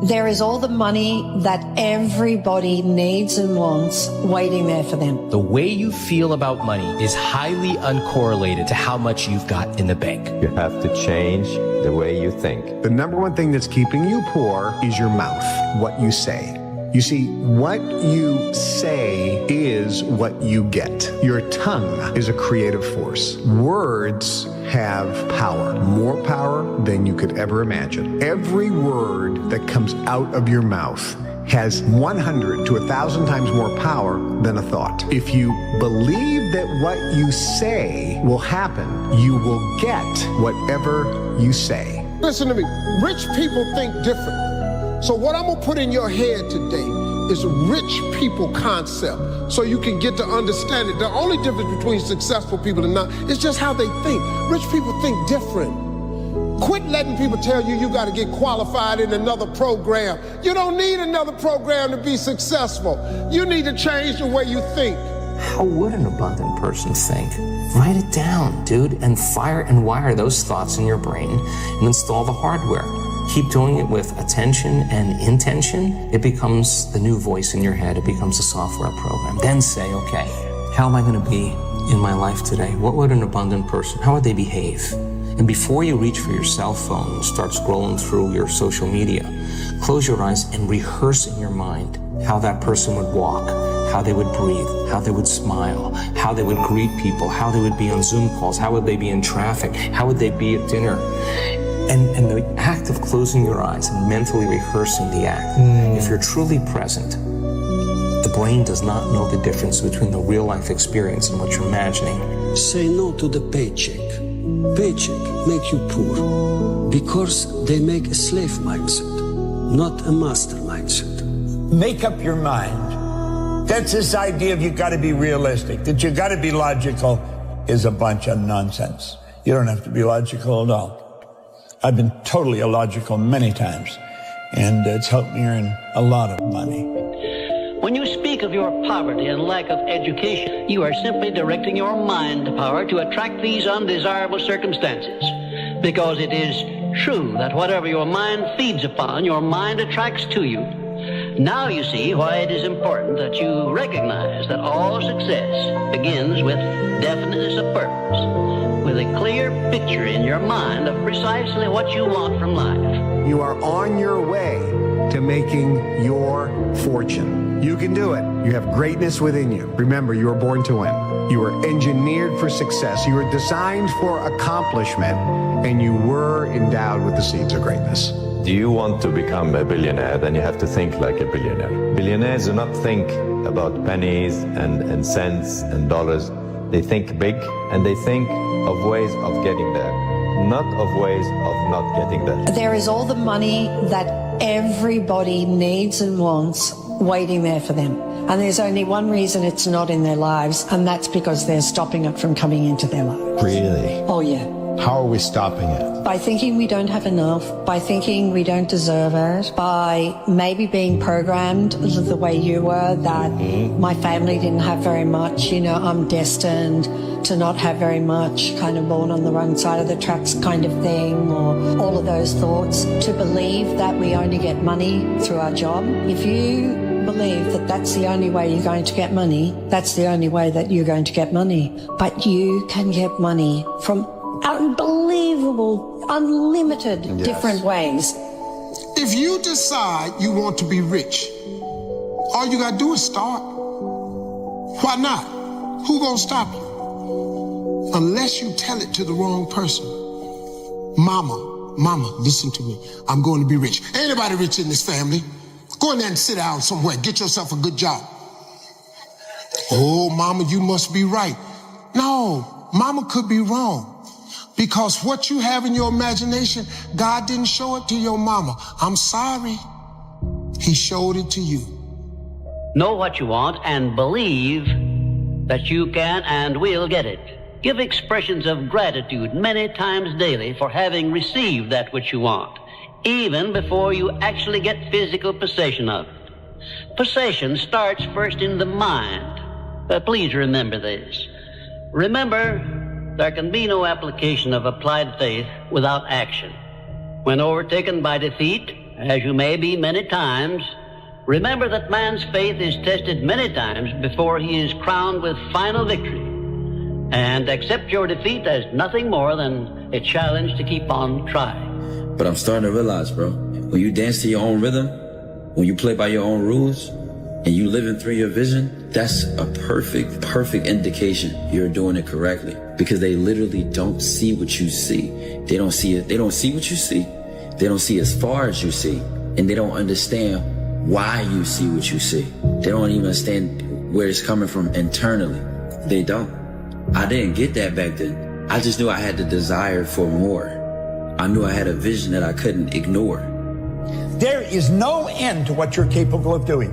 There is all the money that everybody needs and wants waiting there for them. The way you feel about money is highly uncorrelated to how much you've got in the bank. You have to change the way you think. The number one thing that's keeping you poor is your mouth, what you say. You see, what you say is what you get. Your tongue is a creative force. Words have power, more power than you could ever imagine. Every word that comes out of your mouth has 100 to 1,000 times more power than a thought. If you believe that what you say will happen, you will get whatever you say. Listen to me. Rich people think different. So what I'm gonna put in your head today is a rich people concept so you can get to understand it. The only difference between successful people and not is just how they think. Rich people think different. Quit letting people tell you you gotta get qualified in another program. You don't need another program to be successful. You need to change the way you think. How would an abundant person think? Write it down, dude, and fire and wire those thoughts in your brain and install the hardware. Keep doing it with attention and intention. It becomes the new voice in your head. It becomes a software program. Then say, okay, how am I going to be in my life today? What would an abundant person, how would they behave? And before you reach for your cell phone and start scrolling through your social media, close your eyes and rehearse in your mind how that person would walk, how they would breathe, how they would smile, how they would greet people, how they would be on Zoom calls, how would they be in traffic, how would they be at dinner. And the act of closing your eyes and mentally rehearsing the act, if you're truly present, the brain does not know the difference between the real life experience and what you're imagining. Say no to the paycheck. Paycheck make you poor because they make a slave mindset, not a master mindset. Make up your mind. That's this idea of you got to be realistic, that you got to be logical is a bunch of nonsense. You don't have to be logical at all. I've been totally illogical many times, and it's helped me earn a lot of money. When you speak of your poverty and lack of education, you are simply directing your mind power to attract these undesirable circumstances. Because it is true that whatever your mind feeds upon, your mind attracts to you. Now you see why it is important that you recognize that all success begins with definiteness of purpose, with a clear picture in your mind of precisely what you want from life. You are on your way to making your fortune. You can do it. You have greatness within you. Remember, you were born to win. You were engineered for success. You were designed for accomplishment, and you were endowed with the seeds of greatness. Do you want to become a billionaire? Then you have to think like a billionaire. Billionaires do not think about pennies and cents and dollars. They think big, and they think of ways of getting there, not of ways of not getting there. There is all the money that everybody needs and wants waiting there for them. And there's only one reason it's not in their lives, and that's because they're stopping it from coming into their lives. Really? Oh, yeah. How are we stopping it? By thinking we don't have enough, by thinking we don't deserve it, by maybe being programmed the way you were, that my family didn't have very much, you know, I'm destined to not have very much, kind of born on the wrong side of the tracks kind of thing, or all of those thoughts. To believe that we only get money through our job. If you and believe that that's the only way you're going to get money, that's the only way that you're going to get money. But you can get money from unbelievable, unlimited different ways. If you decide you want to be rich, all you gotta do is start. Why not? Who gonna stop you? Unless you tell it to the wrong person. Mama, listen to me. I'm going to be rich. Ain't anybody rich in this family. Go in there and sit down somewhere. Get yourself a good job. Oh, mama, you must be right. No, mama could be wrong. Because what you have in your imagination, God didn't show it to your mama. I'm sorry. He showed it to you. Know what you want and believe that you can and will get it. Give expressions of gratitude many times daily for having received that which you want, even before you actually get physical possession of it. Possession starts first in the mind. But please remember this. Remember, there can be no application of applied faith without action. When overtaken by defeat, as you may be many times, remember that man's faith is tested many times before he is crowned with final victory. And accept your defeat as nothing more than a challenge to keep on trying. But I'm starting to realize, bro, when you dance to your own rhythm, when you play by your own rules, and you living through your vision, that's a perfect indication you're doing it correctly. Because they literally don't see what you see. They don't see it. They don't see what you see. They don't see as far as you see. And they don't understand why you see what you see. They don't even understand where it's coming from internally. They don't. I didn't get that back then. I just knew I had the desire for more. I knew I had a vision that I couldn't ignore. There is no end to what you're capable of doing.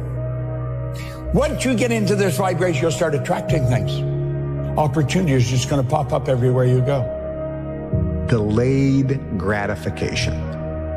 Once you get into this vibration, you'll start attracting things. Opportunity is just going to pop up everywhere you go. Delayed gratification,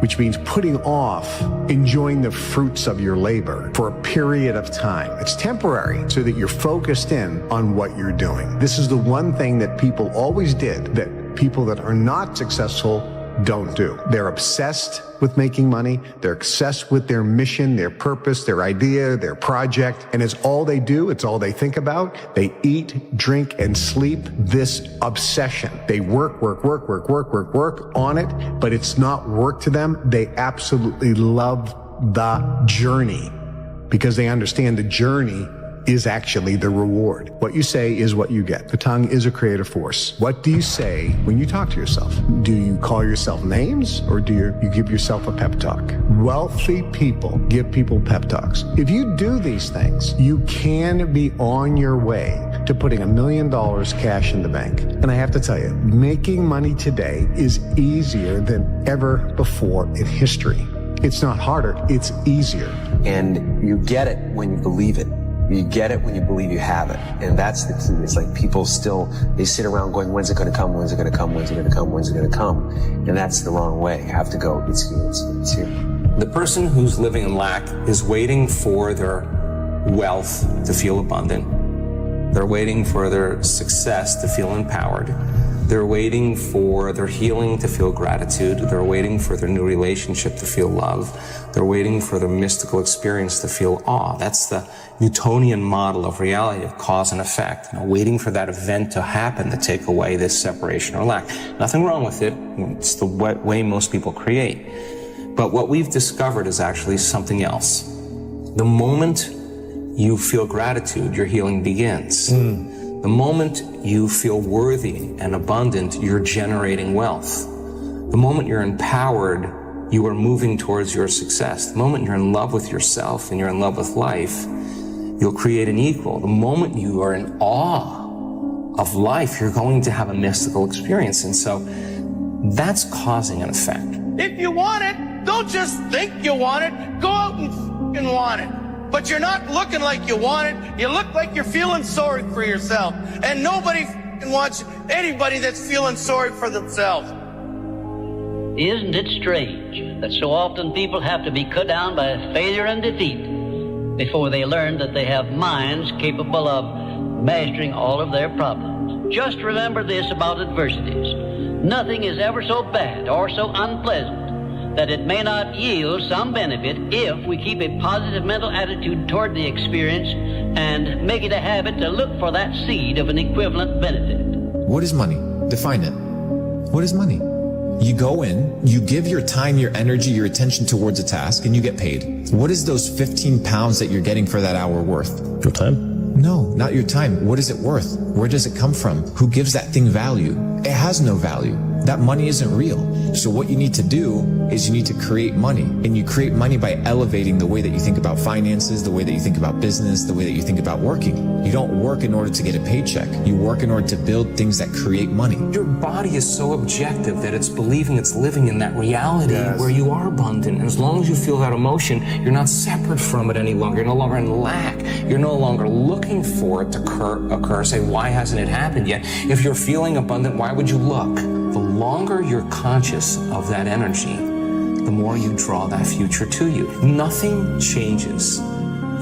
which means putting off enjoying the fruits of your labor for a period of time. It's temporary so that you're focused in on what you're doing. This is the one thing that people always did that people that are not successful don't do. They're obsessed with making money. They're obsessed with their mission, their purpose, their idea, their project. And it's all they do. It's all they think about. They eat, drink, and sleep this obsession. They work on it, but it's not work to them. They absolutely love the journey because they understand the journey is actually the reward. What you say is what you get. The tongue is a creative force. What do you say when you talk to yourself? Do you call yourself names or do you give yourself a pep talk? Wealthy people give people pep talks. If you do these things, you can be on your way to putting $1 million cash in the bank. And I have to tell you, making money today is easier than ever before in history. It's not harder, it's easier. And you get it when you believe it. You get it when you believe you have it. And that's the key. It's like people still, they sit around going, when's it going to come? When's it going to come? When's it going to come? When's it going to come? And that's the wrong way. You have to go, it's here, it's here. The person who's living in lack is waiting for their wealth to feel abundant. They're waiting for their success to feel empowered. They're waiting for their healing to feel gratitude. They're waiting for their new relationship to feel love. They're waiting for their mystical experience to feel awe. That's the Newtonian model of reality, of cause and effect. Waiting for that event to happen to take away this separation or lack. Nothing wrong with it. It's the way most people create. But what we've discovered is actually something else. The moment you feel gratitude, your healing begins. The moment you feel worthy and abundant, you're generating wealth. The moment you're empowered, you are moving towards your success. The moment you're in love with yourself and you're in love with life, you'll create an equal. The moment you are in awe of life, you're going to have a mystical experience. And so that's causing an effect. If you want it, don't just think you want it. Go out and f***ing want it. But you're not looking like you want it. You look like you're feeling sorry for yourself. And nobody f***ing wants anybody that's feeling sorry for themselves. Isn't it strange that so often people have to be cut down by failure and defeat before they learn that they have minds capable of mastering all of their problems? Just remember this about adversities. Nothing is ever so bad or so unpleasant that it may not yield some benefit if we keep a positive mental attitude toward the experience and make it a habit to look for that seed of an equivalent benefit. What is money? Define it. What is money? You go in, you give your time, your energy, your attention towards a task, and you get paid. What is those 15 pounds that you're getting for that hour worth? Your time? No, not your time. What is it worth? Where does it come from? Who gives that thing value? It has no value. That money isn't real. So what you need to do is you need to create money. And you create money by elevating the way that you think about finances, the way that you think about business, the way that you think about working. You don't work in order to get a paycheck. You work in order to build things that create money. Your body is so objective that it's believing it's living in that reality where you are abundant. And as long as you feel that emotion, you're not separate from it any longer. You're no longer in lack. You're no longer looking for it to occur. Say, why hasn't it happened yet? If you're feeling abundant, why would you look? The longer you're conscious of that energy, the more you draw that future to you. Nothing changes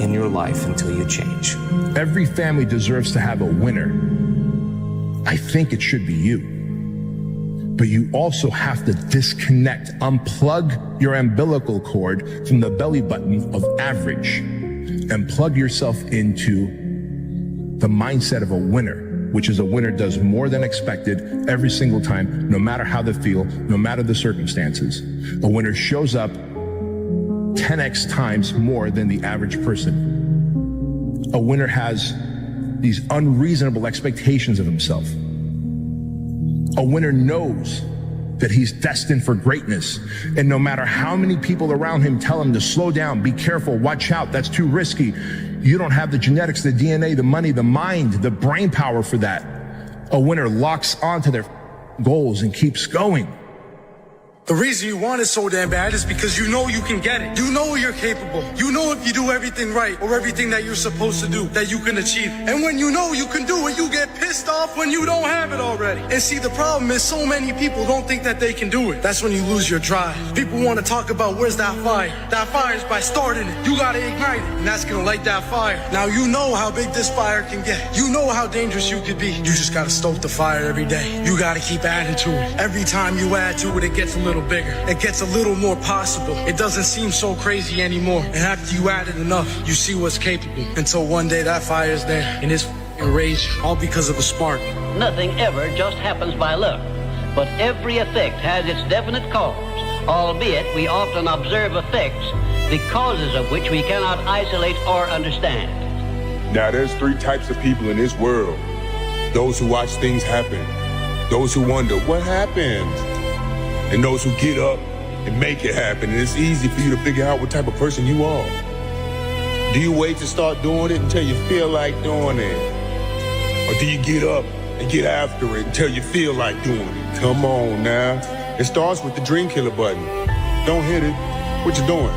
in your life until you change. Every family deserves to have a winner. I think it should be you. But you also have to disconnect, unplug your umbilical cord from the belly button of average and plug yourself into the mindset of a winner, which is a winner does more than expected every single time, no matter how they feel, no matter the circumstances. A winner shows up 10x times more than the average person. A winner has these unreasonable expectations of himself. A winner knows that he's destined for greatness. And no matter how many people around him tell him to slow down, be careful, watch out, that's too risky, you don't have the genetics, the DNA, the money, the mind, the brain power for that. A winner locks onto their goals and keeps going. The reason you want it so damn bad is because you know you can get it. You know you're capable. You know if you do everything right or everything that you're supposed to do, that you can achieve. And when you know you can do it, you get pissed off when you don't have it already. And see, the problem is so many people don't think that they can do it. That's when you lose your drive. People want to talk about where's that fire. That fire is by starting it. You got to ignite it. And that's going to light that fire. Now you know how big this fire can get. You know how dangerous you could be. You just got to stoke the fire every day. You got to keep adding to it. Every time you add to it, it gets a little bigger. It gets a little more possible. It doesn't seem so crazy anymore. And after you add it enough, you see what's capable. Until one day that fire is there and it's rage, all because of a spark. Nothing ever just happens by luck, but every effect has its definite cause, albeit we often observe effects, the causes of which we cannot isolate or understand. Now there's three types of people in this world. Those who watch things happen, those who wonder what happened, and those who get up and make it happen. And it's easy for you to figure out what type of person you are. Do you wait to start doing it until you feel like doing it? Or do you get up and get after it until you feel like doing it? Come on now. It starts with the dream killer button. Don't hit it. What you doing?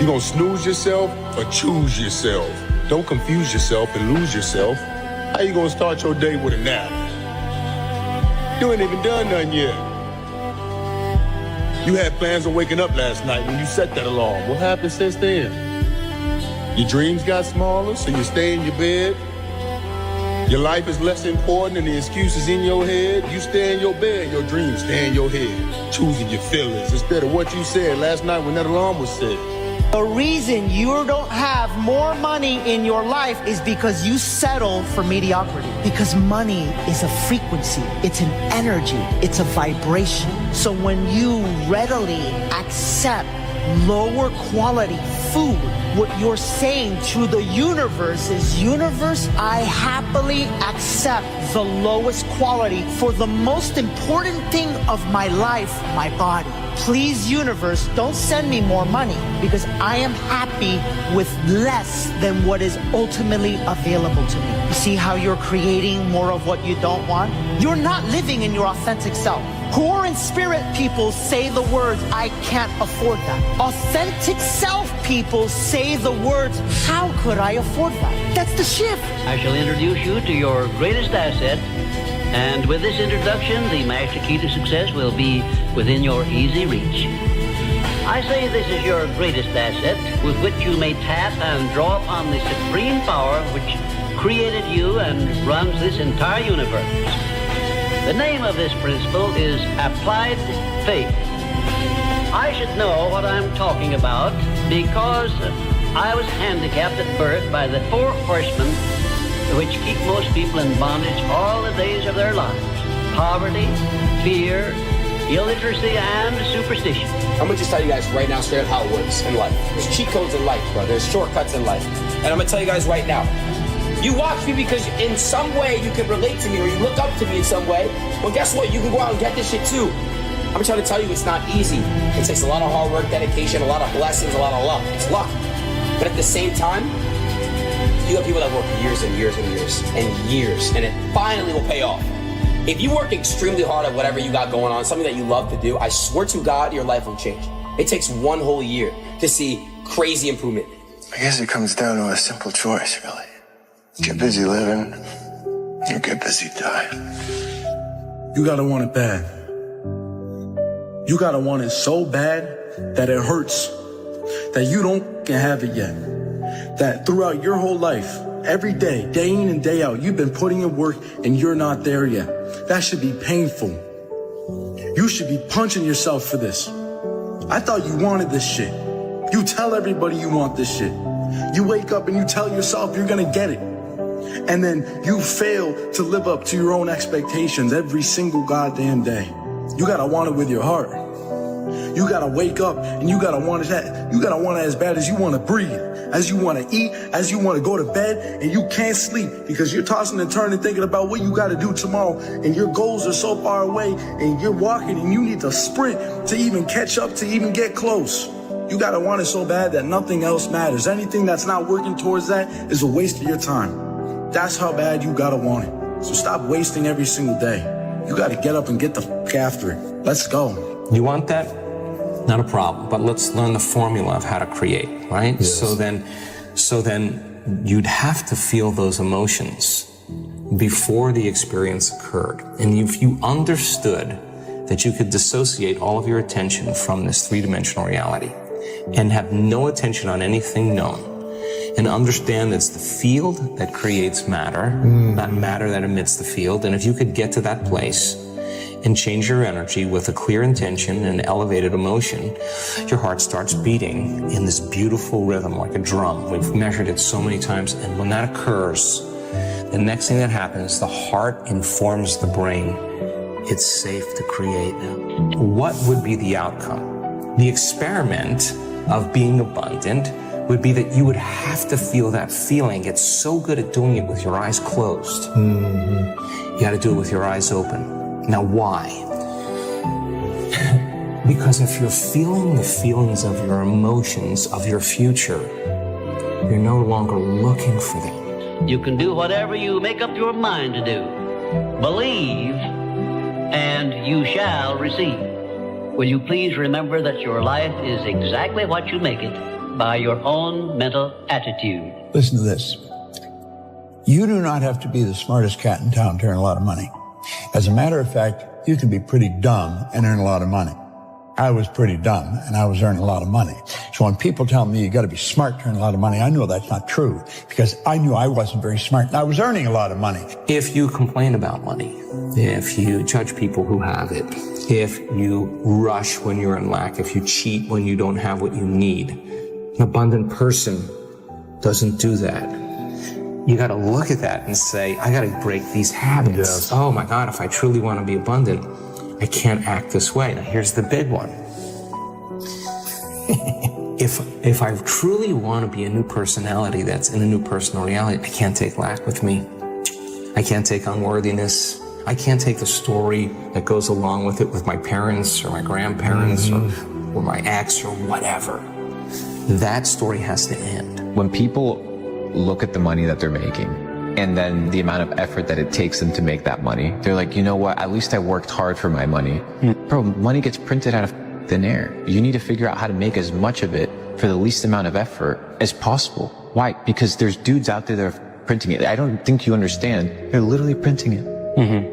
You gonna snooze yourself or choose yourself? Don't confuse yourself and lose yourself. How you gonna start your day with a nap? You ain't even done nothing yet. You had plans on waking up last night when you set that alarm. What happened since then? Your dreams got smaller, so you stay in your bed. Your life is less important than the excuses in your head. You stay in your bed, your dreams stay in your head. Choosing your feelings instead of what you said last night when that alarm was set. The reason you don't have more money in your life is because you settle for mediocrity. Because money is a frequency, it's an energy, it's a vibration. So when you readily accept lower quality food, what you're saying to the universe is, universe, I happily accept the lowest quality for the most important thing of my life, my body. Please, universe, don't send me more money because I am happy with less than what is ultimately available to me. You see how you're creating more of what you don't want? You're not living in your authentic self. Poor in spirit people say the words, I can't afford that. Authentic self people say the words, how could I afford that? That's the shift. I shall introduce you to your greatest asset, and with this introduction, the master key to success will be within your easy reach. I say this is your greatest asset with which you may tap and draw upon the supreme power which created you and runs this entire universe. The name of this principle is applied faith. I should know what I'm talking about because I was handicapped at birth by the 4 horsemen which keep most people in bondage all the days of their lives. Poverty, fear, illiteracy, and superstition. I'm gonna just tell you guys right now straight up how it works in life. There's cheat codes in life, bro. There's shortcuts in life. And I'm gonna tell you guys right now. You watch me because in some way you can relate to me or you look up to me in some way. Well, guess what? You can go out and get this shit too. I'm trying to tell you it's not easy. It takes a lot of hard work, dedication, a lot of blessings, a lot of luck. It's luck. But at the same time, you have people that work years and years and years and years, and it finally will pay off. If you work extremely hard at whatever you got going on, something that you love to do, I swear to God, your life will change. It takes 1 whole year to see crazy improvement. I guess it comes down to a simple choice, really. Get busy living, or get busy dying. You gotta want it bad. You gotta want it so bad that it hurts, that you don't have it yet. That throughout your whole life, every day, day in and day out, you've been putting in work and you're not there yet. That should be painful. You should be punching yourself for this. I thought you wanted this shit. You tell everybody you want this shit. You wake up and you tell yourself you're gonna get it. And then you fail to live up to your own expectations every single goddamn day. You gotta want it with your heart. You gotta wake up and you gotta want it. You gotta want it as bad as you wanna breathe, as you wanna eat, as you wanna go to bed, and you can't sleep because you're tossing and turning thinking about what you gotta do tomorrow, and your goals are so far away, and you're walking and you need to sprint to even catch up, to even get close. You gotta want it so bad that nothing else matters. Anything that's not working towards that is a waste of your time. That's how bad you gotta want it. So stop wasting every single day. You gotta get up and get the fuck after it. Let's go. You want that? Not a problem, but let's learn the formula of how to create, right? Yes. So then you'd have to feel those emotions before the experience occurred. And if you understood that you could dissociate all of your attention from this 3-dimensional reality and have no attention on anything known, and understand it's the field that creates matter, not matter that emits the field. And if you could get to that place and change your energy with a clear intention and elevated emotion, your heart starts beating in this beautiful rhythm like a drum. We've measured it so many times. And when that occurs, the next thing that happens, the heart informs the brain, it's safe to create now. What would be the outcome? The experiment of being abundant would be that you would have to feel that feeling. It's so good at doing it with your eyes closed. You got to do it with your eyes open. Now, why? Because if you're feeling the feelings of your emotions, of your future, you're no longer looking for them. You can do whatever you make up your mind to do. Believe, and you shall receive. Will you please remember that your life is exactly what you make it by your own mental attitude. Listen to this. You do not have to be the smartest cat in town to earn a lot of money. As a matter of fact, you can be pretty dumb and earn a lot of money. I was pretty dumb and I was earning a lot of money. So when people tell me you got to be smart to earn a lot of money, I know that's not true because I knew I wasn't very smart and I was earning a lot of money. If you complain about money, if you judge people who have it, if you rush when you're in lack, if you cheat when you don't have what you need, an abundant person doesn't do that. You got to look at that and say, I got to break these habits. Yes. Oh my God, if I truly want to be abundant, I can't act this way. Now here's the big one. If I truly want to be a new personality that's in a new personal reality, I can't take lack with me. I can't take unworthiness. I can't take the story that goes along with it with my parents or my grandparents or my ex or whatever. That story has to end. When people look at the money that they're making and then the amount of effort that it takes them to make that money, they're like, you know what, at least I worked hard for my money. Bro, money gets printed out of thin air. You need to figure out how to make as much of it for the least amount of effort as possible. Why? Because there's dudes out there that are printing it. I don't think you understand. They're literally printing it.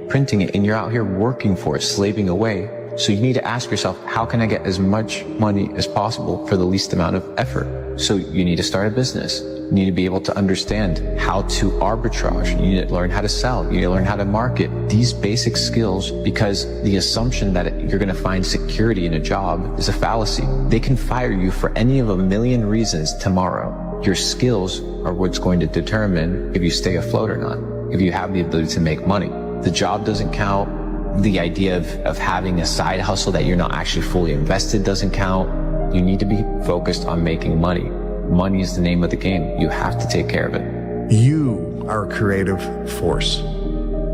Printing it, and you're out here working for it, slaving away So you need to ask yourself, how can I get as much money as possible for the least amount of effort? So you need to start a business. You need to be able to understand how to arbitrage. You need to learn how to sell. You need to learn how to market. These basic skills, because the assumption that you're going to find security in a job is a fallacy. They can fire you for any of a million reasons tomorrow. Your skills are what's going to determine if you stay afloat or not, if you have the ability to make money. The job doesn't count. The idea of having a side hustle that you're not actually fully invested doesn't count. You need to be focused on making money. Money is the name of the game. You have to take care of it. You are a creative force.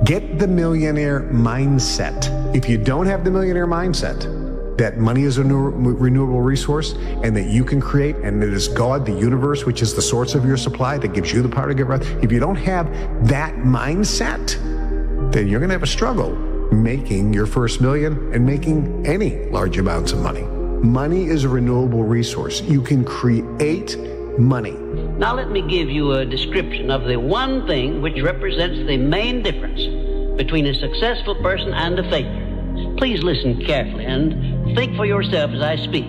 Get the millionaire mindset. If you don't have the millionaire mindset, that money is a renewable resource and that you can create, and it is God, the universe, which is the source of your supply, that gives you the power to get right. If you don't have that mindset, then you're going to have a struggle making your first million and making any large amounts of money. Money is a renewable resource. You can create money. Now let me give you a description of the one thing which represents the main difference between a successful person and a failure. Please listen carefully and think for yourself as I speak,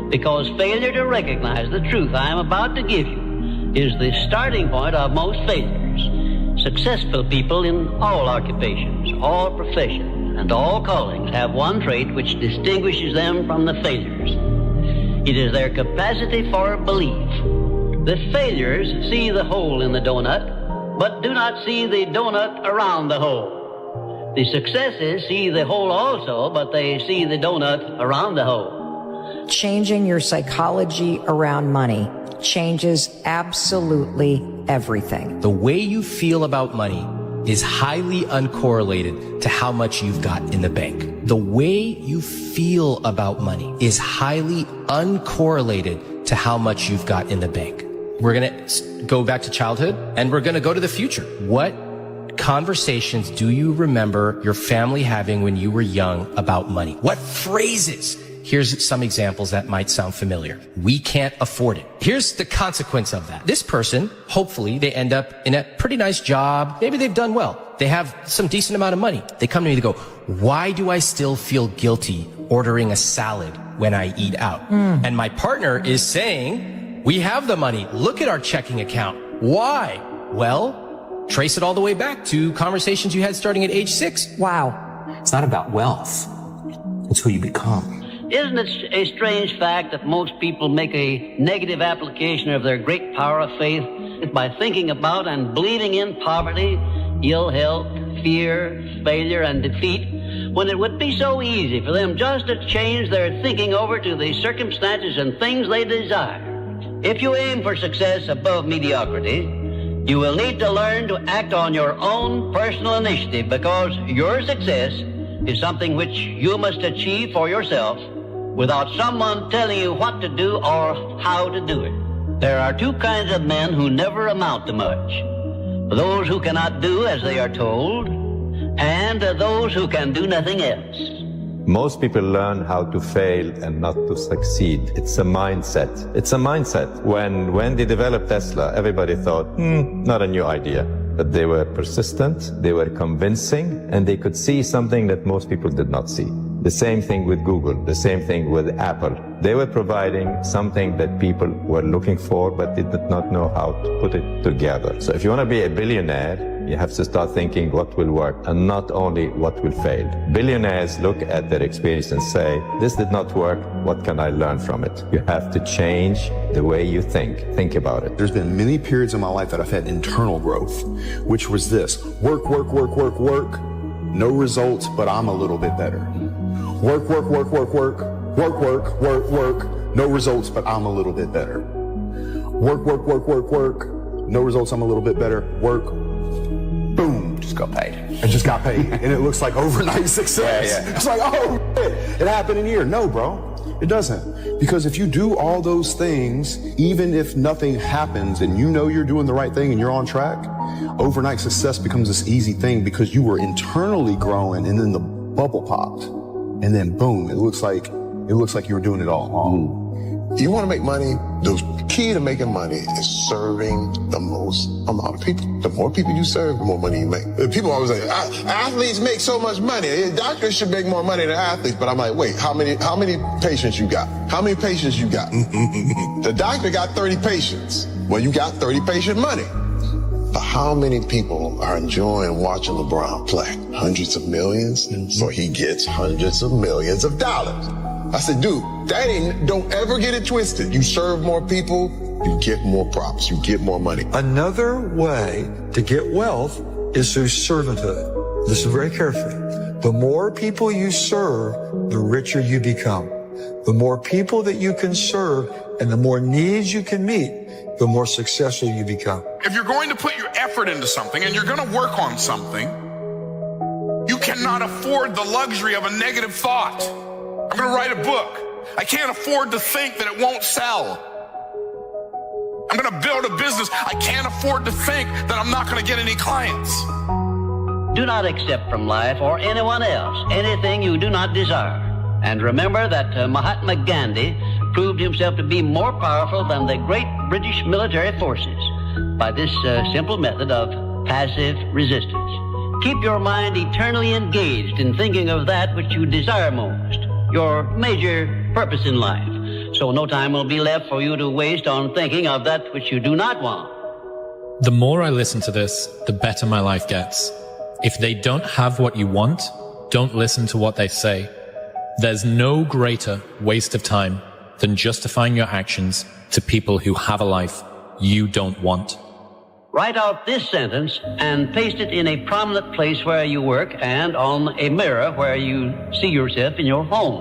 because failure to recognize the truth I am about to give you is the starting point of most failures. Successful people in all occupations, all professions, and all callings have one trait which distinguishes them from the failures. It is their capacity for belief. The failures see the hole in the donut, but do not see the donut around the hole. The successes see the hole also, but they see the donut around the hole. Changing your psychology around money changes absolutely everything. The way you feel about money is highly uncorrelated to how much you've got in the bank. The way you feel about money is highly uncorrelated to how much you've got in the bank. We're going to go back to childhood and we're going to go to the future. What conversations do you remember your family having when you were young about money? What phrases? Here's some examples that might sound familiar. We can't afford it. Here's the consequence of that. This person, hopefully, they end up in a pretty nice job. Maybe they've done well. They have some decent amount of money. They come to me, they go, why do I still feel guilty ordering a salad when I eat out? And my partner is saying, we have the money. Look at our checking account. Why? Well, trace it all the way back to conversations you had starting at age 6. Wow. It's not about wealth. It's who you become. Isn't it a strange fact that most people make a negative application of their great power of faith by thinking about and believing in poverty, ill health, fear, failure, and defeat, when it would be so easy for them just to change their thinking over to the circumstances and things they desire? If you aim for success above mediocrity, you will need to learn to act on your own personal initiative, because your success is something which you must achieve for yourself without someone telling you what to do or how to do it. There are two kinds of men who never amount to much: those who cannot do as they are told, and those who can do nothing else. Most people learn how to fail and not to succeed. It's a mindset. It's a mindset. When they developed Tesla, everybody thought, not a new idea. But they were persistent, they were convincing, and they could see something that most people did not see. The same thing with Google, the same thing with Apple. They were providing something that people were looking for, but they did not know how to put it together. So if you want to be a billionaire, you have to start thinking what will work and not only what will fail. Billionaires look at their experience and say, this did not work, what can I learn from it? You have to change the way you think. Think about it. There's been many periods in my life that I've had internal growth, which was this: work, no results, but I'm a little bit better. Work, no results, but I'm a little bit better. Work, no results, I'm a little bit better. Work, boom, just got paid. I just got paid. And it looks like overnight success. Yeah. It's like, oh, shit, it happened in a year. No, bro, it doesn't. Because if you do all those things, even if nothing happens and you know you're doing the right thing and you're on track, overnight success becomes this easy thing because you were internally growing and then the bubble popped. And then boom, it looks like you were doing it all wrong. You want to make money? The key to making money is serving the most amount of people. The more people you serve, the more money you make. People always say, athletes make so much money. Doctors should make more money than athletes. But I'm like, wait, how many patients you got? How many patients you got? The doctor got 30 patients. Well, you got 30 patient money. But how many people are enjoying watching LeBron play? Hundreds of millions? So he gets hundreds of millions of dollars. I said, dude, don't ever get it twisted. You serve more people, you get more props, you get more money. Another way to get wealth is through servanthood. Listen very carefully. The more people you serve, the richer you become. The more people that you can serve and the more needs you can meet, the more successful you become. If you're going to put your effort into something and you're going to work on something, you cannot afford the luxury of a negative thought. I'm going to write a book. I can't afford to think that it won't sell. I'm going to build a business. I can't afford to think that I'm not going to get any clients. Do not accept from life or anyone else anything you do not desire. And remember that Mahatma Gandhi proved himself to be more powerful than the great British military forces by this simple method of passive resistance. Keep your mind eternally engaged in thinking of that which you desire most, your major purpose in life, so no time will be left for you to waste on thinking of that which you do not want. The more I listen to this, the better my life gets. If they don't have what you want, don't listen to what they say. There's no greater waste of time than justifying your actions to people who have a life you don't want. Write out this sentence and paste it in a prominent place where you work and on a mirror where you see yourself in your home.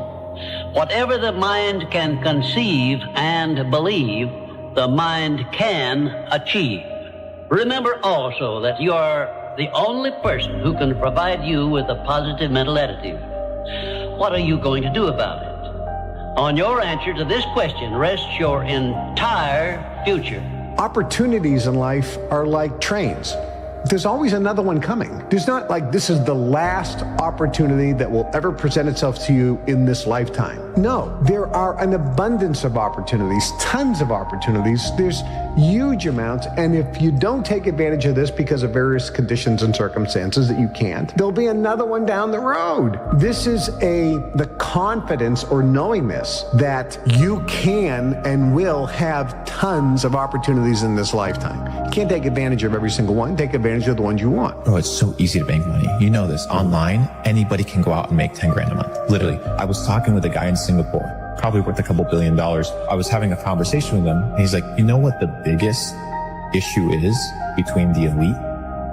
Whatever the mind can conceive and believe, the mind can achieve. Remember also that you are the only person who can provide you with a positive mental attitude. What are you going to do about it? On your answer to this question rests your entire future. Opportunities in life are like trains. There's always another one coming. There's not like this is the last opportunity that will ever present itself to you in this lifetime. No, there are an abundance of opportunities, tons of opportunities. There's huge amounts. And if you don't take advantage of this because of various conditions and circumstances that you can't, there'll be another one down the road. This is the confidence or knowing this, that you can and will have tons of opportunities in this lifetime. You can't take advantage of every single one. Take advantage of the ones you want. Bro, it's so easy to bank money. You know this. Online, anybody can go out and make 10 grand a month. Literally. I was talking with a guy in Singapore, probably worth a couple $1 billion. I was having a conversation with him, and he's like, you know what the biggest issue is between the elite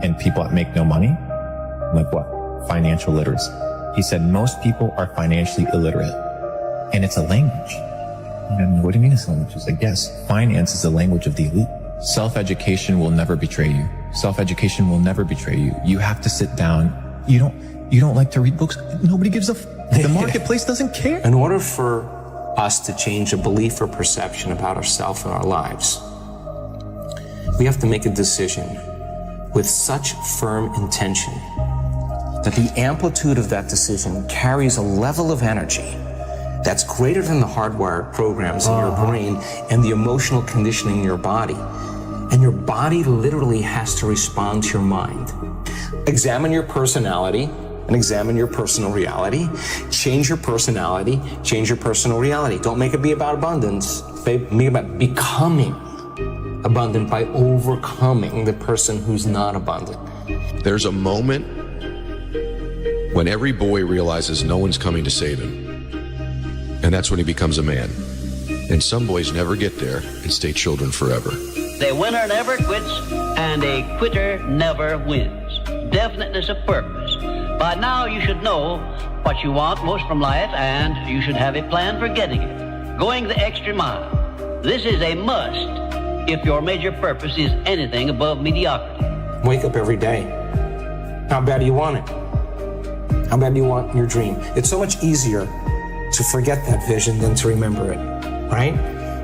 and people that make no money? I'm like, what? Financial literacy. He said, most people are financially illiterate, and it's a language. And what do you mean it's a language? He's like, yes, finance is the language of the elite. Self-education will never betray you. Self-education will never betray you. You have to sit down. You don't like to read books. Nobody gives a the marketplace doesn't care. In order for us to change a belief or perception about ourselves and our lives, we have to make a decision with such firm intention that the amplitude of that decision carries a level of energy that's greater than the hardwired programs in your brain and the emotional conditioning in your body. And your body literally has to respond to your mind. Examine your personality and examine your personal reality. Change your personality, change your personal reality. Don't make it be about abundance. Make it about becoming abundant by overcoming the person who's not abundant. There's a moment when every boy realizes no one's coming to save him. And that's when he becomes a man. And some boys never get there and stay children forever. The winner never quits, and a quitter never wins. Definiteness of purpose. By now you should know what you want most from life, and you should have a plan for getting it. Going the extra mile. This is a must if your major purpose is anything above mediocrity. Wake up every day. How bad do you want it? How bad do you want your dream? It's so much easier to forget that vision than to remember it, right?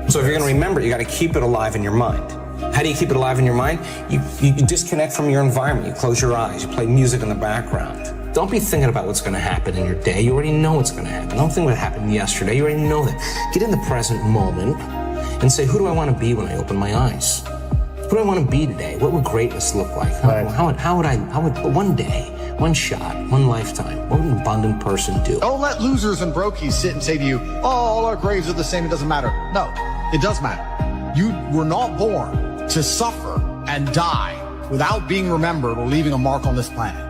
So if you're going to remember it, you got to keep it alive in your mind. How do you keep it alive in your mind? You disconnect from your environment. You close your eyes. You play music in the background. Don't be thinking about what's going to happen in your day. You already know what's going to happen. Don't think what happened yesterday. You already know that. Get in the present moment and say, who do I want to be when I open my eyes? Who do I want to be today? What would greatness look like? How would one day, one shot, one lifetime, what would an abundant person do? Don't let losers and brokies sit and say to you, oh, all our graves are the same, it doesn't matter. No, it does matter. You were not born to suffer and die without being remembered or leaving a mark on this planet.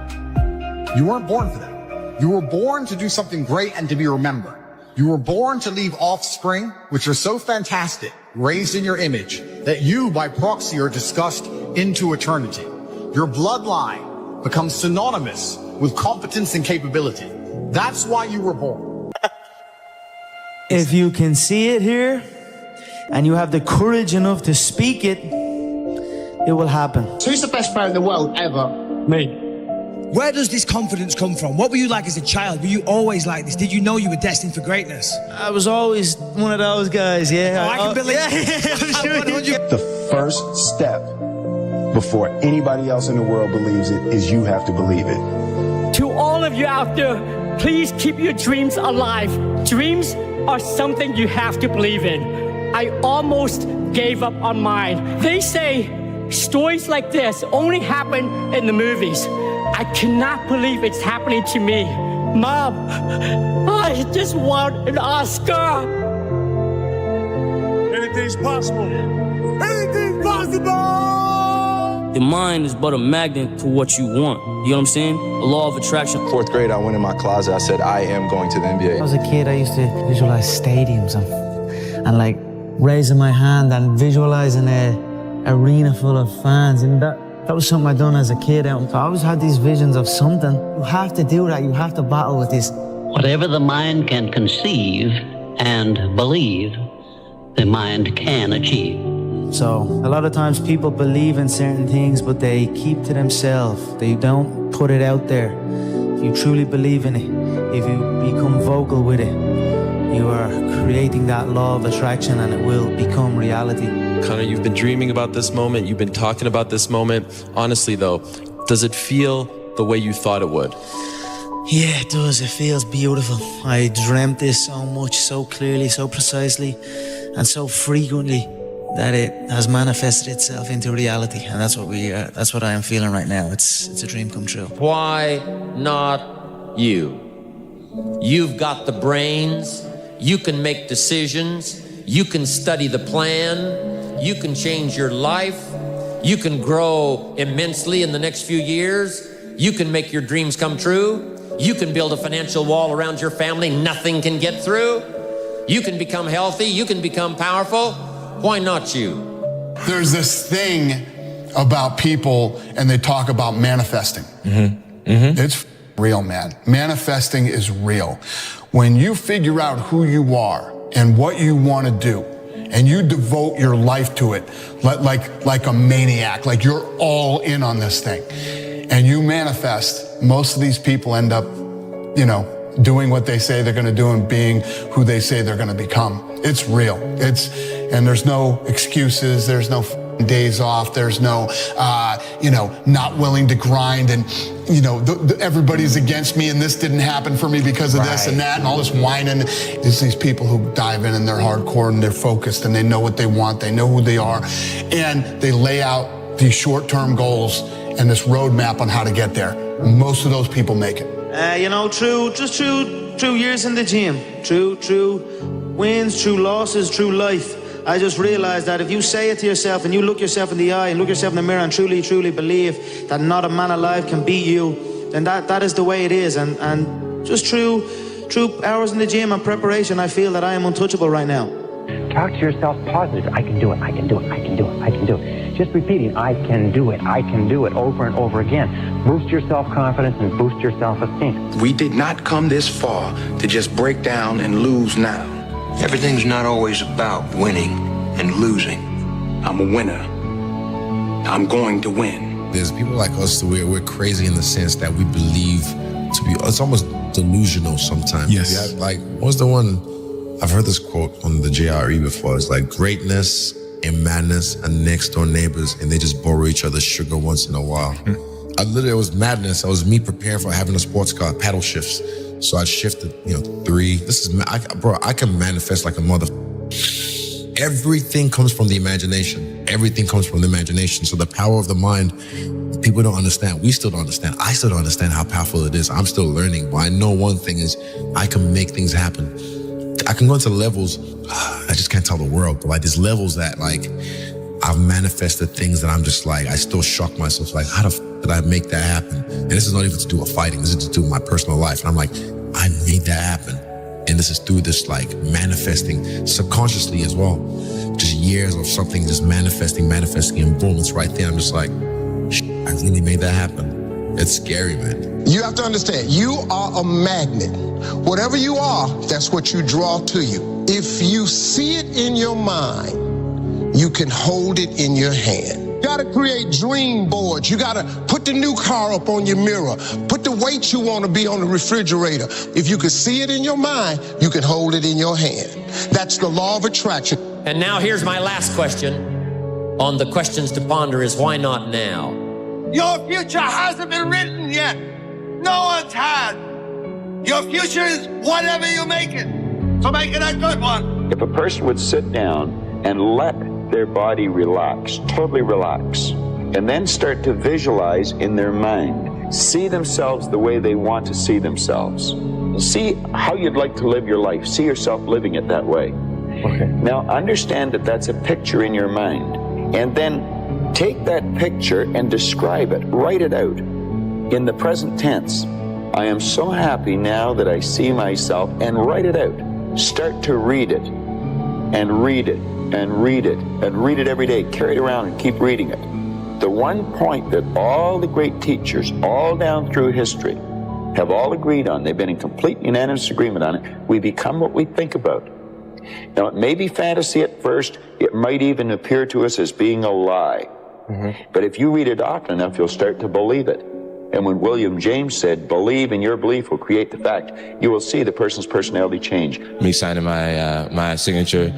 You weren't born for that. You were born to do something great and to be remembered. You were born to leave offspring, which are so fantastic, raised in your image, that you, by proxy, are discussed into eternity. Your bloodline becomes synonymous with competence and capability. That's why you were born. If you can see it here, and you have the courage enough to speak it, it will happen. So who's the best player in the world ever? Me. Where does this confidence come from? What were you like as a child? Were you always like this? Did you know you were destined for greatness? I was always one of those guys, yeah. Oh, I can believe it. The first step before anybody else in the world believes it is you have to believe it. To all of you out there, please keep your dreams alive. Dreams are something you have to believe in. I almost gave up on mine. They say stories like this only happen in the movies. I cannot believe it's happening to me. Mom, I just want an Oscar. Anything's possible. Anything's possible. The mind is but a magnet to what you want. You know what I'm saying? A law of attraction. 4th grade, I went in my closet. I said, I am going to the NBA. When I was a kid, I used to visualize stadiums and like raising my hand and visualizing a arena full of fans, and that was something I'd done as a kid. I always had these visions of something. You have to do that. You have to battle with this. Whatever the mind can conceive and believe, the mind can achieve. So a lot of times people believe in certain things, but they keep to themselves. They don't put it out there. If you truly believe in it, if you become vocal with it, you are creating that law of attraction and it will become reality. Connor, you've been dreaming about this moment. You've been talking about this moment. Honestly, though, does it feel the way you thought it would? Yeah, it does. It feels beautiful. I dreamt this so much, so clearly, so precisely, and so frequently that it has manifested itself into reality. And that's what I am feeling right now. It's a dream come true. Why not you? You've got the brains. You can make decisions. You can study the plan. You can change your life. You can grow immensely in the next few years. You can make your dreams come true. You can build a financial wall around your family nothing can get through. You can become healthy. You can become powerful. Why not you? There's this thing about people and they talk about manifesting. It's real, man. Manifesting is real. When you figure out who you are and what you want to do, and you devote your life to it like a maniac, like you're all in on this thing, and you manifest, most of these people end up, doing what they say they're going to do and being who they say they're going to become. It's real. And there's no excuses. There's no days off. There's no, not willing to grind and, everybody's against me and this didn't happen for me because of this and that and all this whining. There's these people who dive in and they're hardcore and they're focused and they know what they want. They know who they are. And they lay out these short-term goals and this roadmap on how to get there. Most of those people make it. True years in the gym, true wins, true losses, true life. I just realized that if you say it to yourself and you look yourself in the eye and look yourself in the mirror and truly believe that not a man alive can beat you, then that is the way it is. And just true hours in the gym and preparation, I feel that I am untouchable right now. Talk to yourself positive. I can do it, I can do it, I can do it, I can do it. Just repeating, I can do it over and over again. Boost your self-confidence and boost your self-esteem. We did not come this far to just break down and lose now. Everything's not always about winning and losing. I'm a winner. I'm going to win. There's people like us, we're crazy in the sense that we believe to be, it's almost delusional sometimes. Yes. What's the one, I've heard this quote on the JRE before, it's like greatness and madness and next door neighbors and they just borrow each other's sugar once in a while. it was madness. It was me preparing for having a sports car, paddle shifts. So I shifted, 3. I can manifest like a mother. Everything comes from the imagination. Everything comes from the imagination. So the power of the mind, people don't understand. We still don't understand. I still don't understand how powerful it is. I'm still learning. But I know one thing is I can make things happen. I can go into levels, I just can't tell the world, but like there's levels that like I've manifested things that I'm just like, I still shock myself. Like, how the f did I make that happen? And this is not even to do with fighting. This is to do with my personal life. And I'm like, I made that happen. And this is through this like manifesting subconsciously as well. Just years of something just manifesting, and boom, it's right there. I'm just like, I really made that happen. It's scary, man. You have to understand, you are a magnet. Whatever you are, that's what you draw to you. If you see it in your mind, you can hold it in your hand. You gotta create dream boards. You gotta put the new car up on your mirror. Put the weight you wanna be on the refrigerator. If you can see it in your mind, you can hold it in your hand. That's the law of attraction. And now here's my last question on the questions to ponder is why not now? Your future hasn't been written yet. No one's had. Your future is whatever you make it. So make it a good one. If a person would sit down and let their body relax, totally relax, and then start to visualize in their mind, see themselves the way they want to see themselves. See how you'd like to live your life. See yourself living it that way. Okay. Now understand that that's a picture in your mind. And then take that picture and describe it. Write it out in the present tense. I am so happy now that I see myself, and write it out. Start to read it and read it and read it and read it every day. Carry it around and keep reading it. The one point that all the great teachers all down through history have all agreed on, they've been in complete unanimous agreement on it, we become what we think about. Now, it may be fantasy at first. It might even appear to us as being a lie. But if you read it often enough, you'll start to believe it. And when William James said, believe and your belief will create the fact, you will see the person's personality change. Me signing my signature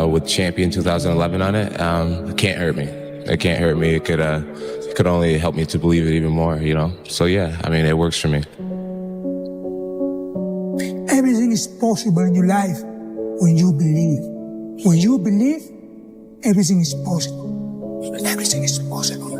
with Champion 2011 on it, it can't hurt me. It can't hurt me. It could only help me to believe it even more, So yeah, I mean, it works for me. Everything is possible in your life when you believe. When you believe, everything is possible. Everything is possible.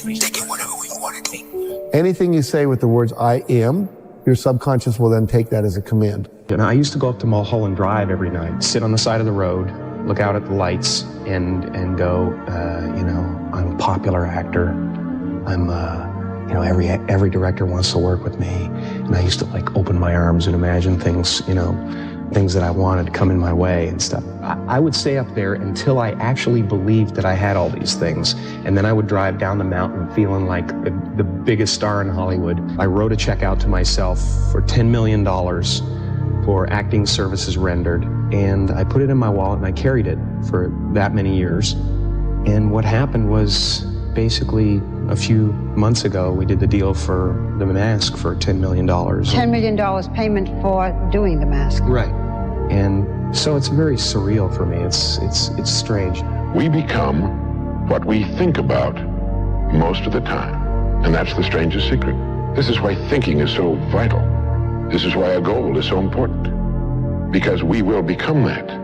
Take it whatever we want to do. Anything you say with the words I am, your subconscious will then take that as a command. And I used to go up to Mulholland Drive every night, sit on the side of the road, look out at the lights, and go, I'm a popular actor. I'm, every director wants to work with me. And I used to open my arms and imagine things, things that I wanted to come in my way and stuff. I would stay up there until I actually believed that I had all these things. And then I would drive down the mountain feeling like the biggest star in Hollywood. I wrote a check out to myself for $10 million for acting services rendered. And I put it in my wallet and I carried it for that many years. And what happened was basically a few months ago, we did the deal for the mask for $10 million. $10 million payment for doing the mask. Right. And so it's very surreal for me. It's strange. We become what we think about most of the time. And that's the strangest secret. This is why thinking is so vital. This is why a goal is so important. Because we will become that.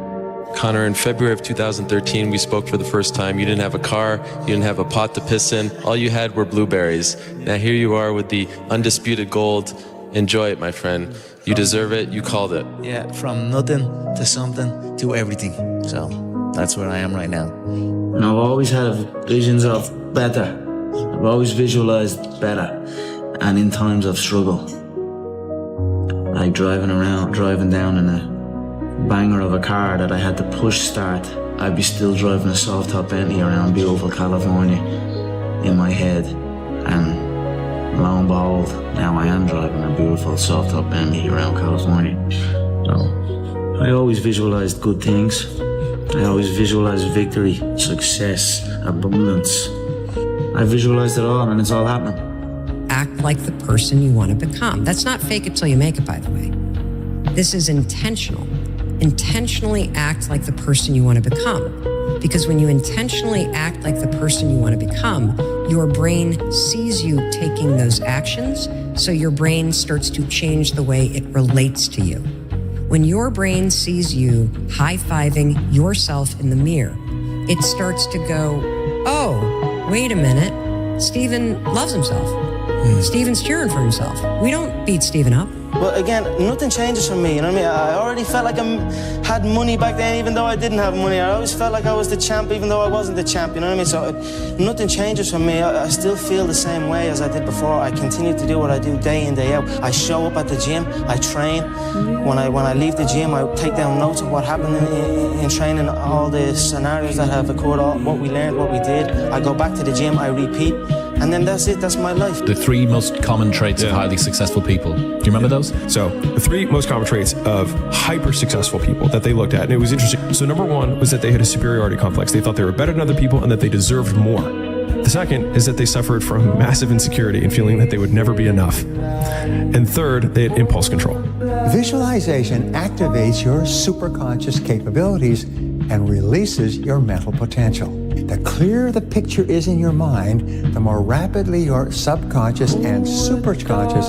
Connor, in February of 2013, we spoke for the first time. You didn't have a car, you didn't have a pot to piss in. All you had were blueberries. Now here you are with the undisputed gold. Enjoy it, my friend. You deserve it. You called it. Yeah, from nothing to something to everything. So that's where I am right now. And I've always had visions of better. I've always visualized better. And in times of struggle, like driving down in a banger of a car that I had to push start, I'd be still driving a soft top Bentley around beautiful California in my head, and lo and behold, now I am driving a beautiful soft top Bentley around California. So I always visualized good things. I always visualized victory, success, abundance. I visualized it all, and it's all happening. Act like the person you want to become. That's not fake it till you make it, by the way. This is intentional. Intentionally act like the person you want to become. Because when you intentionally act like the person you want to become, your brain sees you taking those actions, so your brain starts to change the way it relates to you. When your brain sees you high-fiving yourself in the mirror, it starts to go, oh, wait a minute, Steven loves himself. Steven's cheering for himself. We don't beat Steven up. Well, again, nothing changes for me, you know what I mean? I already felt like I had money back then, even though I didn't have money. I always felt like I was the champ, even though I wasn't the champ, you know what I mean? So nothing changes for me. I still feel the same way as I did before. I continue to do what I do day in, day out. I show up at the gym, I train. When I leave the gym, I take down notes of what happened in training, all the scenarios that have occurred, all, what we learned, what we did. I go back to the gym, I repeat. And then that's it, that's my life. The 3 most common traits of highly successful people. Do you remember those? So the 3 most common traits of hyper successful people that they looked at, and it was interesting. So number 1 was that they had a superiority complex. They thought they were better than other people and that they deserved more. The second is that they suffered from massive insecurity and feeling that they would never be enough. And third, they had impulse control. Visualization activates your superconscious capabilities and releases your mental potential. The clearer the picture is in your mind, the more rapidly your subconscious and superconscious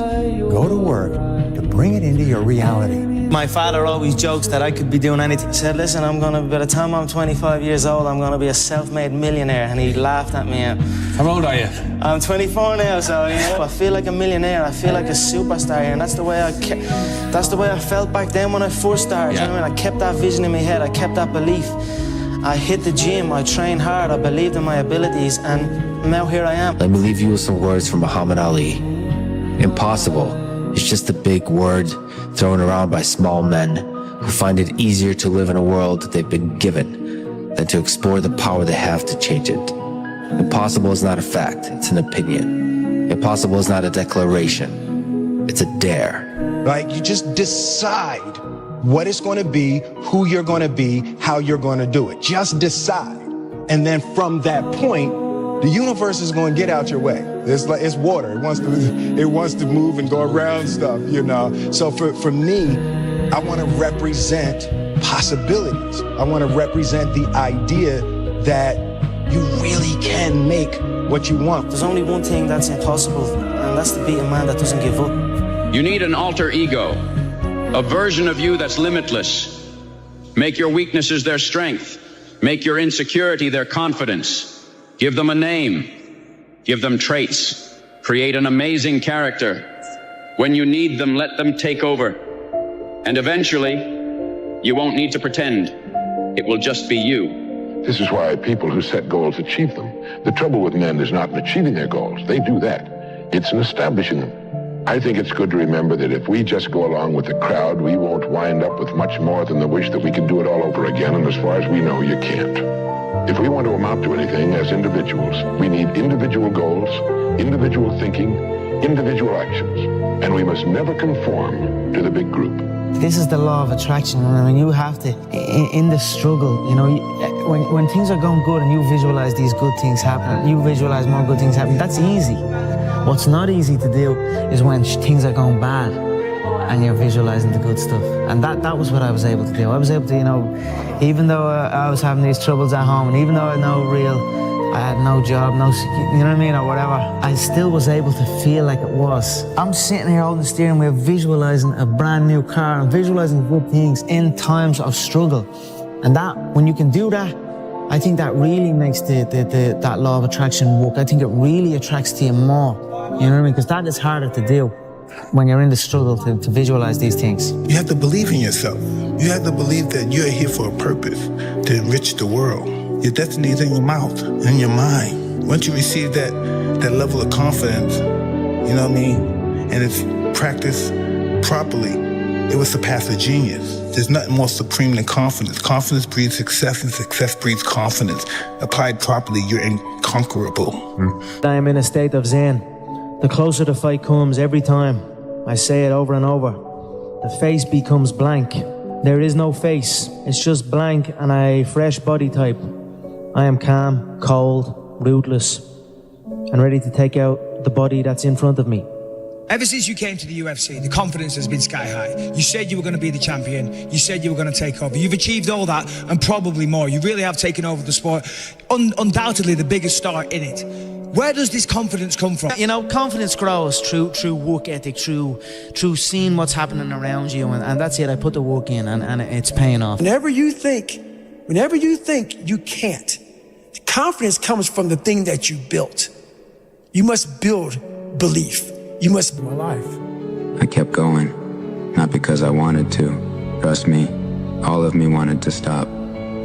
go to work to bring it into your reality. My father always jokes that I could be doing anything. He said, listen, by the time I'm 25 years old, I'm going to be a self-made millionaire. And he laughed at me. How old are you? I'm 24 now, so I feel like a millionaire. I feel like a superstar, and that's the way I felt back then when I first started. Yeah. You know what I mean? I kept that vision in my head. I kept that belief. I hit the gym, I trained hard, I believed in my abilities, and now here I am. Let me leave you with some words from Muhammad Ali. Impossible is just a big word thrown around by small men who find it easier to live in a world that they've been given than to explore the power they have to change it. Impossible is not a fact, it's an opinion. Impossible is not a declaration, it's a dare. Like, you just decide what it's going to be, who you're going to be, how you're going to do it. Just decide. And then from that point, the universe is going to get out your way. It's water. It wants to move and go around stuff, you know. So for me, I want to represent possibilities. I want to represent the idea that you really can make what you want. There's only one thing that's impossible, and that's to be a man that doesn't give up. You need an alter ego. A version of you that's limitless. Make your weaknesses their strength. Make your insecurity their confidence. Give them a name. Give them traits. Create an amazing character. When you need them, let them take over. And eventually, you won't need to pretend. It will just be you. This is why people who set goals achieve them. The trouble with men is not in achieving their goals. They do that. It's in establishing them. I think it's good to remember that if we just go along with the crowd, we won't wind up with much more than the wish that we can do it all over again, and as far as we know, you can't. If we want to amount to anything as individuals, we need individual goals, individual thinking, individual actions, and we must never conform to the big group. This is the law of attraction. I mean, you have to, in the struggle, you know, when things are going good and you visualize these good things happen, you visualize more good things happen, that's easy. What's not easy to do is when things are going bad and you're visualizing the good stuff. And that was what I was able to do. I was able to, you know, even though I was having these troubles at home, and even though I had no job, you know what I mean, or whatever, I still was able to feel like it was. I'm sitting here holding the steering wheel, visualizing a brand new car and visualizing good things in times of struggle. And that, when you can do that, I think that really makes that law of attraction work. I think it really attracts to you more. You know what I mean? Because that is harder to do when you're in the struggle to visualize these things. You have to believe in yourself. You have to believe that you're here for a purpose, to enrich the world. Your destiny is in your mouth, in your mind. Once you receive that level of confidence, you know what I mean, and it's practiced properly, it will surpass a genius. There's nothing more supreme than confidence. Confidence breeds success, and success breeds confidence. Applied properly, you're inconquerable. I am in a state of zen. The closer the fight comes every time, I say it over and over, the face becomes blank. There is no face, it's just blank and a fresh body type. I am calm, cold, ruthless, and ready to take out the body that's in front of me. Ever since you came to the UFC, the confidence has been sky high. You said you were going to be the champion. You said you were going to take over. You've achieved all that and probably more. You really have taken over the sport. Undoubtedly the biggest star in it. Where does this confidence come from? You know, confidence grows through work ethic, through seeing what's happening around you, and that's it. I put the work in, and it's paying off. Whenever you think you can't, the confidence comes from the thing that you built. You must build belief. You must be alive. I kept going, not because I wanted to. Trust me, all of me wanted to stop.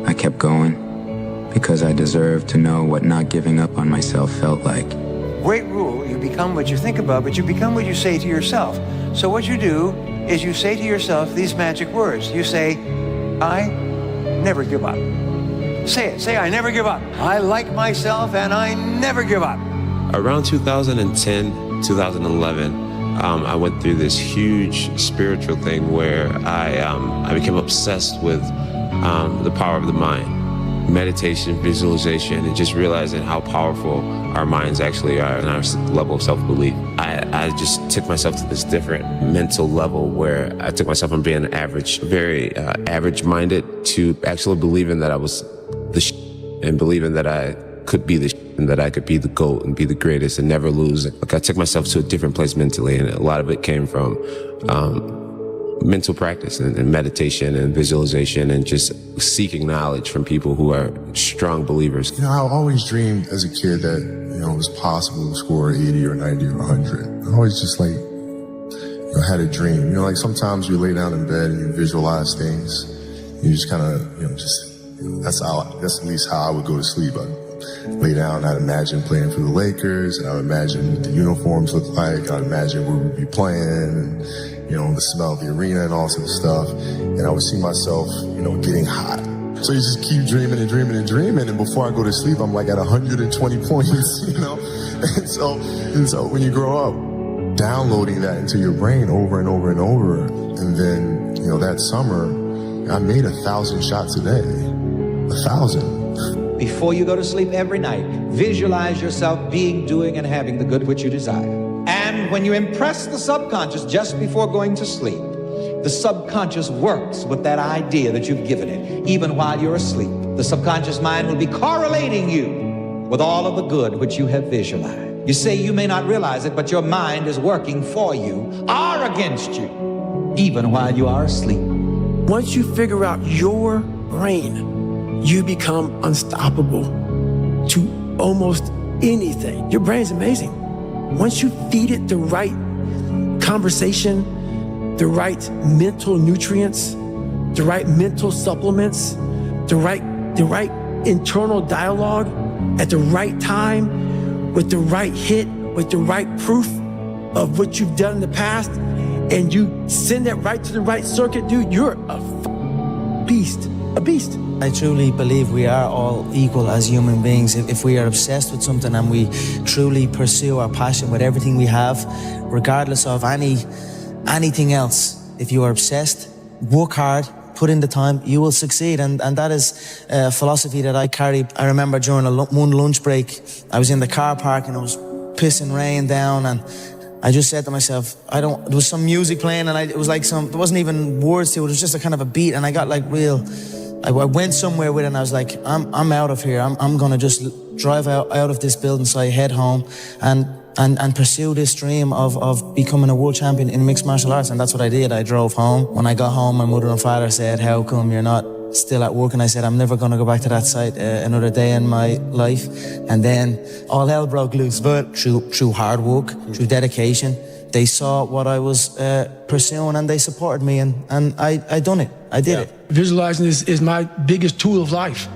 I kept going because I deserved to know what not giving up on myself felt like. Great rule, you become what you think about, but you become what you say to yourself. So what you do is you say to yourself these magic words. You say, I never give up. Say it, say I never give up. I like myself and I never give up. Around 2010, 2011, I went through this huge spiritual thing where I became obsessed with the power of the mind. Meditation, visualization, and just realizing how powerful our minds actually are and our level of self-belief. I just took myself to this different mental level where I took myself from being average, very average-minded, to actually believing that I was the and believing that I could be the and that I could be the GOAT and be the greatest and never lose. Like, I took myself to a different place mentally, and a lot of it came from mental practice and meditation and visualization and just seeking knowledge from people who are strong believers. You know, I always dreamed as a kid that, you know, it was possible to score 80 or 90 or 100. I always just, like, you know, had a dream. You know, like, sometimes you lay down in bed and you visualize things. You just kind of, you know, that's at least how I would go to sleep. I'd lay down, I'd imagine playing for the Lakers, and I would imagine what the uniforms look like. I'd imagine where we'd be playing, and, you know, the smell of the arena and all sorts of stuff. And I would see myself, you know, getting hot. So you just keep dreaming and dreaming and dreaming. And before I go to sleep, I'm like at 120 points, you know? And so when you grow up, downloading that into your brain over and over and over. And then, you know, that summer, I made 1,000 shots a day. 1,000. Before you go to sleep every night, visualize yourself being, doing, and having the good which you desire. And when you impress the subconscious just before going to sleep, the subconscious works with that idea that you've given it, even while you're asleep. The subconscious mind will be correlating you with all of the good which you have visualized. You say you may not realize it, but your mind is working for you or against you, even while you are asleep. Once you figure out your brain, you become unstoppable to almost anything. Your brain's amazing. Once you feed it the right conversation, the right mental nutrients, the right mental supplements, the right internal dialogue at the right time, with the right hit, with the right proof of what you've done in the past, and you send that right to the right circuit, dude, you're a beast. A beast. I truly believe we are all equal as human beings. If we are obsessed with something and we truly pursue our passion with everything we have, regardless of anything else, if you are obsessed, work hard, put in the time, you will succeed. And that is a philosophy that I carry. I remember during one lunch break, I was in the car park and it was pissing rain down, and I just said to myself, there was some music playing, and it was like there wasn't even words to it, it was just a kind of a beat, and I got like I went somewhere with it, and I was like, I'm out of here. I'm gonna just drive out of this building. So I head home and pursue this dream of becoming a world champion in mixed martial arts. And that's what I did. I drove home. When I got home, my mother and father said, how come you're not still at work? And I said, I'm never gonna go back to that site another day in my life. And then all hell broke loose. But through hard work, through dedication, they saw what I was pursuing, and they supported me, and I done it. I did it. Visualizing is my biggest tool of life.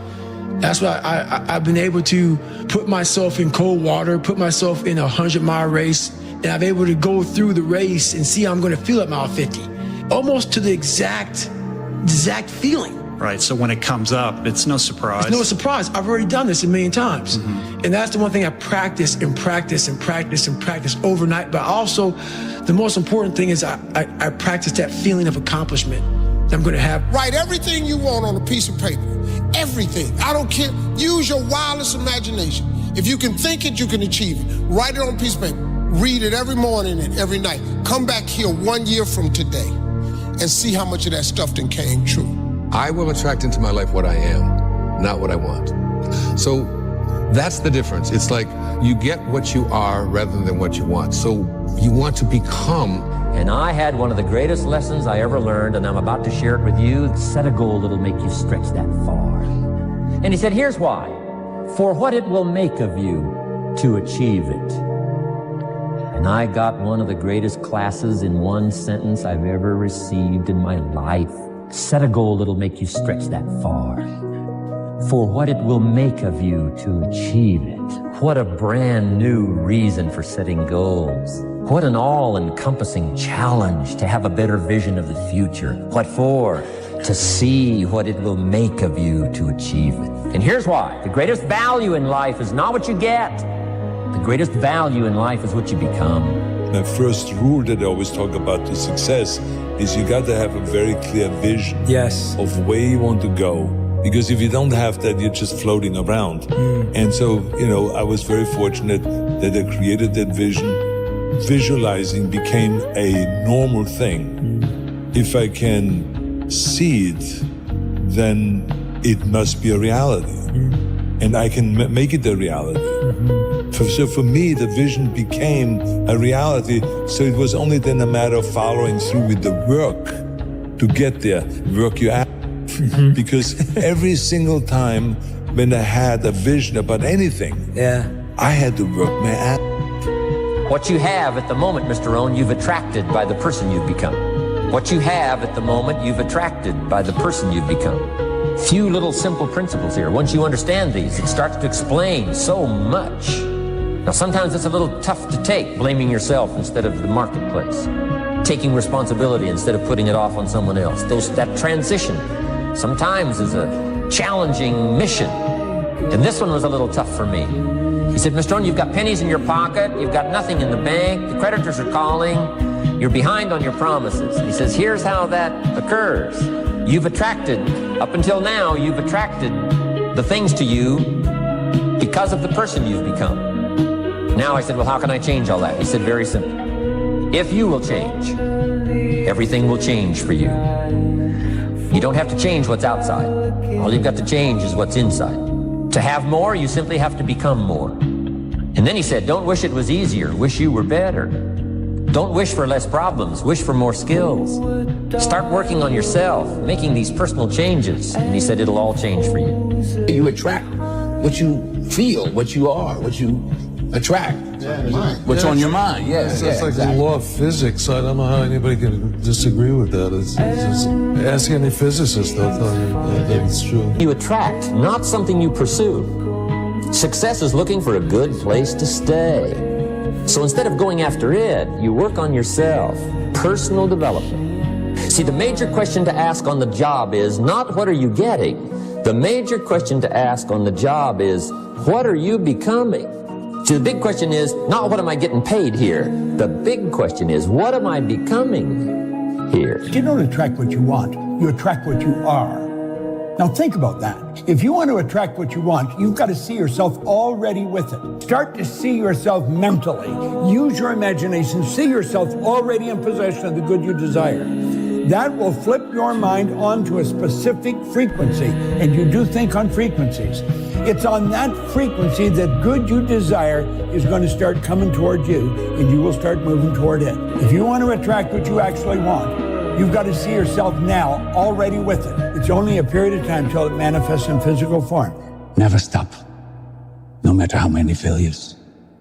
That's why I've been able to put myself in cold water, put myself in a 100-mile race, and I'm able to go through the race and see how I'm going to feel at mile 50. Almost to the exact feeling. Right, so when it comes up, it's no surprise. It's no surprise. I've already done this a million times. Mm-hmm. And that's the one thing I practice and practice and practice and practice overnight. But also, the most important thing is I practice that feeling of accomplishment that I'm going to have. Write everything you want on a piece of paper. Everything. I don't care. Use your wildest imagination. If you can think it, you can achieve it. Write it on a piece of paper. Read it every morning and every night. Come back here 1 year from today and see how much of that stuff then came true. I will attract into my life what I am, not what I want. So that's the difference. It's like you get what you are rather than what you want. So you want to become. And I had one of the greatest lessons I ever learned, and I'm about to share it with you. Set a goal that'll make you stretch that far. And he said, here's why. For what it will make of you to achieve it. And I got one of the greatest classes in one sentence I've ever received in my life. Set a goal that'll make you stretch that far. For what it will make of you to achieve it. What a brand new reason for setting goals. What an all-encompassing challenge to have a better vision of the future. What for? To see what it will make of you to achieve it. And here's why. The greatest value in life is not what you get. The greatest value in life is what you become. My first rule that I always talk about to success is you got to have a very clear vision of where you want to go. Because if you don't have that, you're just floating around. And so, I was very fortunate that I created that vision. Visualizing became a normal thing. If I can see it, then it must be a reality. And I can make it a reality. So for me, the vision became a reality. So it was only then a matter of following through with the work to get there. Work your ass. Because every single time when I had a vision about anything, I had to work my ass. What you have at the moment, Mr. Owen, you've attracted by the person you've become. What you have at the moment, you've attracted by the person you've become. Few little simple principles here. Once you understand these, it starts to explain so much. Now, sometimes it's a little tough to take, blaming yourself instead of the marketplace, taking responsibility instead of putting it off on someone else. That transition sometimes is a challenging mission. And this one was a little tough for me. He said, Mr. Owen, you've got pennies in your pocket, you've got nothing in the bank, the creditors are calling, you're behind on your promises. He says, here's how that occurs. You've attracted, up until now, you've attracted the things to you because of the person you've become. Now I said, well, how can I change all that? He said, very simple. If you will change, everything will change for you. You don't have to change what's outside. All you've got to change is what's inside. To have more, you simply have to become more. And then he said, don't wish it was easier, wish you were better. Don't wish for less problems, wish for more skills. Start working on yourself, making these personal changes. And he said, it'll all change for you. You attract what you feel, what you are, what you attract. What's on your mind, It's like the law of physics. I don't know how anybody can disagree with that. It's just, ask any physicist, they'll tell you that it's true. You attract, not something you pursue. Success is looking for a good place to stay. So instead of going after it, you work on yourself. Personal development. See, the major question to ask on the job is not what are you getting? The major question to ask on the job is what are you becoming? See, the big question is not what am I getting paid here? The big question is what am I becoming here? You don't attract what you want, you attract what you are. Now think about that. If you want to attract what you want, you've got to see yourself already with it. Start to see yourself mentally. Use your imagination. See yourself already in possession of the good you desire. That will flip your mind onto a specific frequency, and you do think on frequencies. It's on that frequency that good you desire is going to start coming toward you, and you will start moving toward it. If you want to attract what you actually want, you've got to see yourself now already with it. It's only a period of time till it manifests in physical form. Never stop, no matter how many failures.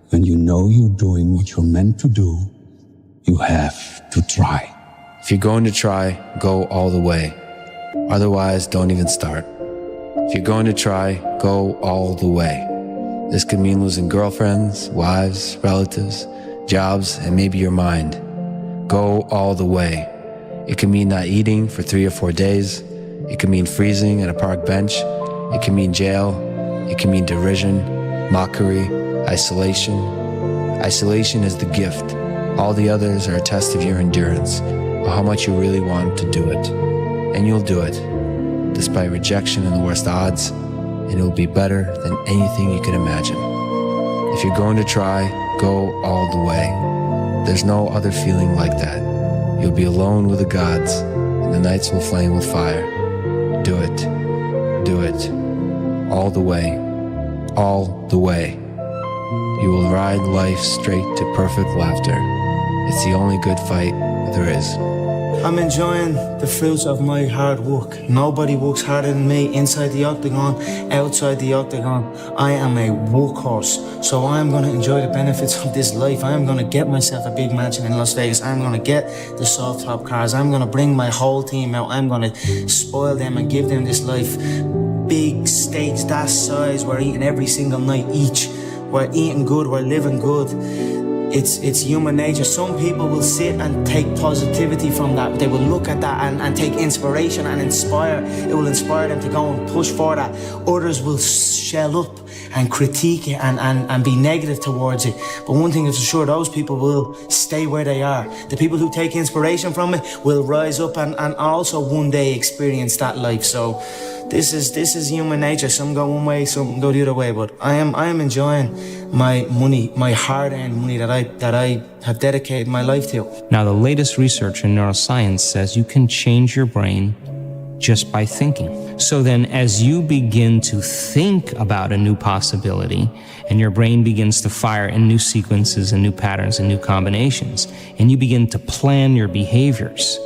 When you know you're doing what you're meant to do, you have to try. If you're going to try, go all the way. Otherwise, don't even start. If you're going to try, go all the way. This could mean losing girlfriends, wives, relatives, jobs, and maybe your mind. Go all the way. It could mean not eating for 3 or 4 days. It could mean freezing at a park bench. It can mean jail. It can mean derision, mockery, isolation. Isolation is the gift. All the others are a test of your endurance, or how much you really want to do it. And you'll do it, despite rejection and the worst odds, and it will be better than anything you could imagine. If you're going to try, Go all the way. There's no other feeling like that. You'll be alone with the gods, and the nights will flame with fire. Do it. Do it. All the way. All the way. You will ride life straight to perfect laughter. It's the only good fight there is. I'm enjoying the fruits of my hard work. Nobody works harder than me inside the octagon, outside the octagon. I am a workhorse, so I'm going to enjoy the benefits of this life. I'm going to get myself a big mansion in Las Vegas. I'm going to get the soft top cars. I'm going to bring my whole team out. I'm going to spoil them and give them this life. Big steaks that size, we're eating every single night each. We're eating good, we're living good. It's human nature. Some people will sit and take positivity from that. They will look at that and take inspiration and inspire. It will inspire them to go and push for that. Others will shell up and critique it and be negative towards it. But one thing is for sure, those people will stay where they are. The people who take inspiration from it will rise up and also one day experience that life. So this is human nature. Some go one way, some go the other way. But I am enjoying my money, my hard-earned money that I have dedicated my life to. Now, the latest research in neuroscience says you can change your brain just by thinking. So then, as you begin to think about a new possibility, and your brain begins to fire in new sequences and new patterns and new combinations, and you begin to plan your behaviors,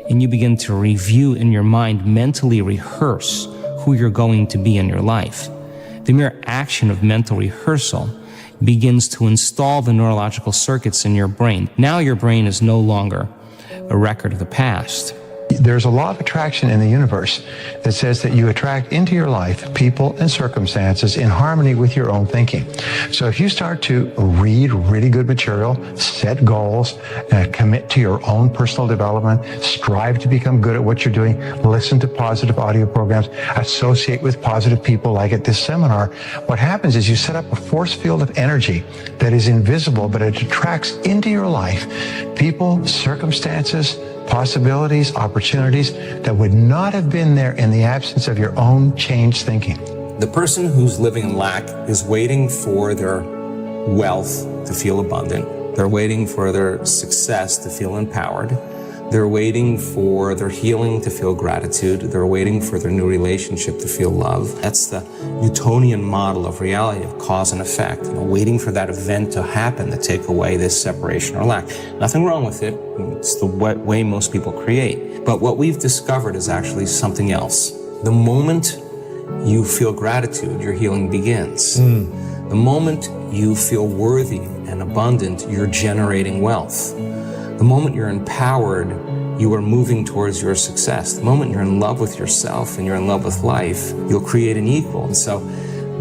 and you begin to review in your mind, mentally rehearse who you're going to be in your life. The mere action of mental rehearsal begins to install the neurological circuits in your brain. Now your brain is no longer a record of the past. There's a law of attraction in the universe that says that you attract into your life people and circumstances in harmony with your own thinking. So if you start to read really good material, set goals, commit to your own personal development, strive to become good at what you're doing, listen to positive audio programs, associate with positive people like at this seminar, what happens is you set up a force field of energy that is invisible, but it attracts into your life people, circumstances, possibilities, opportunities that would not have been there in the absence of your own changed thinking. The person who's living in lack is waiting for their wealth to feel abundant. They're waiting for their success to feel empowered. They're waiting for their healing to feel gratitude. They're waiting for their new relationship to feel love. That's the Newtonian model of reality, of cause and effect. Waiting for that event to happen to take away this separation or lack. Nothing wrong with it. It's the way most people create. But what we've discovered is actually something else. The moment you feel gratitude, your healing begins. The moment you feel worthy and abundant, you're generating wealth. The moment you're empowered, you are moving towards your success. The moment you're in love with yourself and you're in love with life, you'll create an equal. And so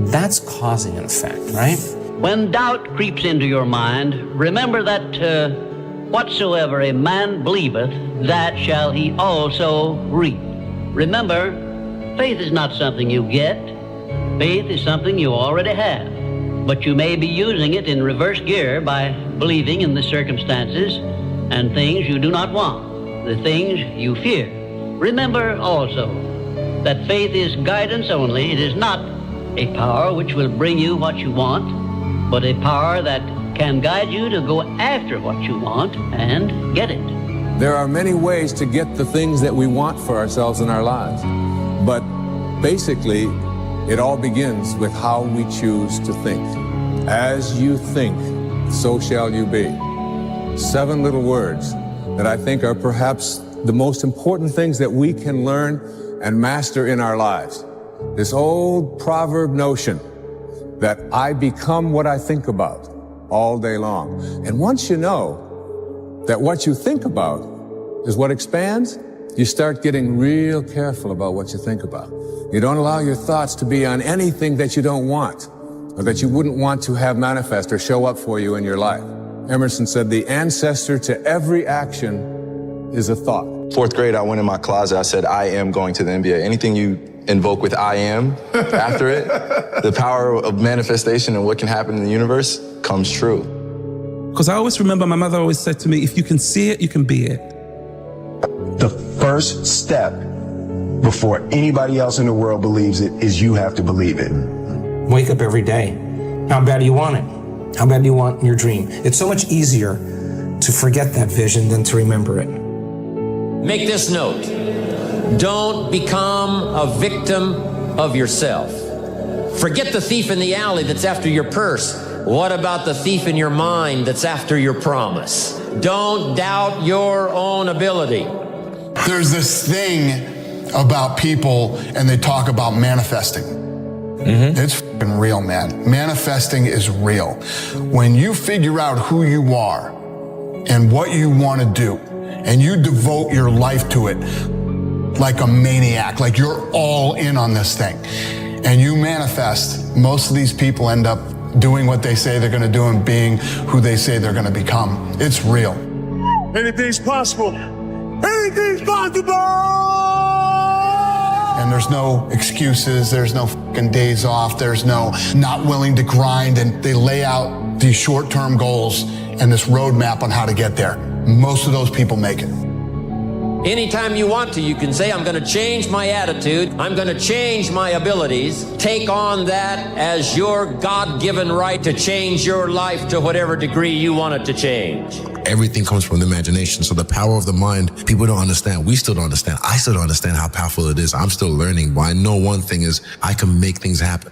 that's causing an effect, right? When doubt creeps into your mind, remember that whatsoever a man believeth, that shall he also reap. Remember, faith is not something you get. Faith is something you already have. But you may be using it in reverse gear by believing in the circumstances and things you do not want, the things you fear. Remember also that faith is guidance only. It is not a power which will bring you what you want, but a power that can guide you to go after what you want and get it. There are many ways to get the things that we want for ourselves in our lives. But basically, it all begins with how we choose to think. As you think, so shall you be. 7 little words that I think are perhaps the most important things that we can learn and master in our lives. This old proverb notion that I become what I think about all day long. And once you know that what you think about is what expands, you start getting real careful about what you think about. You don't allow your thoughts to be on anything that you don't want or that you wouldn't want to have manifest or show up for you in your life. Emerson said, the ancestor to every action is a thought. 4th grade, I went in my closet, I said, I am going to the NBA. Anything you invoke with I am after it, the power of manifestation and what can happen in the universe comes true. Because I always remember my mother always said to me, if you can see it, you can be it. The first step before anybody else in the world believes it is you have to believe it. Wake up every day. How bad do you want it? How bad do you want your dream? It's so much easier to forget that vision than to remember it. Make this note. Don't become a victim of yourself. Forget the thief in the alley that's after your purse. What about the thief in your mind that's after your promise? Don't doubt your own ability. There's this thing about people, and they talk about manifesting. It's fucking real, man. Manifesting is real. When you figure out who you are and what you want to do, and you devote your life to it like a maniac, like you're all in on this thing, and you manifest, most of these people end up doing what they say they're going to do and being who they say they're going to become. It's real. Anything's possible. Anything's possible! And there's no excuses, there's no fucking days off, there's no not willing to grind, and they lay out these short-term goals and this roadmap on how to get there. Most of those people make it. Anytime you want to, you can say, I'm going to change my attitude. I'm going to change my abilities. Take on that as your God-given right to change your life to whatever degree you want it to change. Everything comes from the imagination. So the power of the mind, people don't understand. We still don't understand. I still don't understand how powerful it is. I'm still learning, but I know one thing is I can make things happen.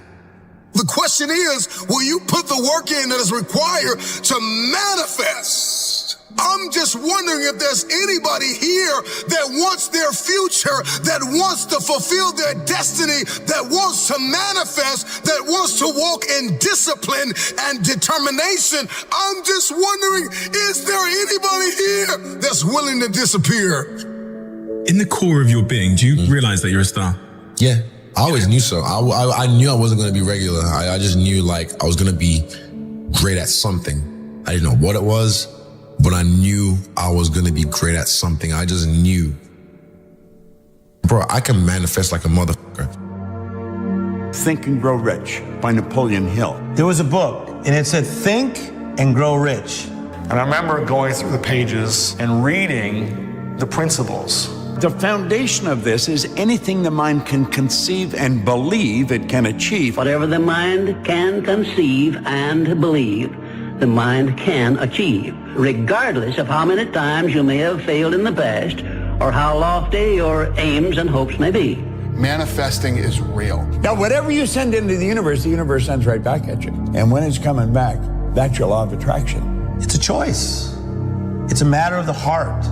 The question is, will you put the work in that is required to manifest? I'm just wondering if there's anybody here that wants their future, that wants to fulfill their destiny, that wants to manifest, that wants to walk in discipline and determination. I'm just wondering, is there anybody here that's willing to disappear? In the core of your being, do you realize that you're a star? Yeah, I always knew so. I knew I wasn't going to be regular. I just knew like I was going to be great at something. I didn't know what it was, but I knew I was going to be great at something. I just knew. Bro, I can manifest like a motherfucker. Think and Grow Rich by Napoleon Hill. There was a book, and it said, Think and Grow Rich. And I remember going through the pages and reading the principles. The foundation of this is anything the mind can conceive and believe it can achieve. Whatever the mind can conceive and believe, the mind can achieve, regardless of how many times you may have failed in the past or how lofty your aims and hopes may be. Manifesting is real. Now, whatever you send into the universe sends right back at you. And when it's coming back, that's your law of attraction. It's a choice. It's a matter of the heart.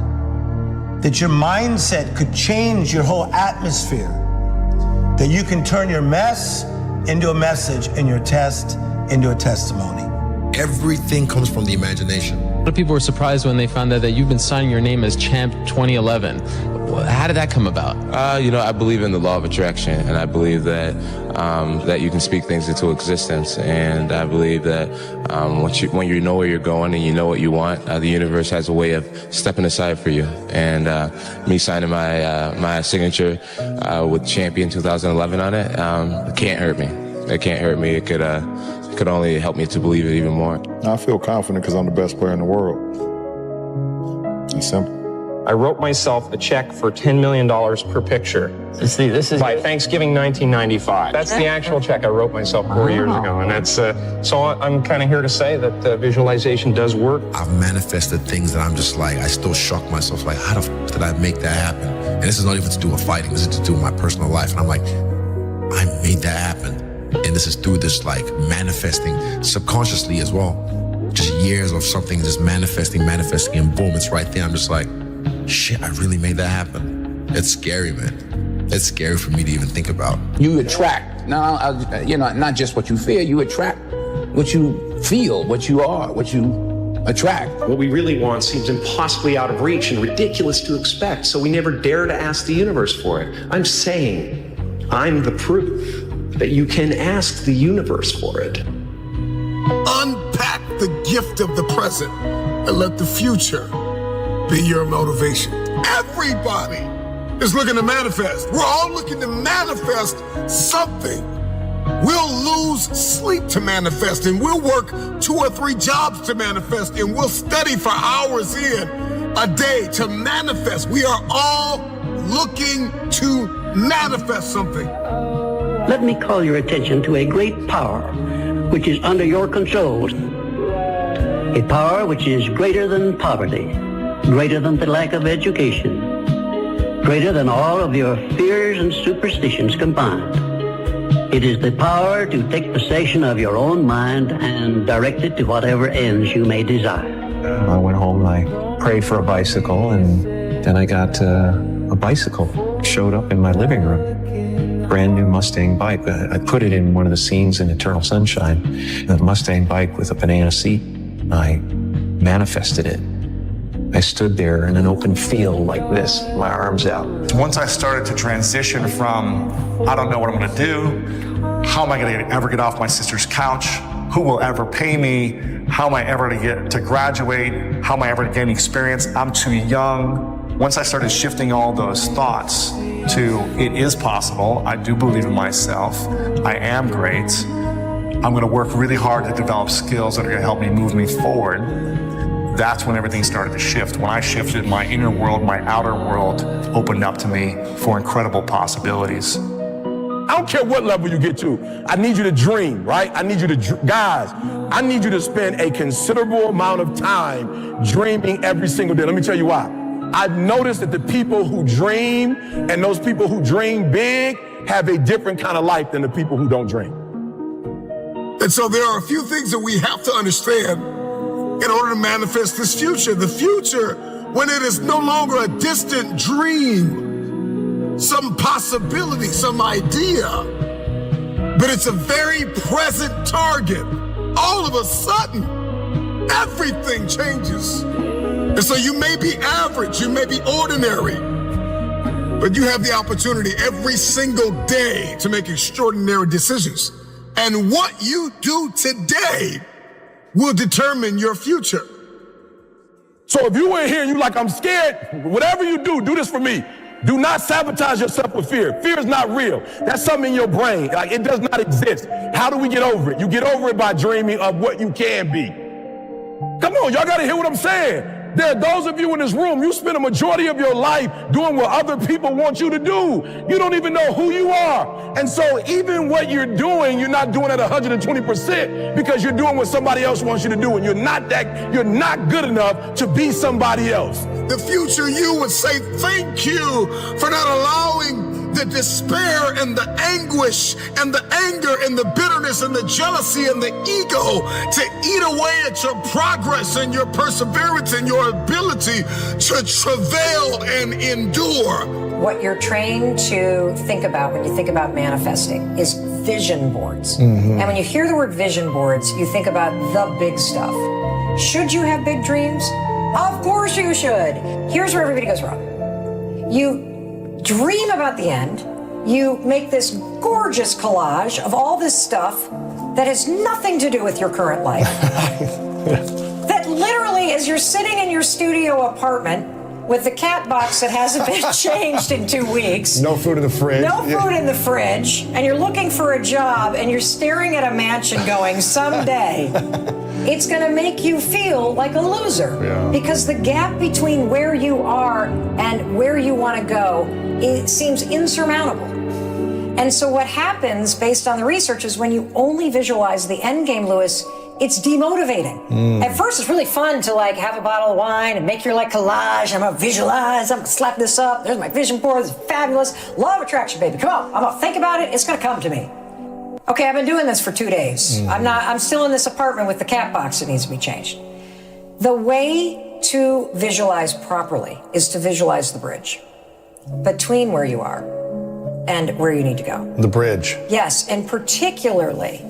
That your mindset could change your whole atmosphere. That you can turn your mess into a message and your test into a testimony. Everything comes from the imagination. A lot of people were surprised when they found out that you've been signing your name as Champ 2011. How did that come about? I believe in the law of attraction, and I believe that that you can speak things into existence. And I believe that when you know where you're going and you know what you want, the universe has a way of stepping aside for you. And me signing my signature with Champion 2011 on it, it can't hurt me. It can't hurt me. It could only help me to believe it even more. I feel confident because I'm the best player in the world. It's simple. I wrote myself a check for $10 million per picture. See, this is by Thanksgiving 1995. That's the actual check I wrote myself 4 years ago. And that's so I'm kind of here to say that visualization does work. I've manifested things that I'm just like, I still shock myself, like, how the f did I make that happen? And this is not even to do with fighting, this is to do with my personal life. And I'm like, I made that happen. And this is through this like manifesting subconsciously as well. Just years of something just manifesting, and boom, it's right there. I'm just like, shit, I really made that happen. It's scary, man. It's scary for me to even think about. You attract, not just what you feel, you attract what you feel, what you are, what you attract. What we really want seems impossibly out of reach and ridiculous to expect, so we never dare to ask the universe for it. I'm saying, I'm the proof that you can ask the universe for it. Unpack the gift of the present and let the future be your motivation. Everybody is looking to manifest. We're all looking to manifest something. We'll lose sleep to manifest, and we'll work 2 or 3 jobs to manifest, and we'll study for hours in a day to manifest. We are all looking to manifest something. Let me call your attention to a great power which is under your control. A power which is greater than poverty, greater than the lack of education, greater than all of your fears and superstitions combined. It is the power to take possession of your own mind and direct it to whatever ends you may desire. I went home and I prayed for a bicycle, and then I got a bicycle. Showed up in my living room. Brand new Mustang bike. I put it in one of the scenes in Eternal Sunshine. The Mustang bike with a banana seat. I manifested it. I stood there in an open field like this, my arms out. Once I started to transition from, I don't know what I'm going to do, how am I going to ever get off my sister's couch, who will ever pay me, how am I ever to get to graduate, how am I ever to gain experience, I'm too young. Once I started shifting all those thoughts to, it is possible, I do believe in myself, I am great, I'm going to work really hard to develop skills that are going to help me move me forward. That's when everything started to shift. When I shifted, my inner world, my outer world opened up to me for incredible possibilities. I don't care what level you get to. I need you to dream, right? I need you to, guys, I need you to spend a considerable amount of time dreaming every single day. Let me tell you why. I've noticed that the people who dream and those people who dream big have a different kind of life than the people who don't dream. And so there are a few things that we have to understand in order to manifest this future. The future, when it is no longer a distant dream, some possibility, some idea, but it's a very present target. All of a sudden, everything changes. And so you may be average, you may be ordinary, but you have the opportunity every single day to make extraordinary decisions. And what you do today will determine your future. So if you were here and you're like, I'm scared, whatever you do this for me. Do not sabotage yourself with fear. Fear is not real. That's something in your brain. Like, it does not exist. How do we get over it? You get over it by dreaming of what you can be. Come on, y'all gotta hear what I'm saying. There are those of you in this room, you spend a majority of your life doing what other people want you to do. You don't even know who you are. And so even what you're doing, you're not doing at 120% because you're doing what somebody else wants you to do. And you're not good enough to be somebody else. The future you would say, thank you for not allowing the despair and the anguish and the anger and the bitterness and the jealousy and the ego to eat away at your progress and your perseverance and your ability to travail and endure. What you're trained to think about when you think about manifesting is vision boards. Mm-hmm. And when you hear the word vision boards, you think about the big stuff. Should you have big dreams? Of course you should. Here's where everybody goes wrong. You dream about the end. You make this gorgeous collage of all this stuff that has nothing to do with your current life. That literally, as you're sitting in your studio apartment with the cat box that hasn't been changed in 2 weeks. No food in the fridge. No food in the fridge. And you're looking for a job and you're staring at a mansion going, someday. It's going to make you feel like a loser. Yeah. Because the gap between where you are and where you want to go, it seems insurmountable. And so what happens based on the research is when you only visualize the end game, Lewis, it's demotivating. At first, it's really fun to like have a bottle of wine and make your like collage. I'm gonna visualize, I'm gonna slap this up. There's my vision board, it's fabulous. Law of attraction, baby. Come on, I'm gonna think about it, it's gonna come to me. Okay, I've been doing this for 2 days. I'm still in this apartment with the cat box that needs to be changed. The way to visualize properly is to visualize the bridge between where you are and where you need to go. The bridge. Yes, and particularly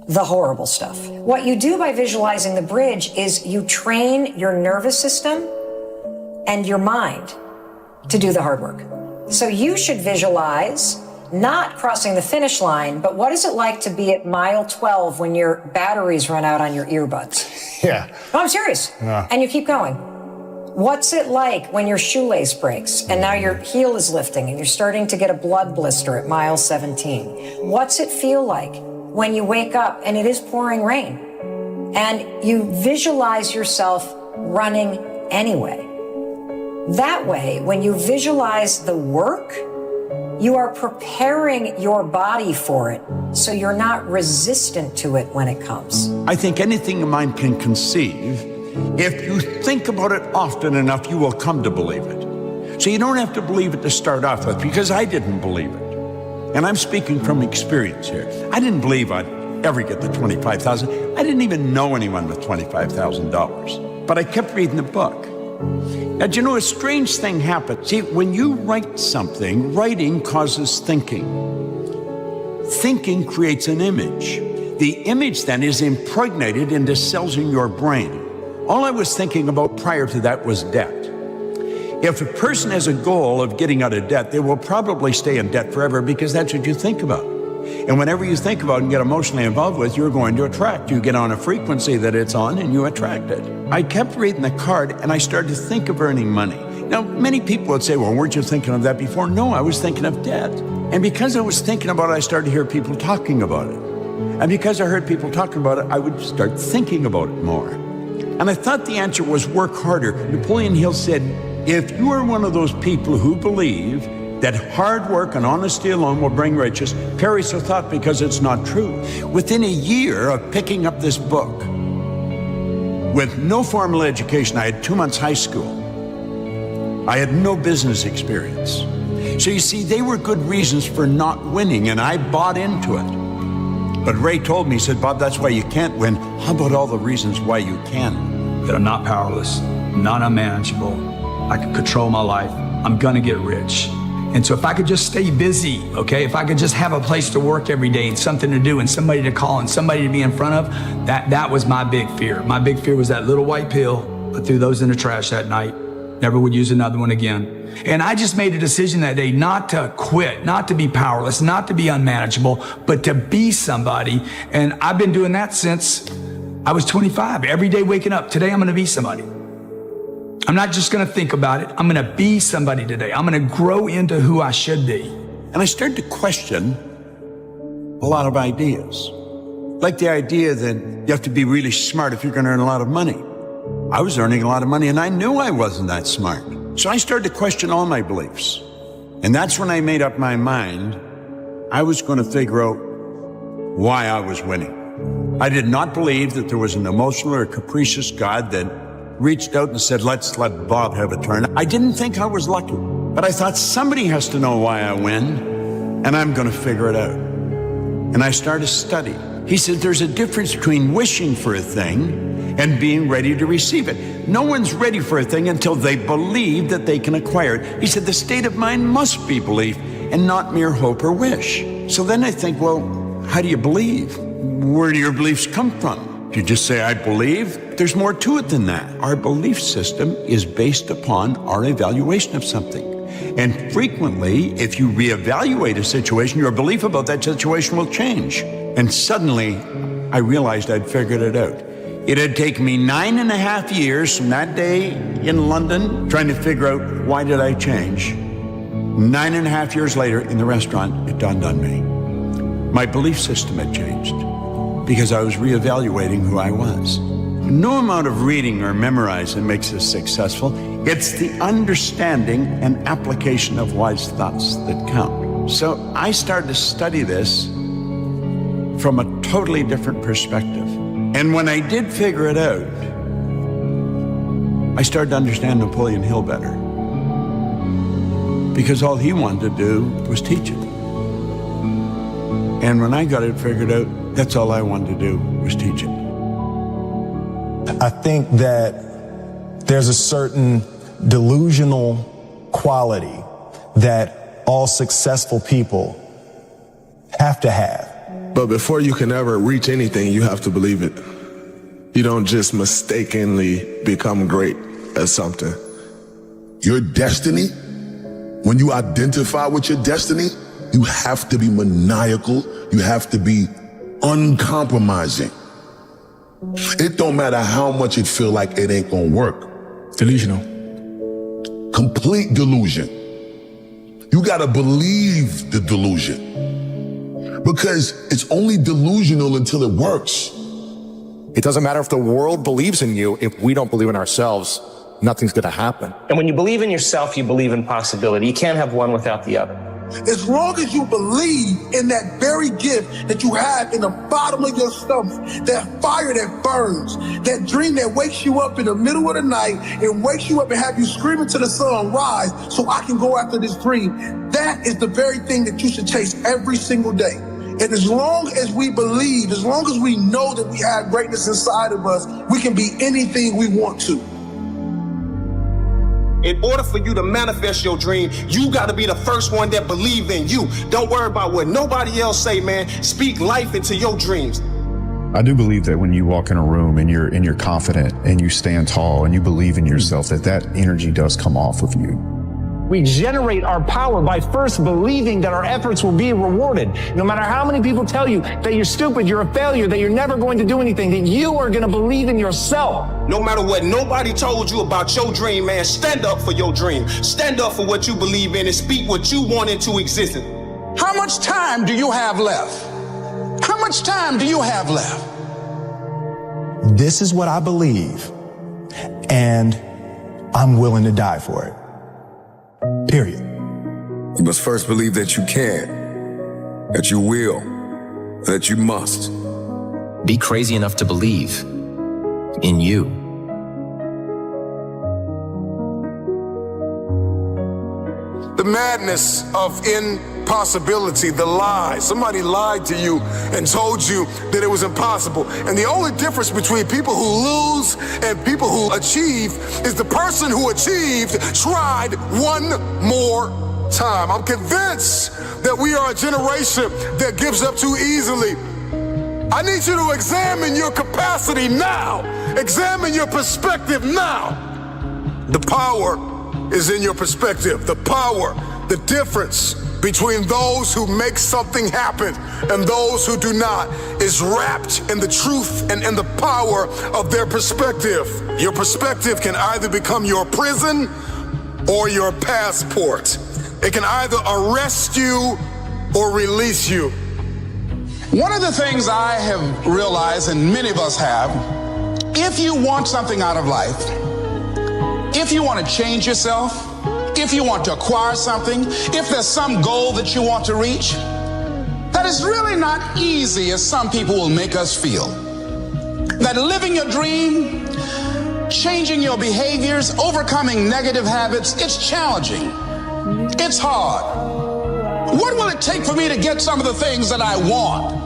the horrible stuff. What you do by visualizing the bridge is you train your nervous system and your mind to do the hard work. So you should visualize not crossing the finish line, but what is it like to be at mile 12 when your batteries run out on your earbuds? Yeah. No, I'm serious. Yeah. And you keep going. What's it like when your shoelace breaks and now your heel is lifting and you're starting to get a blood blister at mile 17? What's it feel like when you wake up and it is pouring rain and you visualize yourself running anyway? That way, when you visualize the work, You are preparing your body for it, so you're not resistant to it when it comes. I think anything a mind can conceive, if you think about it often enough, you will come to believe it. So you don't have to believe it to start off with, because I didn't believe it. And I'm speaking from experience here. I didn't believe I'd ever get the $25,000. I didn't even know anyone with $25,000. But I kept reading the book. Now, do you know, a strange thing happened. See, when you write something, writing causes thinking. Thinking creates an image. The image then is impregnated into cells in your brain. All I was thinking about prior to that was debt. If a person has a goal of getting out of debt, they will probably stay in debt forever, because that's what you think about. And whenever you think about and get emotionally involved with, you're going to attract. You get on a frequency that it's on and you attract it. I kept reading the card and I started to think of earning money. Now, many people would say, well, weren't you thinking of that before? No, I was thinking of debt. And because I was thinking about it, I started to hear people talking about it. And because I heard people talking about it, I would start thinking about it more. And I thought the answer was work harder. Napoleon Hill said, if you are one of those people who believe that hard work and honesty alone will bring riches, perish the thought, because it's not true. Within a year of picking up this book, with no formal education, I had 2 months high school. I had no business experience. So you see, they were good reasons for not winning, and I bought into it. But Ray told me, he said, Bob, that's why you can't win. How about all the reasons why you can? That I'm not powerless, not unmanageable. I can control my life. I'm gonna get rich. And so if I could just stay busy, okay, if I could just have a place to work every day and something to do and somebody to call and somebody to be in front of, that was my big fear. My big fear was that little white pill. I threw those in the trash that night. Never would use another one again. And I just made a decision that day not to quit, not to be powerless, not to be unmanageable, but to be somebody. And I've been doing that since I was 25. Every day waking up, today I'm gonna be somebody. I'm not just gonna think about it, I'm gonna be somebody today. I'm gonna grow into who I should be. And I started to question a lot of ideas. Like the idea that you have to be really smart if you're gonna earn a lot of money. I was earning a lot of money and I knew I wasn't that smart. So I started to question all my beliefs. And that's when I made up my mind I was gonna figure out why I was winning. I did not believe that there was an emotional or capricious God that reached out and said, let's let Bob have a turn. I didn't think I was lucky, but I thought somebody has to know why I win, and I'm gonna figure it out. And I started to study. He said, there's a difference between wishing for a thing and being ready to receive it. No one's ready for a thing until they believe that they can acquire it. He said, the state of mind must be belief and not mere hope or wish. So then I think, well, how do you believe? Where do your beliefs come from? Do you just say, I believe? There's more to it than that. Our belief system is based upon our evaluation of something. And frequently, if you reevaluate a situation, your belief about that situation will change. And suddenly, I realized I'd figured it out. It had taken me 9.5 years from that day in London, trying to figure out why did I change. 9.5 years later, in the restaurant, it dawned on me. My belief system had changed, because I was reevaluating who I was. No amount of reading or memorizing makes us successful. It's the understanding and application of wise thoughts that count. So I started to study this from a totally different perspective. And when I did figure it out, I started to understand Napoleon Hill better. Because all he wanted to do was teach it. And when I got it figured out, that's all I wanted to do was teach it. I think that there's a certain delusional quality that all successful people have to have. But before you can ever reach anything, you have to believe it. You don't just mistakenly become great at something. Your destiny, when you identify with your destiny, you have to be maniacal. You have to be uncompromising. It don't matter how much it feel like it ain't gonna work. Delusional. Complete delusion. You gotta believe the delusion. Because it's only delusional until it works. It doesn't matter if the world believes in you. If we don't believe in ourselves, nothing's gonna happen. And when you believe in yourself, you believe in possibility. You can't have one without the other. As long as you believe in that very gift that you have in the bottom of your stomach, that fire that burns, that dream that wakes you up in the middle of the night and wakes you up and have you screaming to the sun, rise, so I can go after this dream. That is the very thing that you should chase every single day. And as long as we believe, as long as we know that we have greatness inside of us, we can be anything we want to. In order for you to manifest your dream, you got to be the first one that believe in you. Don't worry about what nobody else say, man. Speak life into your dreams. I do believe that when you walk in a room and you're confident and you stand tall and you believe in yourself, that energy does come off of you. We generate our power by first believing that our efforts will be rewarded. No matter how many people tell you that you're stupid, you're a failure, that you're never going to do anything, that you are going to believe in yourself. No matter what nobody told you about your dream, man, stand up for your dream. Stand up for what you believe in and speak what you want into existence. How much time do you have left? How much time do you have left? This is what I believe, and I'm willing to die for it. Period. You must first believe that you can, that you will, that you must. Be crazy enough to believe in you. The madness of impossibility, the lie. Somebody lied to you and told you that it was impossible. And the only difference between people who lose and people who achieve is the person who achieved tried one more time. I'm convinced that we are a generation that gives up too easily. I need you to examine your capacity now. Examine your perspective now. The power is in your perspective. The power, the difference between those who make something happen and those who do not is wrapped in the truth and in the power of their perspective. Your perspective can either become your prison or your passport. It can either arrest you or release you. One of the things I have realized, and many of us have, if you want something out of life, if you want to change yourself, if you want to acquire something, if there's some goal that you want to reach, that is really not easy as some people will make us feel. That living your dream, changing your behaviors, overcoming negative habits, it's challenging. It's hard. What will it take for me to get some of the things that I want?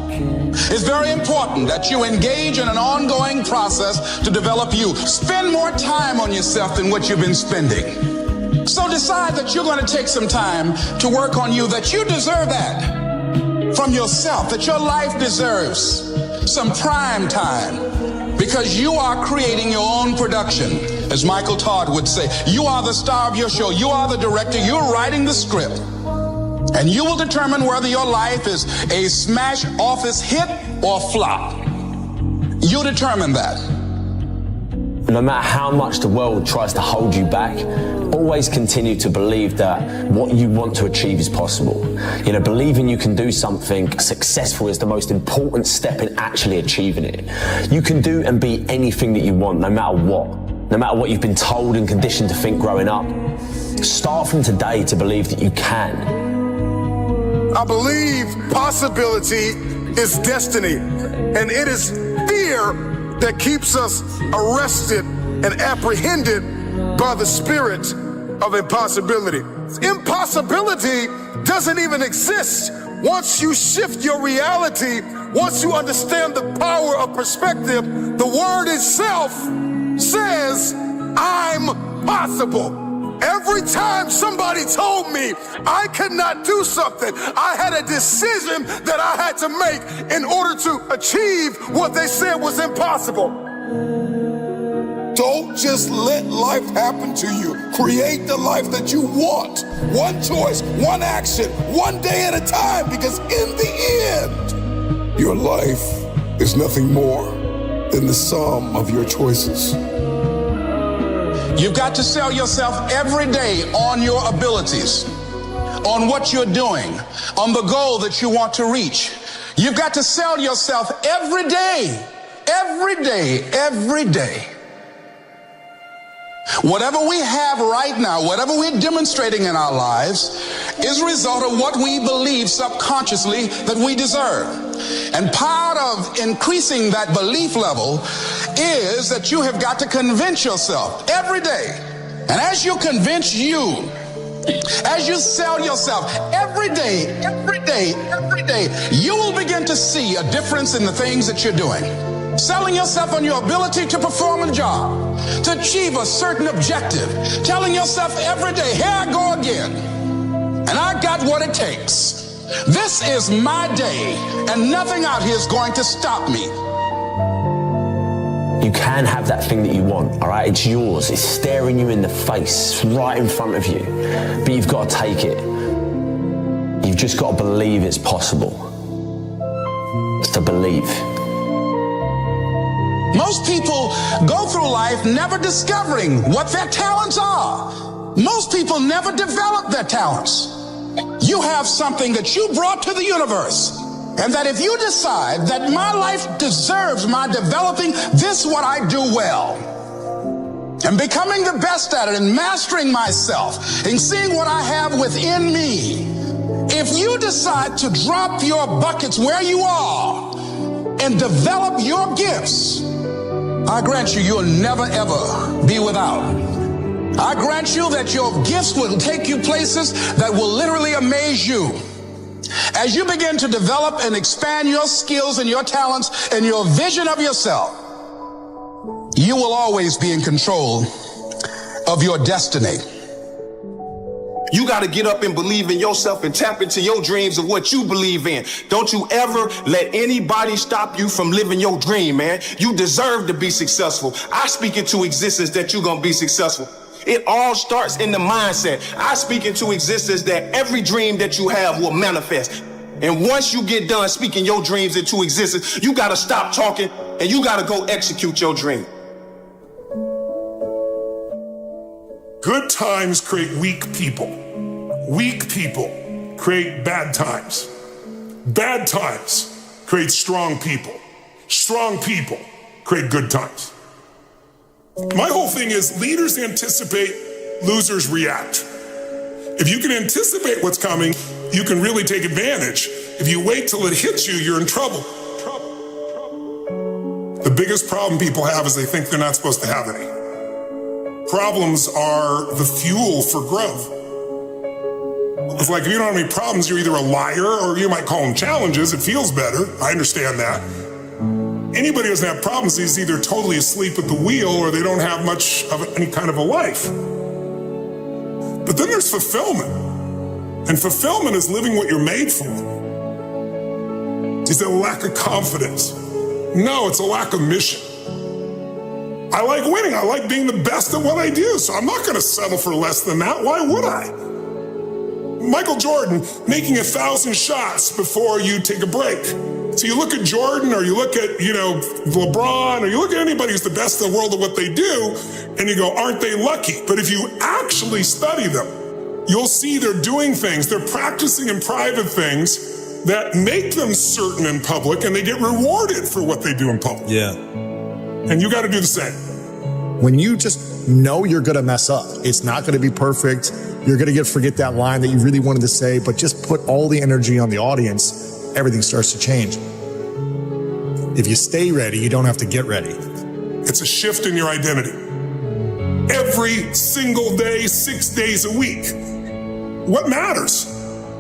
It's very important that you engage in an ongoing process to develop you. Spend more time on yourself than what you've been spending. So decide that you're going to take some time to work on you, that you deserve that from yourself, that your life deserves some prime time because you are creating your own production. As Michael Todd would say, you are the star of your show. You are the director. You're writing the script. And you will determine whether your life is a smash office hit or flop. You determine that. No matter how much the world tries to hold you back, always continue to believe that what you want to achieve is possible. You know, believing you can do something successful is the most important step in actually achieving it. You can do and be anything that you want, no matter what you've been told and conditioned to think growing up. Start from today to believe that you can. I believe possibility is destiny, and it is fear that keeps us arrested and apprehended by the spirit of impossibility. Impossibility doesn't even exist. Once you shift your reality, once you understand the power of perspective, the word itself says, I'm possible. Every time somebody told me I could not do something, I had a decision that I had to make in order to achieve what they said was impossible. Don't just let life happen to you. Create the life that you want. One choice, one action, one day at a time, because in the end, your life is nothing more than the sum of your choices. You've got to sell yourself every day on your abilities, on what you're doing, on the goal that you want to reach. You've got to sell yourself every day, every day, every day. Whatever we have right now, whatever we're demonstrating in our lives, is a result of what we believe subconsciously that we deserve. And part of increasing that belief level is that you have got to convince yourself every day. And as you convince you, as you sell yourself every day, you will begin to see a difference in the things that you're doing. Selling yourself on your ability to perform a job, to achieve a certain objective. Telling yourself every day, here I go again, and I got what it takes. This is my day, and nothing out here is going to stop me. You can have that thing that you want, all right? It's yours. It's staring you in the face, it's right in front of you. But you've got to take it. You've just got to believe it's possible. It's to believe. Most people go through life never discovering what their talents are. Most people never develop their talents. You have something that you brought to the universe. And that if you decide that my life deserves my developing this what I do well, and becoming the best at it and mastering myself and seeing what I have within me, if you decide to drop your buckets where you are and develop your gifts, I grant you, you'll never ever be without. I grant you that your gifts will take you places that will literally amaze you. As you begin to develop and expand your skills and your talents and your vision of yourself, you will always be in control of your destiny. You got to get up and believe in yourself and tap into your dreams of what you believe in. Don't you ever let anybody stop you from living your dream, man. You deserve to be successful. I speak into existence that you're going to be successful. It all starts in the mindset. I speak into existence that every dream that you have will manifest. And once you get done speaking your dreams into existence, you got to stop talking and you got to go execute your dream. Good times create weak people. Weak people create bad times. Bad times create strong people. Strong people create good times. My whole thing is leaders anticipate, losers react. If you can anticipate what's coming, you can really take advantage. If you wait till it hits you, you're in trouble. The biggest problem people have is they think they're not supposed to have any. Problems are the fuel for growth. It's like if you don't have any problems, you're either a liar or you might call them challenges. It feels better. I understand that. Anybody who doesn't have problems is either totally asleep at the wheel or they don't have much of any kind of a life. But then there's fulfillment. And fulfillment is living what you're made for. Is it a lack of confidence? No, it's a lack of mission. I like winning. I like being the best at what I do. So I'm not going to settle for less than that. Why would I? Michael Jordan making 1,000 shots before you take a break. So you look at Jordan or you look at, LeBron or you look at anybody who's the best in the world at what they do and you go, aren't they lucky? But if you actually study them, you'll see they're doing things, they're practicing in private things that make them certain in public and they get rewarded for what they do in public. Yeah. And you got to do the same. When you just know you're going to mess up, it's not going to be perfect. You're going to forget that line that you really wanted to say, but just put all the energy on the audience. Everything starts to change. If you stay ready, you don't have to get ready. It's a shift in your identity. Every single day, 6 days a week. What matters?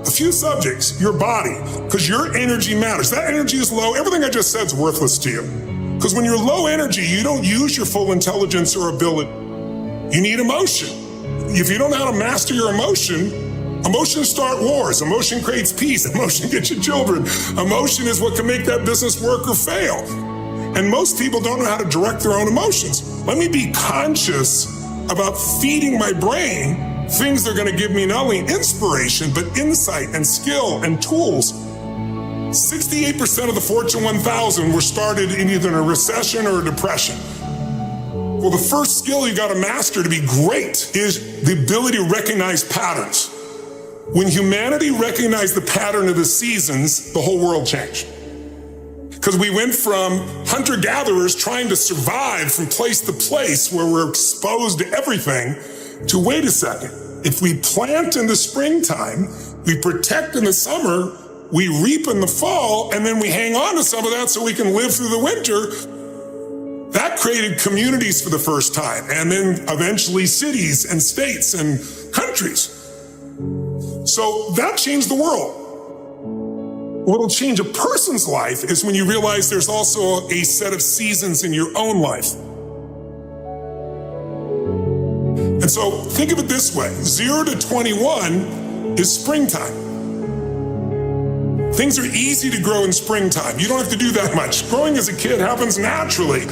A few subjects, your body, because your energy matters. That energy is low. Everything I just said is worthless to you. Because when you're low energy, you don't use your full intelligence or ability. You need emotion. If you don't know how to master your emotions start wars. Emotion creates peace. Emotion gets you children. Emotion is what can make that business work or fail. And most people don't know how to direct their own emotions. Let me be conscious about feeding my brain things that are going to give me not only inspiration, but insight and skill and tools. 68% of the Fortune 1000 were started in either a recession or a depression. Well, the first skill you got to master to be great is the ability to recognize patterns. When humanity recognized the pattern of the seasons, the whole world changed. Because we went from hunter-gatherers trying to survive from place to place where we're exposed to everything to, wait a second, if we plant in the springtime, We protect in the summer, we reap in the fall, and then we hang on to some of that so we can live through the winter. That created communities for the first time, and then eventually cities and states and countries. So that changed the world. What'll change a person's life is when you realize there's also a set of seasons in your own life. And so think of it this way, 0 to 21 is springtime. Things are easy to grow in springtime. You don't have to do that much. Growing as a kid happens naturally.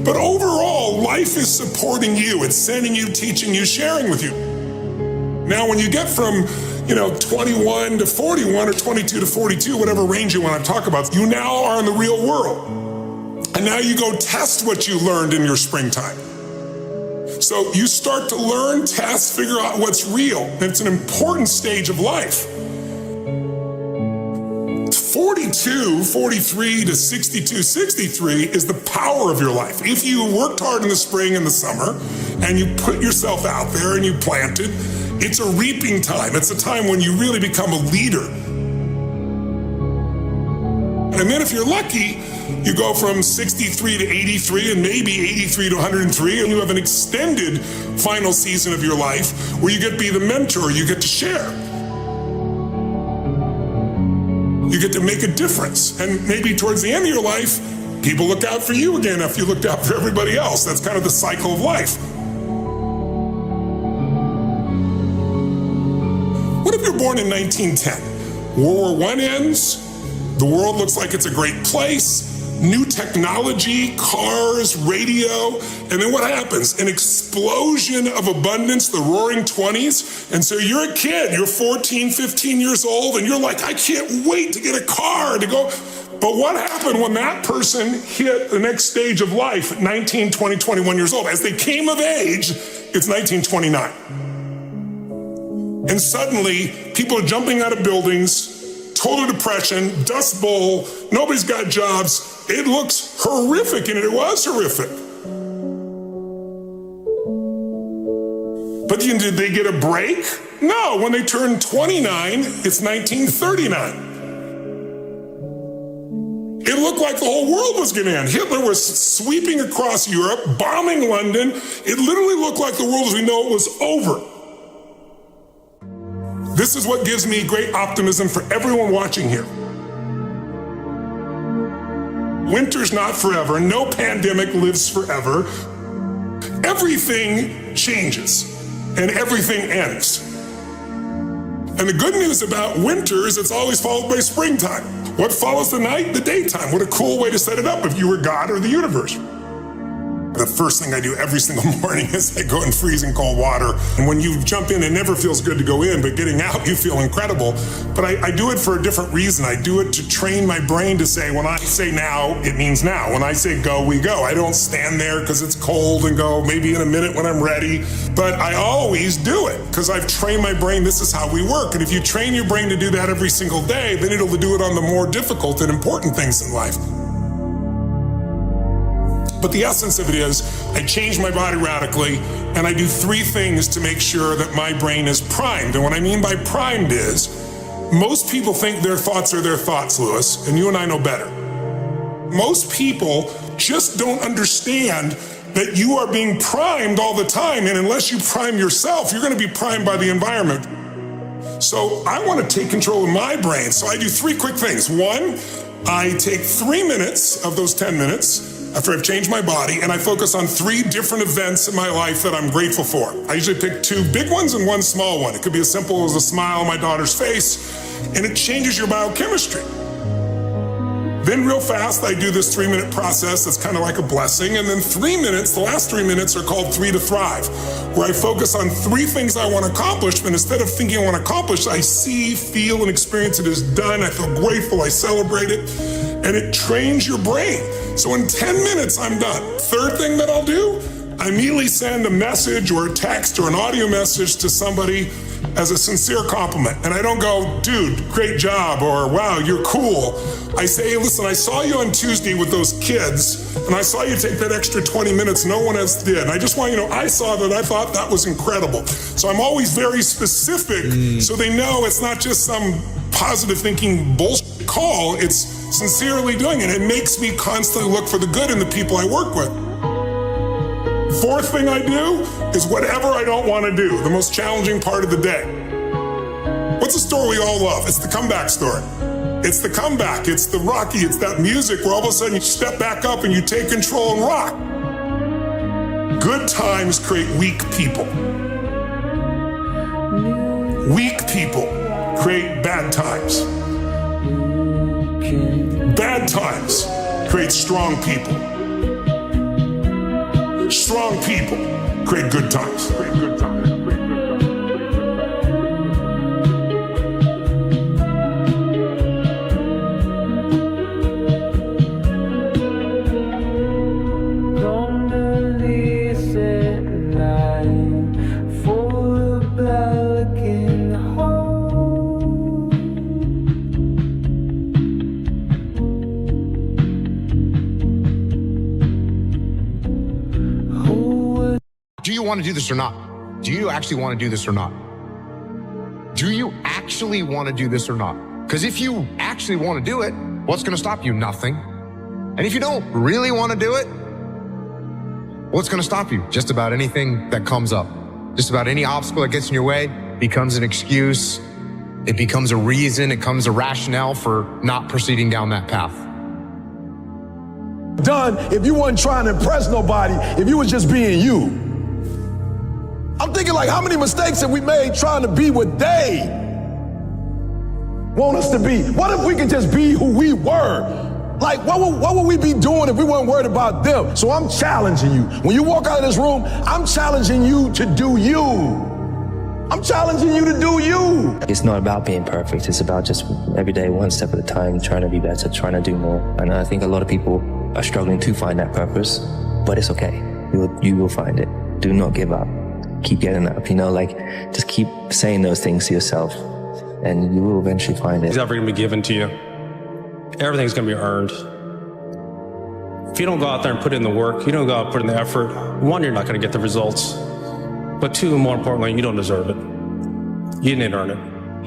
But overall, life is supporting you. It's sending you, teaching you, sharing with you. Now, when you get from 21 to 41 or 22 to 42, whatever range you want to talk about, you now are in the real world. And now you go test what you learned in your springtime. So you start to learn, test, figure out what's real. And it's an important stage of life. 42, 43 to 62, 63 is the power of your life. If you worked hard in the spring and the summer and you put yourself out there and you planted, it's a reaping time. It's a time when you really become a leader. And then if you're lucky, you go from 63 to 83 and maybe 83 to 103, and you have an extended final season of your life where you get to be the mentor, you get to share. You get to make a difference. And maybe towards the end of your life, people look out for you again after you looked out for everybody else. That's kind of the cycle of life. What if you're born in 1910? World War I ends, the world looks like it's a great place, new technology, cars, radio, and then what happens? An explosion of abundance, the roaring 20s, and so you're a kid, you're 14, 15 years old, and you're like, I can't wait to get a car to go. But what happened when that person hit the next stage of life at 19, 20, 21 years old? As they came of age, it's 1929. And suddenly, people are jumping out of buildings, total depression, dust bowl, nobody's got jobs. It looks horrific, and it was horrific. But did they get a break? No, when they turned 29, it's 1939. It looked like the whole world was going to end. Hitler was sweeping across Europe, bombing London. It literally looked like the world as we know it was over. This is what gives me great optimism for everyone watching here. Winter's not forever. No pandemic lives forever. Everything changes and everything ends. And the good news about winter is it's always followed by springtime. What follows the night? The daytime. What a cool way to set it up if you were God or the universe. The first thing I do every single morning is I go in freezing cold water. And when you jump in, it never feels good to go in, but getting out, you feel incredible. But I do it for a different reason. I do it to train my brain to say, when I say now, it means now. When I say go, we go. I don't stand there because it's cold and go maybe in a minute when I'm ready. But I always do it because I've trained my brain. This is how we work. And if you train your brain to do that every single day, then it'll do it on the more difficult and important things in life. But the essence of it is, I change my body radically, and I do 3 things to make sure that my brain is primed. And what I mean by primed is, most people think their thoughts are their thoughts, Lewis, and you and I know better. Most people just don't understand that you are being primed all the time, and unless you prime yourself, you're going to be primed by the environment. So I want to take control of my brain, so I do 3 quick things. 1, I take 3 minutes of those 10 minutes, after I've changed my body, and I focus on 3 different events in my life that I'm grateful for. I usually pick 2 big ones and 1 small one. It could be as simple as a smile on my daughter's face, and it changes your biochemistry. Then real fast, I do this 3-minute process that's kind of like a blessing, and then 3 minutes, the last 3 minutes are called 3 to Thrive, where I focus on 3 things I want to accomplish, but instead of thinking I want to accomplish, I see, feel, and experience it as done. I feel grateful, I celebrate it, and it trains your brain. So in 10 minutes, I'm done. 3rd thing that I'll do, I immediately send a message or a text or an audio message to somebody as a sincere compliment. And I don't go, dude, great job, or wow, you're cool. I say, hey, listen, I saw you on Tuesday with those kids, and I saw you take that extra 20 minutes no one else did. And I just want you to know, I saw that, I thought that was incredible. So I'm always very specific, so they know it's not just some positive thinking bullshit call, it's sincerely doing it. It makes me constantly look for the good in the people I work with. Fourth thing I do is whatever I don't want to do, the most challenging part of the day. What's a story we all love? It's the comeback story. It's the comeback, it's the Rocky, it's that music where all of a sudden you step back up and you take control and rock. Good times create weak people. Weak people create bad times. Bad times create strong people. Strong people create good times. Do you want to do this or not? Do you actually want to do this or not? Do you actually want to do this or not? Because if you actually want to do it, what's going to stop you? Nothing. And if you don't really want to do it, what's going to stop you? Just about anything that comes up. Just about any obstacle that gets in your way becomes an excuse. It becomes a reason. It becomes a rationale for not proceeding down that path. Done if you wasn't trying to impress nobody, if you was just being you. I'm thinking like, how many mistakes have we made trying to be what they want us to be? What if we could just be who we were? Like, what would we be doing if we weren't worried about them? So I'm challenging you. When you walk out of this room, I'm challenging you to do you. I'm challenging you to do you. It's not about being perfect. It's about just every day, one step at a time, trying to be better, trying to do more. And I think a lot of people are struggling to find that purpose, but it's okay. You will find it. Do not give up. Keep getting up, just keep saying those things to yourself and you will eventually find it. It's never going to be given to you. Everything's going to be earned. If you don't go out there and put in the work, you don't go out and put in the effort, one, you're not going to get the results. But two, more importantly, you don't deserve it. You didn't earn it.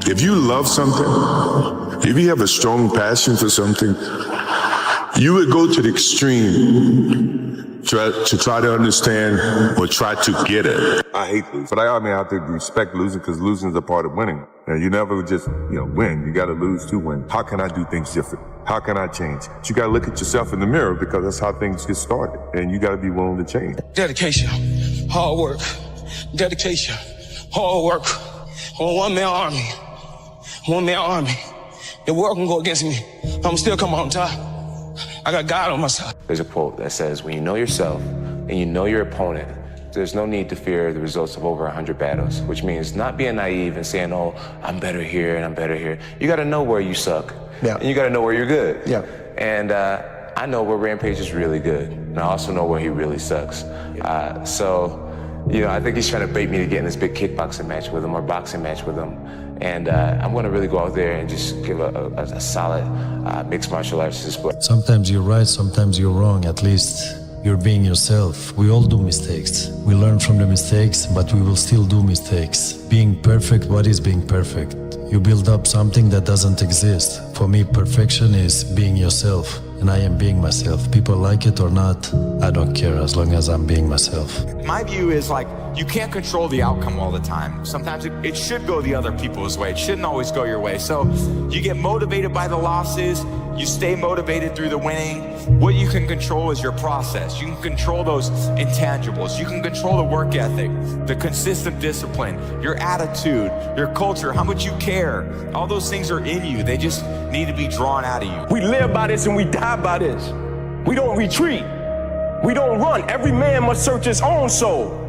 If you love something, if you have a strong passion for something, you would go to the extreme to try to understand or try to get it. I hate losing, but I have to respect losing because losing is a part of winning. And you never just, win. You got to lose to win. How can I do things different? How can I change? But you got to look at yourself in the mirror because that's how things get started. And you got to be willing to change. Dedication, hard work, dedication, hard work. On one-man army. One-man army. The world can go against me. I'm still come on top. I got God on my side. There's a quote that says, when you know yourself and you know your opponent, there's no need to fear the results of over 100 battles, which means not being naive and saying, oh, I'm better here and I'm better here. You got to know where you suck. Yeah. And you got to know where you're good. Yeah. And I know where Rampage is really good. And I also know where he really sucks. I think he's trying to bait me to get in this big kickboxing match with him or boxing match with him. And I'm going to really go out there and just give a solid mixed martial arts display. Sometimes you're right, sometimes you're wrong. At least you're being yourself. We all do mistakes. We learn from the mistakes, but we will still do mistakes. Being perfect, what is being perfect? You build up something that doesn't exist. For me, perfection is being yourself. And I am being myself. People like it or not, I don't care as long as I'm being myself. My view is you can't control the outcome all the time. Sometimes it should go the other people's way. It shouldn't always go your way. So you get motivated by the losses. You stay motivated through the winning. What you can control is your process. You can control those intangibles. You can control the work ethic, the consistent discipline, your attitude, your culture, how much you care. All those things are in you. They just need to be drawn out of you. We live by this and we die by this. We don't retreat. We don't run. Every man must search his own soul.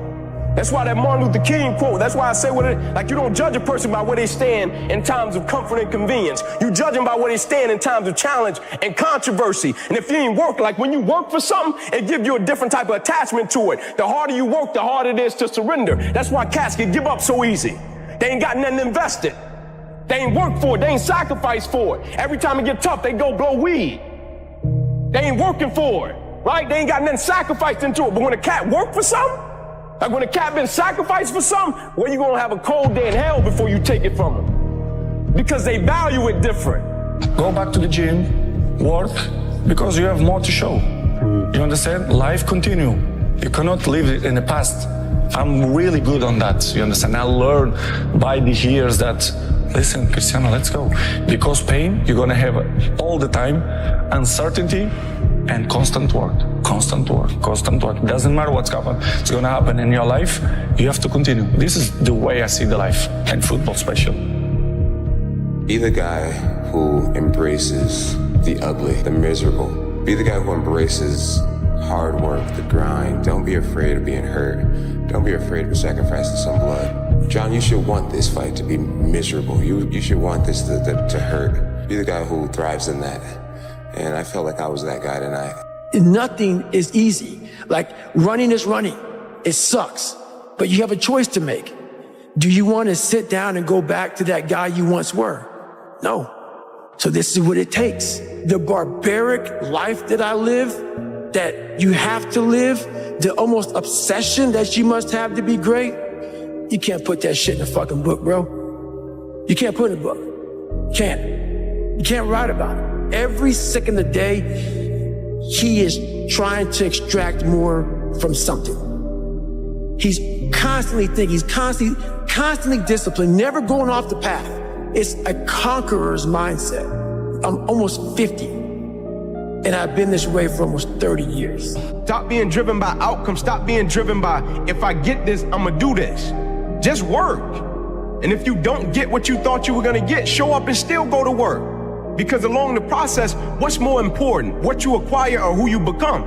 That's why that Martin Luther King quote, that's why I say you don't judge a person by where they stand in times of comfort and convenience. You judge them by where they stand in times of challenge and controversy. And if you ain't work, when you work for something, it gives you a different type of attachment to it. The harder you work, the harder it is to surrender. That's why cats can give up so easy. They ain't got nothing invested. They ain't worked for it. They ain't sacrificed for it. Every time it get tough, they go blow weed. They ain't working for it, right? They ain't got nothing sacrificed into it. But when a cat work for something, like when a cat been sacrificed for something, well, you gonna have a cold day in hell before you take it from them. Because they value it different. Go back to the gym, work, because you have more to show. You understand? Life continue. You cannot live in the past. I'm really good on that. You understand? I learned by the years that, listen, Cristiano, let's go. Because pain, you're gonna have all the time, uncertainty and constant work. Constant work, constant work. Doesn't matter what's happening. It's gonna happen in your life. You have to continue. This is the way I see the life, and football special. Be the guy who embraces the ugly, the miserable. Be the guy who embraces hard work, the grind. Don't be afraid of being hurt. Don't be afraid of sacrificing some blood. John, you should want this fight to be miserable. You should want this to hurt. Be the guy who thrives in that. And I felt like I was that guy tonight. Nothing is easy. Like running is running. It sucks, but you have a choice to make. Do you want to sit down and go back to that guy you once were? No. So this is what it takes. The barbaric life that I live, that you have to live, the almost obsession that you must have to be great, you can't put that shit in a fucking book, bro. You can't put it in a book. Can't. You can't write about it. Every second of the day, he is trying to extract more from something. He's constantly thinking, he's constantly disciplined, never going off the path. It's a conqueror's mindset. I'm almost 50, and I've been this way for almost 30 years. Stop being driven by outcomes. Stop being driven by, if I get this, I'm gonna do this. Just work. And if you don't get what you thought you were gonna get, show up and still go to work. Because along the process, what's more important, what you acquire or who you become?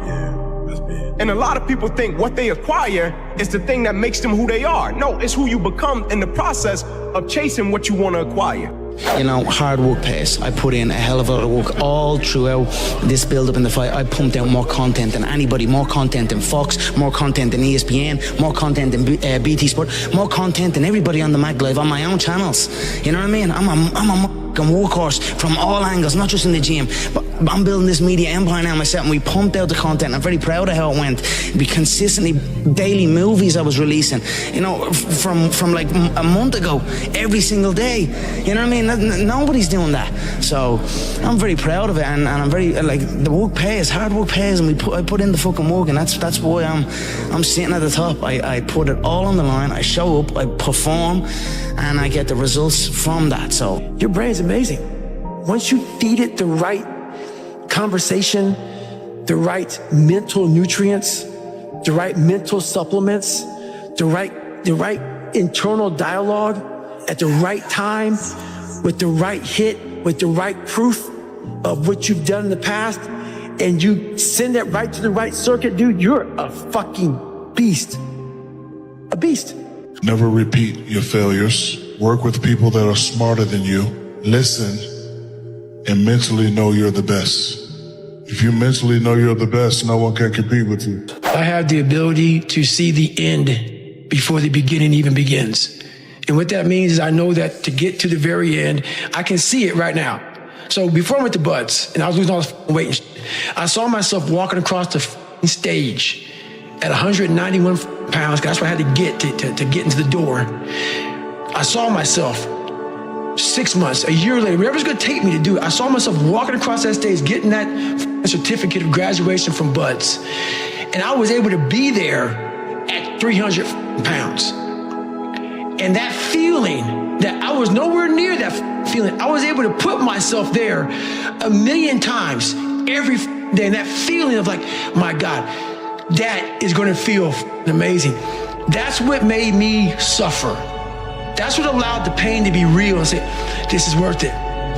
And a lot of people think what they acquire is the thing that makes them who they are. No, it's who you become in the process of chasing what you want to acquire. You know, hard work pays. I put in a hell of a lot of work all throughout this build-up in the fight. I pumped out more content than anybody, more content than Fox, more content than ESPN, more content than BT Sport, more content than everybody on the Mag Live on my own channels. You know what I mean? I'm a workhorse from all angles, not just in the gym, but I'm building this media empire now myself, and we pumped out the content. I'm very proud of how it went. We consistently, daily movies I was releasing, you know, from like a month ago, every single day. You know what I mean? Nobody's doing that. So I'm very proud of it, and I'm very, like, the work pays, hard work pays, and I put in the fucking work, and that's why I'm sitting at the top. I put it all on the line. I show up, I perform, and I get the results from that. So your brain's amazing. Once you feed it the right conversation, the right mental nutrients, the right mental supplements, the right internal dialogue at the right time, with the right hit, with the right proof of what you've done in the past, and you send that right to the right circuit, dude, you're a fucking beast. A beast. Never repeat your failures. Work with people that are smarter than you. Listen and mentally know you're the best. If you mentally know you're the best, no one can compete with you. I have the ability to see the end before the beginning even begins. And what that means is I know that to get to the very end, I can see it right now. So before I went to Buds and I was losing all this weight and shit, I saw myself walking across the stage at 191 pounds. That's what I had to get to get into the door. I saw myself 6 months, a year later, whatever's gonna take me to do it. I saw myself walking across that stage, getting that certificate of graduation from Buds. And I was able to be there at 300 pounds. And that feeling, that I was nowhere near that feeling, I was able to put myself there 1,000,000 times every day. And that feeling of like, my God, that is gonna feel amazing. That's what made me suffer. That's what allowed the pain to be real and say, this is worth it.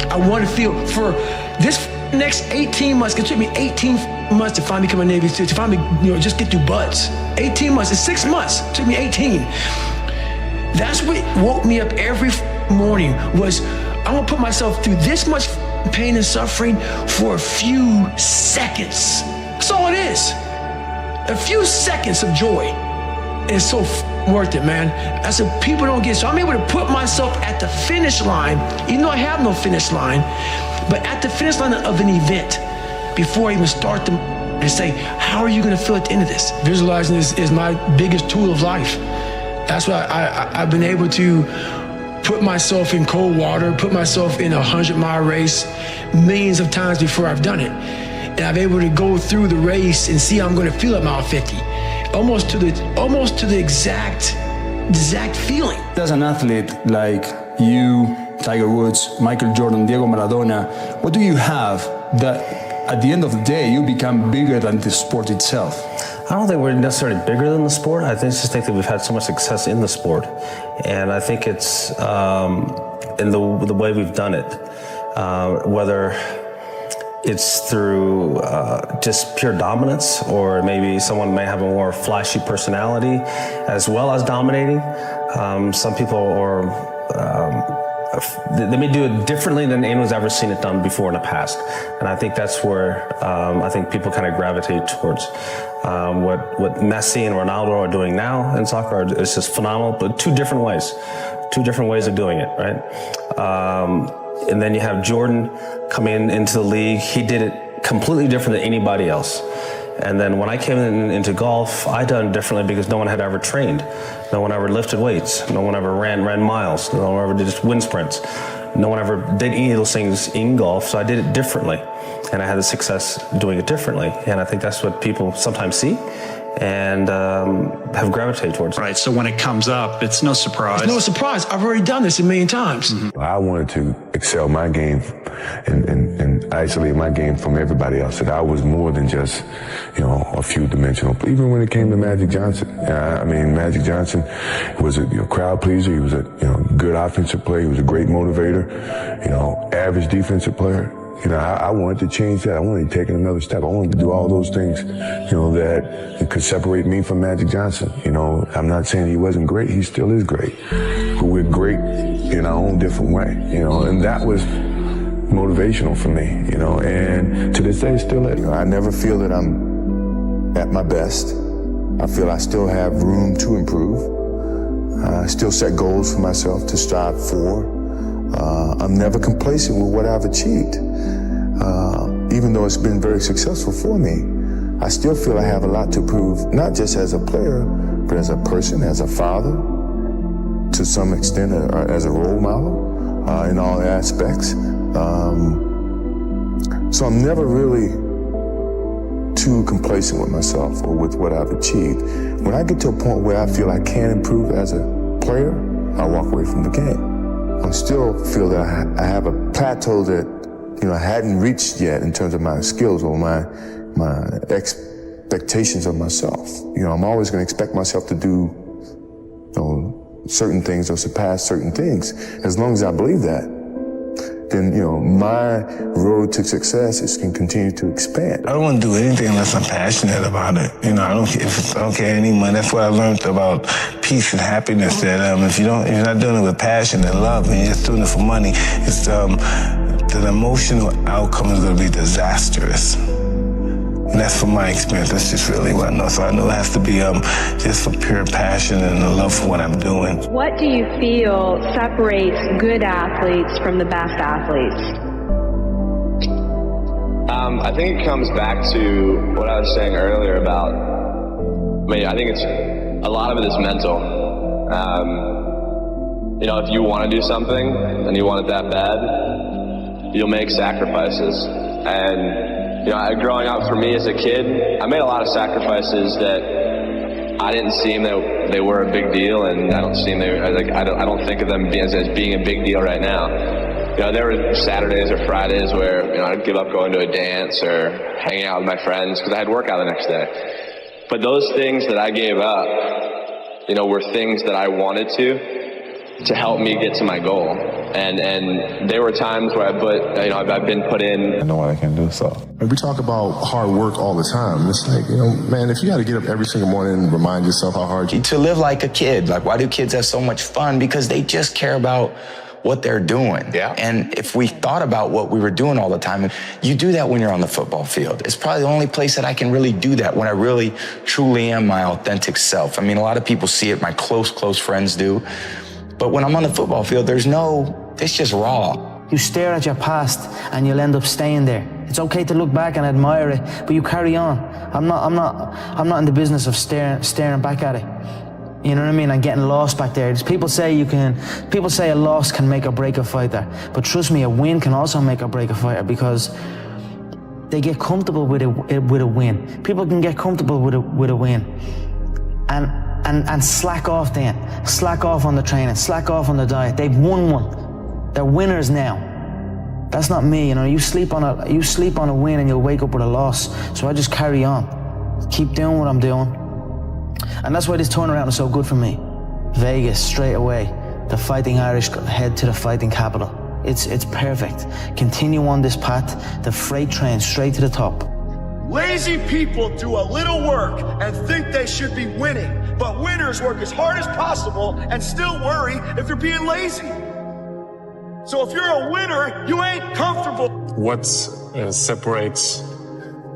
I want to feel for this next 18 months. It took me 18 months to finally become a Navy SEAL, to finally, just get through Buds. 18 months, it's 6 months. It took me 18. That's what woke me up every morning was, I'm gonna put myself through this much pain and suffering for a few seconds. That's all it is. A few seconds of joy. is so worth it, man. I said, people don't get, so I'm able to put myself at the finish line, even though I have no finish line, but at the finish line of an event before I even start them and say, how are you gonna feel at the end of this? Visualizing is my biggest tool of life. That's why I've been able to put myself in cold water, put myself in a 100-mile race millions of times before I've done it. And I'm able to go through the race and see how I'm gonna feel at mile 50. Almost to the exact feeling. As an athlete like you, Tiger Woods, Michael Jordan, Diego Maradona, what do you have that at the end of the day you become bigger than the sport itself? I don't think we're necessarily bigger than the sport. I just think that we've had so much success in the sport. And I think it's in the way we've done it, whether it's through just pure dominance, or maybe someone may have a more flashy personality as well as dominating. Some people are, they may do it differently than anyone's ever seen it done before in the past. And I think that's where I think people kind of gravitate towards. What Messi and Ronaldo are doing now in soccer is just phenomenal, but two different ways of doing it, right? And then you have Jordan coming into the league. He did it completely different than anybody else. And then when I came into golf, I done it differently because no one had ever trained. No one ever lifted weights. No one ever ran miles. No one ever did just wind sprints. No one ever did any of those things in golf, so I did it differently. And I had the success doing it differently. And I think that's what people sometimes see and have gravitated towards. Right, so when it comes up, it's no surprise. It's no surprise. I've already done this a million times. Mm-hmm. I wanted to excel my game and isolate my game from everybody else. That I was more than just, a few dimensional. Even when it came to Magic Johnson, Magic Johnson was a crowd pleaser. He was a good offensive player. He was a great motivator. Average defensive player. I wanted to change that. I wanted to take it another step. I wanted to do all those things, that could separate me from Magic Johnson. I'm not saying he wasn't great. He still is great. But we're great in our own different way, and that was motivational for me, and to this day, still is. I never feel that I'm at my best. I feel I still have room to improve. I still set goals for myself to strive for. I'm never complacent with what I've achieved. Even though it's been very successful for me, I still feel I have a lot to prove, not just as a player, but as a person, as a father, to some extent, as a role model, in all aspects. So I'm never really too complacent with myself or with what I've achieved. When I get to a point where I feel I can improve as a player, I walk away from the game. I still feel that I have a plateau that, I hadn't reached yet in terms of my skills or my expectations of myself. I'm always going to expect myself to do, certain things or surpass certain things. As long as I believe that, then, my road to success can continue to expand. I don't want to do anything unless I'm passionate about it. I don't care any money. That's what I learned about peace and happiness. That if you're not doing it with passion and love, and you're just doing it for money, it's the emotional outcome is going to be disastrous. And that's from my experience. That's just really what I know. So I know it has to be just for pure passion and a love for what I'm doing. What do you feel separates good athletes from the best athletes? I think it comes back to what I was saying earlier about, I think a lot of it is mental. If you want to do something and you want it that bad, you'll make sacrifices. And growing up for me as a kid, I made a lot of sacrifices that I didn't seem that they were a big deal, and I don't think of them as being a big deal right now. There were Saturdays or Fridays where I'd give up going to a dance or hanging out with my friends because I had workout the next day. But those things that I gave up, were things that I wanted to help me get to my goal. And there were times where I've been put in. I know what I can do, so. We talk about hard work all the time. It's like, man, if you got to get up every single morning and remind yourself how hard to live like a kid. Like, why do kids have so much fun? Because they just care about what they're doing. Yeah. And if we thought about what we were doing all the time, and you do that when you're on the football field. It's probably the only place that I can really do that, when I really, truly am my authentic self. I mean, a lot of people see it, my close friends do. But when I'm on the football field, it's just raw. You stare at your past and you'll end up staying there. It's okay to look back and admire it, but you carry on. I'm not in the business of staring back at it. You know what I mean? And getting lost back there. People say a loss can make or break a fighter, but trust me, a win can also make or break a fighter, because they get comfortable with a win. People can get comfortable with a win, and slack off then. Slack off on the training. Slack off on the diet. They've won one. They're winners now. That's not me. You know, you sleep on a win and you'll wake up with a loss. So I just carry on, keep doing what I'm doing, and that's why this turnaround is so good for me. Vegas straight away. The Fighting Irish head to the fighting capital. It's perfect. Continue on this path. The freight train straight to the top. Lazy people do a little work and think they should be winning, but winners work as hard as possible and still worry if you're being lazy. So if you're a winner, you ain't comfortable. What separates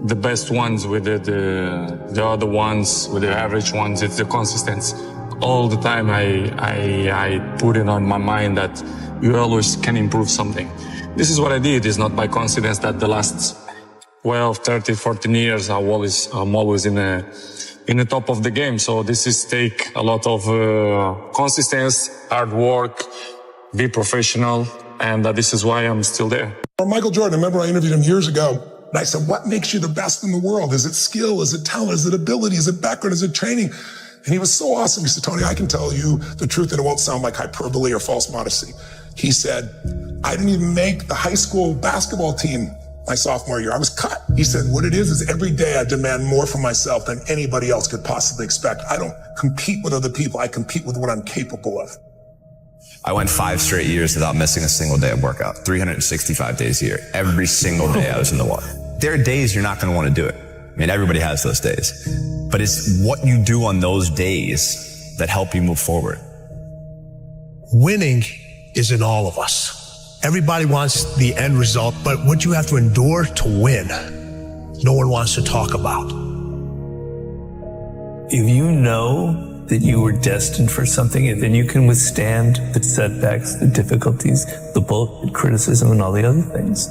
the best ones with the other ones, with the average ones, it's the consistency. All the time I put it on my mind that you always can improve something. This is what I did. It's not by coincidence that the last 12, 30, 14 years I'm always in the top of the game. So this is take a lot of consistency, hard work, be professional, and this is why I'm still there. Michael Jordan, I remember I interviewed him years ago, and I said, what makes you the best in the world? Is it skill? Is it talent? Is it ability? Is it background? Is it training? And he was so awesome. He said, Tony, I can tell you the truth, and it won't sound like hyperbole or false modesty. He said, I didn't even make the high school basketball team my sophomore year. I was cut. He said, what it is every day I demand more from myself than anybody else could possibly expect. I don't compete with other people. I compete with what I'm capable of. I went 5 straight years without missing a single day of workout, 365 days a year. Every single day I was in the water. There are days you're not going to want to do it. I mean, everybody has those days. But it's what you do on those days that help you move forward. Winning is in all of us. Everybody wants the end result, but what you have to endure to win, no one wants to talk about. If you know that you were destined for something, and then you can withstand the setbacks, the difficulties, the bullshit, criticism, and all the other things.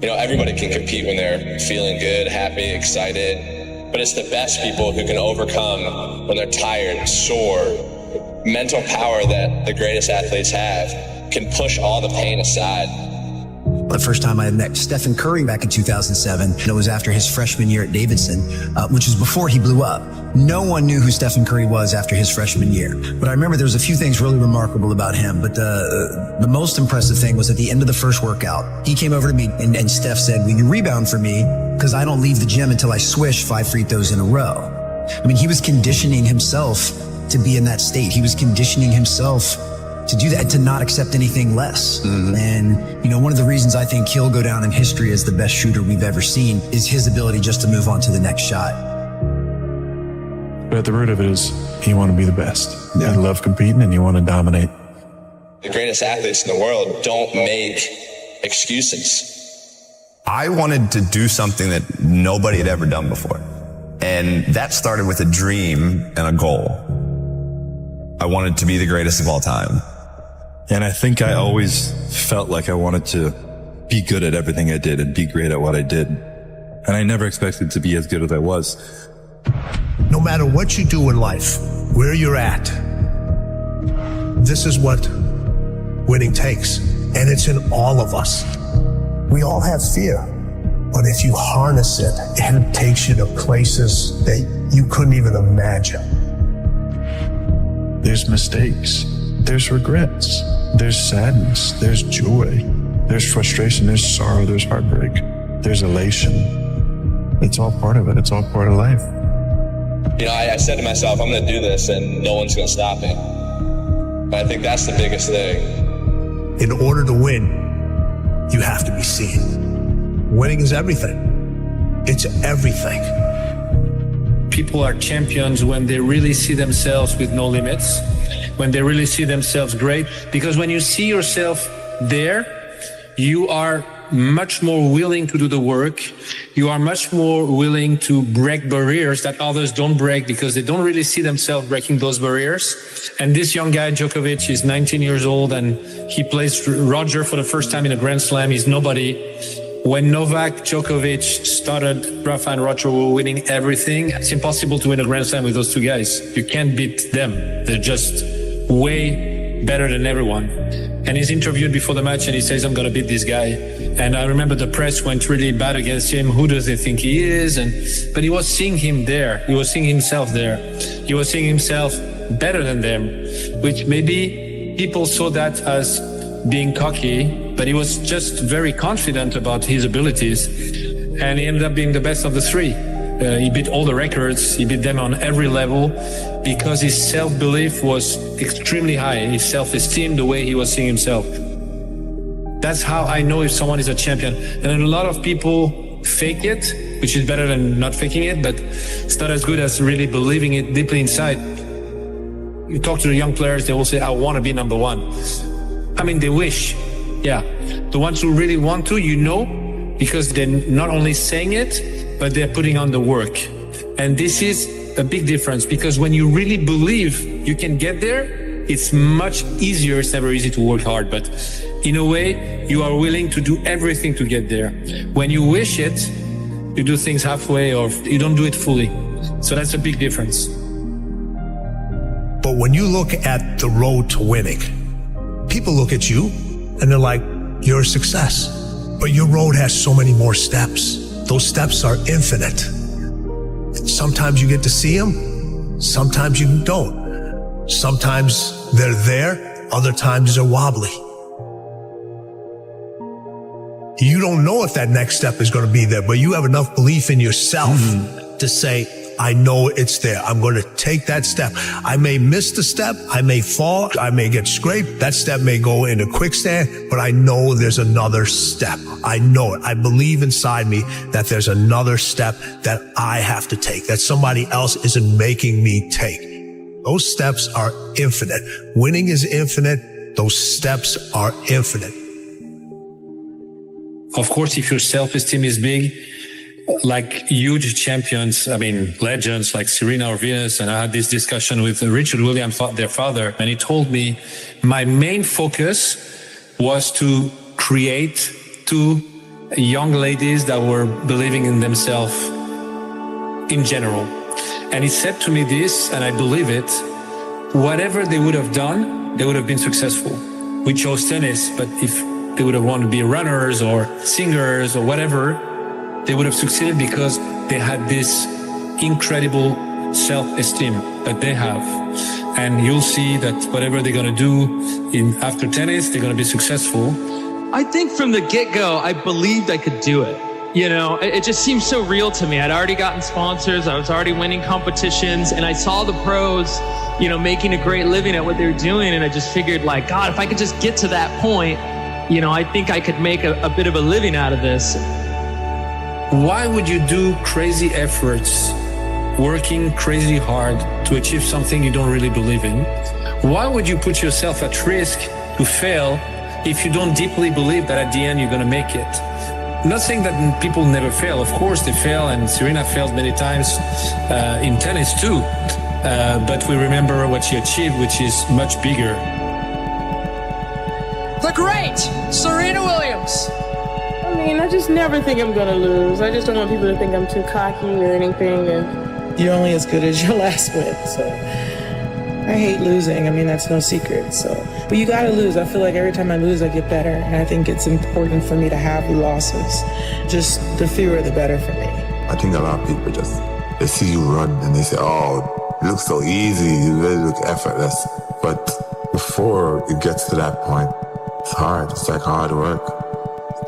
You know, everybody can compete when they're feeling good, happy, excited, but it's the best people who can overcome when they're tired, sore. Mental power that the greatest athletes have can push all the pain aside. The first time I had met Stephen Curry back in 2007, and it was after his freshman year at Davidson, which was before he blew up. No one knew who Stephen Curry was after his freshman year. But I remember there was a few things really remarkable about him. But the most impressive thing was at the end of the first workout, he came over to me and Steph said, will you rebound for me? Because I don't leave the gym until I swish 5 free throws in a row. I mean, he was conditioning himself to be in that state. He was conditioning himself to do that, to not accept anything less. Mm-hmm. And, you know, one of the reasons I think he'll go down in history as the best shooter we've ever seen is his ability just to move on to the next shot. But at the root of it is you want to be the best. Yeah. You love competing and you want to dominate. The greatest athletes in the world don't make excuses. I wanted to do something that nobody had ever done before. And that started with a dream and a goal. I wanted to be the greatest of all time. And I think I always felt like I wanted to be good at everything I did and be great at what I did. And I never expected to be as good as I was. No matter what you do in life, where you're at, this is what winning takes. And it's in all of us. We all have fear. But if you harness it, it takes you to places that you couldn't even imagine. There's mistakes, there's regrets, there's sadness, there's joy, there's frustration, there's sorrow, there's heartbreak, there's elation. It's all part of it. It's all part of life. You know, I said to myself, I'm going to do this and no one's going to stop me. But I think that's the biggest thing. In order to win, you have to be seen. Winning is everything. It's everything. People are champions when they really see themselves with no limits. when they really see themselves great. Because when you see yourself there, you are much more willing to do the work. You are much more willing to break barriers that others don't break because they don't really see themselves breaking those barriers. And this young guy, Djokovic, is 19 years old and he plays Roger for the first time in a Grand Slam. He's nobody. When Novak Djokovic started, Rafa and Roger were winning everything. It's impossible to win a Grand Slam with those two guys. You can't beat them. They're just way better than everyone. And he's interviewed before the match and he says, I'm going to beat this guy. And I remember the press went really bad against him. Who does they think he is? But he was seeing him there. He was seeing himself there. He was seeing himself better than them, which maybe people saw that as being cocky, but he was just very confident about his abilities. And he ended up being the best of the three. He beat all the records. He beat them on every level because his self-belief was extremely high. His self-esteem, the way he was seeing himself. That's how I know if someone is a champion. And a lot of people fake it, which is better than not faking it, but it's not as good as really believing it deeply inside. You talk to the young players, they will say, I want to be number one. I mean, they wish. Yeah. The ones who really want to, you know, because they're not only saying it, but they're putting on the work. And this is a big difference because when you really believe you can get there, it's much easier. It's never easy to work hard, but in a way, you are willing to do everything to get there. When you wish it, you do things halfway or you don't do it fully. So that's a big difference. But when you look at the road to winning, people look at you and they're like, you're a success. But your road has so many more steps. Those steps are infinite. Sometimes you get to see them, sometimes you don't. Sometimes they're there, other times they're wobbly. You don't know if that next step is going to be there, but you have enough belief in yourself to say, I know it's there. I'm going to take that step. I may miss the step. I may fall. I may get scraped. That step may go into quicksand, but I know there's another step. I know it. I believe inside me that there's another step that I have to take, that somebody else isn't making me take. Those steps are infinite. Winning is infinite. Those steps are infinite. Of course, if your self-esteem is big, like huge champions, I mean, legends like Serena or Venus, and I had this discussion with Richard Williams, their father, and he told me my main focus was to create two young ladies that were believing in themselves in general. And he said to me this, and I believe it, whatever they would have done, they would have been successful. We chose tennis, but if they would have wanted to be runners or singers or whatever, they would have succeeded because they had this incredible self-esteem that they have. And you'll see that whatever they're going to do after tennis, they're going to be successful. I think from the get-go, I believed I could do it. You know, it just seemed so real to me. I'd already gotten sponsors. I was already winning competitions, and I saw the pros, you know, making a great living at what they were doing. And I just figured, like, God, if I could just get to that point, you know, I think I could make a bit of a living out of this. Why would you do crazy efforts, working crazy hard to achieve something you don't really believe in? Why would you put yourself at risk to fail if you don't deeply believe that at the end you're going to make it? Not saying that people never fail. Of course they fail, and Serena failed many times in tennis too. But we remember what she achieved, which is much bigger. The great Serena Williams. I mean, I just never think I'm going to lose. I just don't want people to think I'm too cocky or anything. And you're only as good as your last win. So I hate losing. I mean, that's no secret. So, but you got to lose. I feel like every time I lose, I get better. And I think it's important for me to have losses. Just the fewer, the better for me. I think a lot of people just, they see you run and they say, oh, it looks so easy. You really look effortless. But before it gets to that point, it's hard. It's like hard work.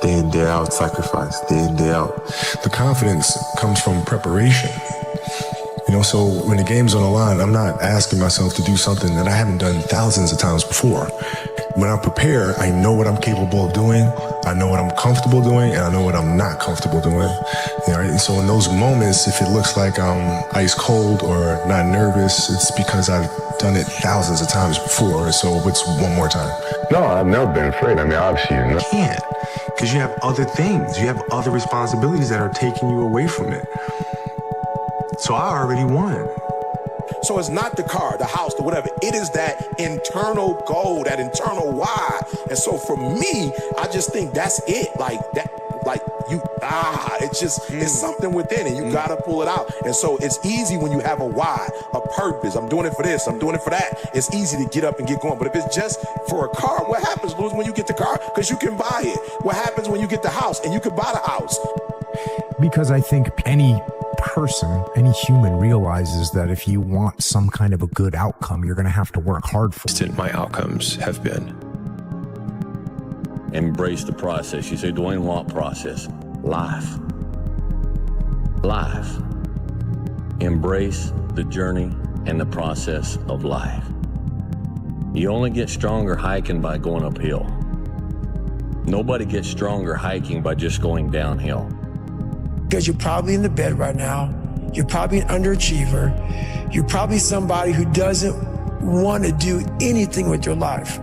Day in, day out, sacrifice, day in, day out. The confidence comes from preparation. You know, so when the game's on the line, I'm not asking myself to do something that I haven't done thousands of times before. When I prepare, I know what I'm capable of doing, I know what I'm comfortable doing, and I know what I'm not comfortable doing. Right? And so in those moments, if it looks like I'm ice cold or not nervous, it's because I've done it thousands of times before. So it's one more time. No, I've never been afraid. I mean, obviously, you can't, because you have other things. You have other responsibilities that are taking you away from it. So I already won. So it's not the car, the house, the whatever. It is that internal goal, that internal why. And so for me, I just think that's it. It's something within it. You gotta pull it out. And so it's easy when you have a why, a purpose. I'm doing it for this, I'm doing it for that. It's easy to get up and get going. But if it's just for a car, what happens, Louis, when you get the car? Because you can buy it. What happens when you get the house and you can buy the house? Because I think any person, any human realizes that if you want some kind of a good outcome, you're going to have to work hard for it. My outcomes have been. Embrace the process. You say, Dwayne, what process? Life. Life. Embrace the journey and the process of life. You only get stronger hiking by going uphill. Nobody gets stronger hiking by just going downhill. Because you're probably in the bed right now. You're probably an underachiever. You're probably somebody who doesn't want to do anything with your life.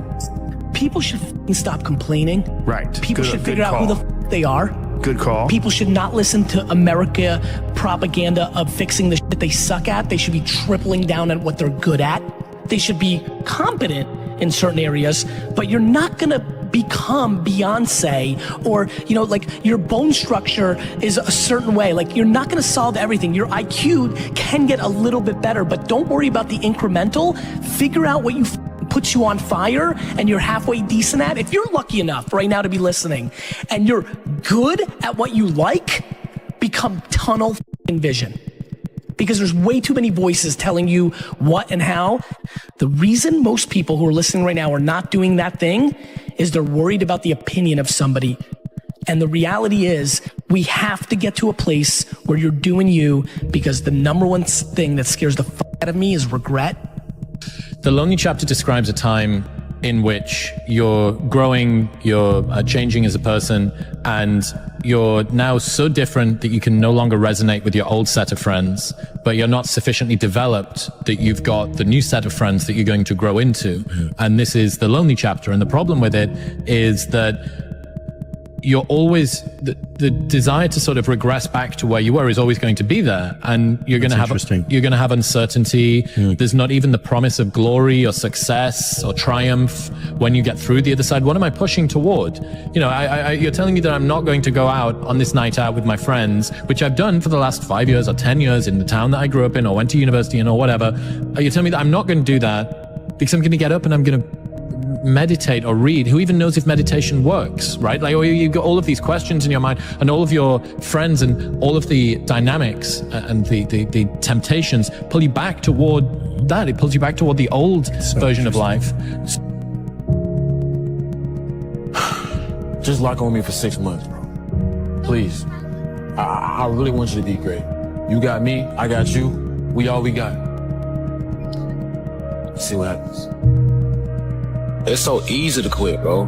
People should stop complaining. Right. People should figure out who the they are. Good call. People should not listen to America propaganda of fixing the shit they suck at. They should be tripling down at what they're good at. They should be competent in certain areas, but you're not gonna become Beyonce or, your bone structure is a certain way. You're not gonna solve everything. Your IQ can get a little bit better, but don't worry about the incremental. Figure out what puts you on fire and you're halfway decent at. If you're lucky enough right now to be listening and you're good at what you like, become tunnel vision. Because there's way too many voices telling you what and how. The reason most people who are listening right now are not doing that thing is they're worried about the opinion of somebody. And the reality is we have to get to a place where you're doing you, because the number one thing that scares the fuck out of me is regret. The Lonely Chapter describes a time in which you're growing, you're changing as a person, and you're now so different that you can no longer resonate with your old set of friends, but you're not sufficiently developed that you've got the new set of friends that you're going to grow into. And this is the Lonely Chapter. And the problem with it is that you're always, the desire to sort of regress back to where you were is always going to be there. And you're going to have uncertainty. There's not even the promise of glory or success or triumph when you get through the other side. What am I pushing toward? You're telling me that I'm not going to go out on this night out with my friends, which I've done for the last 5 years or 10 years in the town that I grew up in or went to university in or whatever. You're telling me that I'm not going to do that because I'm going to get up and I'm going to meditate or read. Who even knows if meditation works, right? You've got all of these questions in your mind and all of your friends and all of the dynamics and the temptations pull you back toward that. It pulls you back toward the old version of life. Just lock on me for 6 months, bro. Please. I really want you to be great. You got me, I got you. We all we got. See what happens. It's so easy to quit, bro.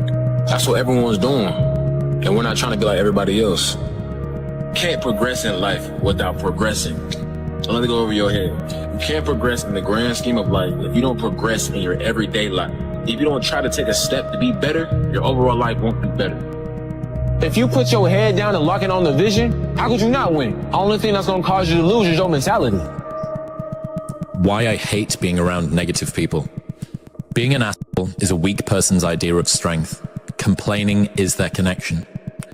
That's what everyone's doing. And we're not trying to be like everybody else. Can't progress in life without progressing. Let me go over your head. You can't progress in the grand scheme of life if you don't progress in your everyday life. If you don't try to take a step to be better, your overall life won't be better. If you put your head down and lock in on the vision, how could you not win? The only thing that's gonna cause you to lose is your mentality. Why I hate being around negative people. Being an asshole is a weak person's idea of strength. Complaining is their connection.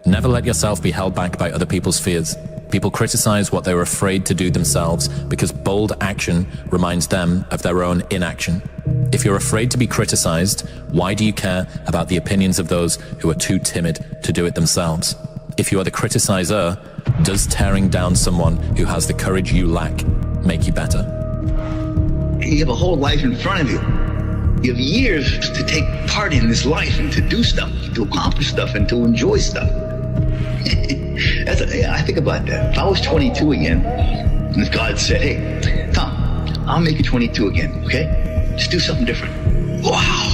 Never let yourself be held back by other people's fears. People criticize what they're afraid to do themselves because bold action reminds them of their own inaction. If you're afraid to be criticized, why do you care about the opinions of those who are too timid to do it themselves? If you are the criticizer, does tearing down someone who has the courage you lack make you better? You have a whole life in front of you. You have years to take part in this life and to do stuff, to accomplish stuff, and to enjoy stuff. I think about that. If I was 22 again, and if God said, hey, Tom, I'll make you 22 again, okay? Just do something different. Wow.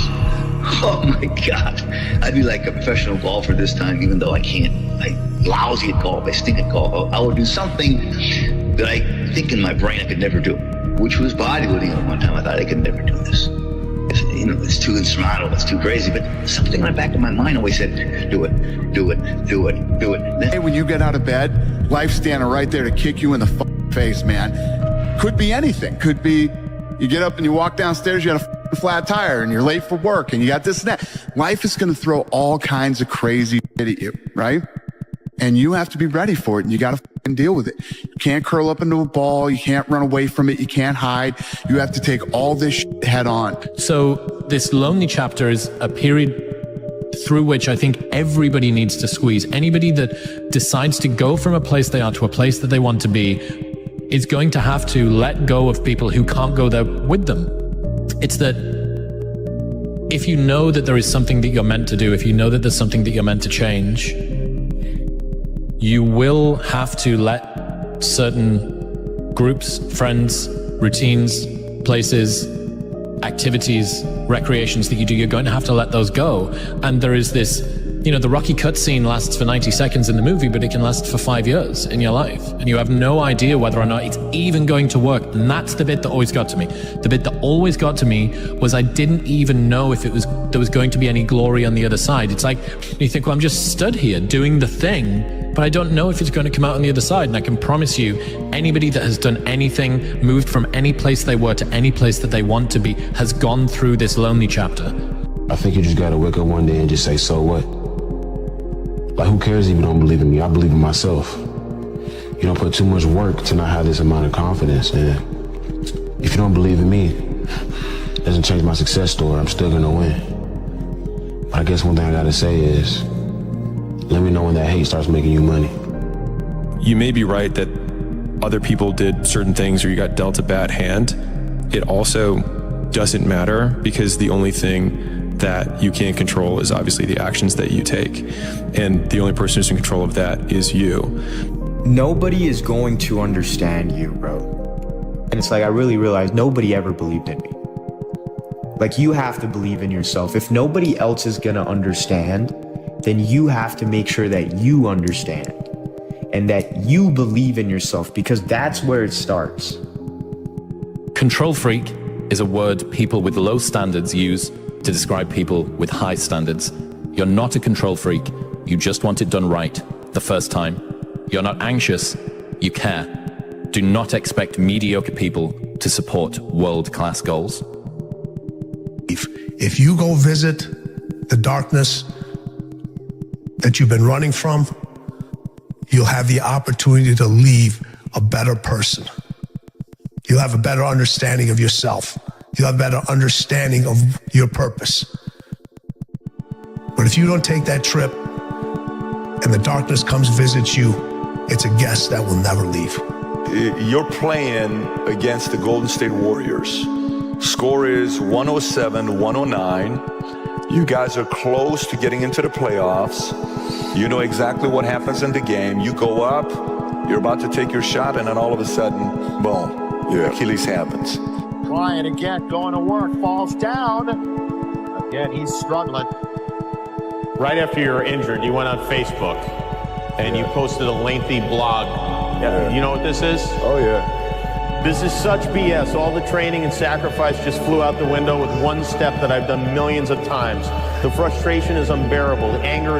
Oh my God. I'd be like a professional golfer this time, even though I can't. I'm lousy at golf. I stink at golf. I would do something that I think in my brain I could never do, which was bodybuilding at one time. I thought I could never do this. It's too insurmountable, it's too crazy, but something in the back of my mind always said, do it. Hey, when you get out of bed, life's standing right there to kick you in the face, man. Could be anything. Could be you get up and you walk downstairs, you got a flat tire and you're late for work and you got this and that. Life is going to throw all kinds of crazy shit at you, right? And you have to be ready for it, and you got to deal with it. You can't curl up into a ball. You can't run away from it. You can't hide. You have to take all this shit head on. So this lonely chapter is a period through which I think everybody needs to squeeze. Anybody that decides to go from a place they are to a place that they want to be is going to have to let go of people who can't go there with them. It's that if you know that there is something that you're meant to do, if you know that there's something that you're meant to change, you will have to let certain groups, friends, routines, places, activities, recreations that you do, you're going to have to let those go. And there is this, the Rocky cutscene lasts for 90 seconds in the movie, but it can last for 5 years in your life. And you have no idea whether or not it's even going to work. And that's the bit that always got to me. The bit that always got to me was I didn't even know if there was going to be any glory on the other side. It's like, you think, well, I'm just stood here doing the thing, but I don't know if it's going to come out on the other side. And I can promise you, anybody that has done anything, moved from any place they were to any place that they want to be, has gone through this lonely chapter. I think you just got to wake up one day and just say, so what? Like, who cares if you don't believe in me? I believe in myself. You don't put too much work to not have this amount of confidence. And if you don't believe in me, it doesn't change my success story. I'm still going to win. But I guess one thing I got to say is, let me know when that hate starts making you money. You may be right that other people did certain things or you got dealt a bad hand. It also doesn't matter, because the only thing that you can't control is obviously the actions that you take. And the only person who's in control of that is you. Nobody is going to understand you, bro. And it's like, I really realized nobody ever believed in me. Like, you have to believe in yourself. If nobody else is gonna understand, then you have to make sure that you understand and that you believe in yourself, because that's where it starts. Control freak is a word people with low standards use to describe people with high standards. You're not a control freak. You just want it done right the first time. You're not anxious. You care. Do not expect mediocre people to support world-class goals. If you go visit the darkness that you've been running from, you'll have the opportunity to leave a better person. You'll have a better understanding of yourself. You'll have a better understanding of your purpose. But if you don't take that trip and the darkness comes visits you, it's a guest that will never leave. You're playing against the Golden State Warriors. Score is 107-109. You guys are close to getting into the playoffs. You know exactly what happens in the game. You go up, you're about to take your shot, and then all of a sudden, boom, Achilles happens. Trying again, going to work, falls down. Again, he's struggling. Right after you were injured, you went on Facebook and you posted a lengthy blog. You know what this is? Oh, yeah. This is such BS. All the training and sacrifice just flew out the window with one step that I've done millions of times. The frustration is unbearable. The anger is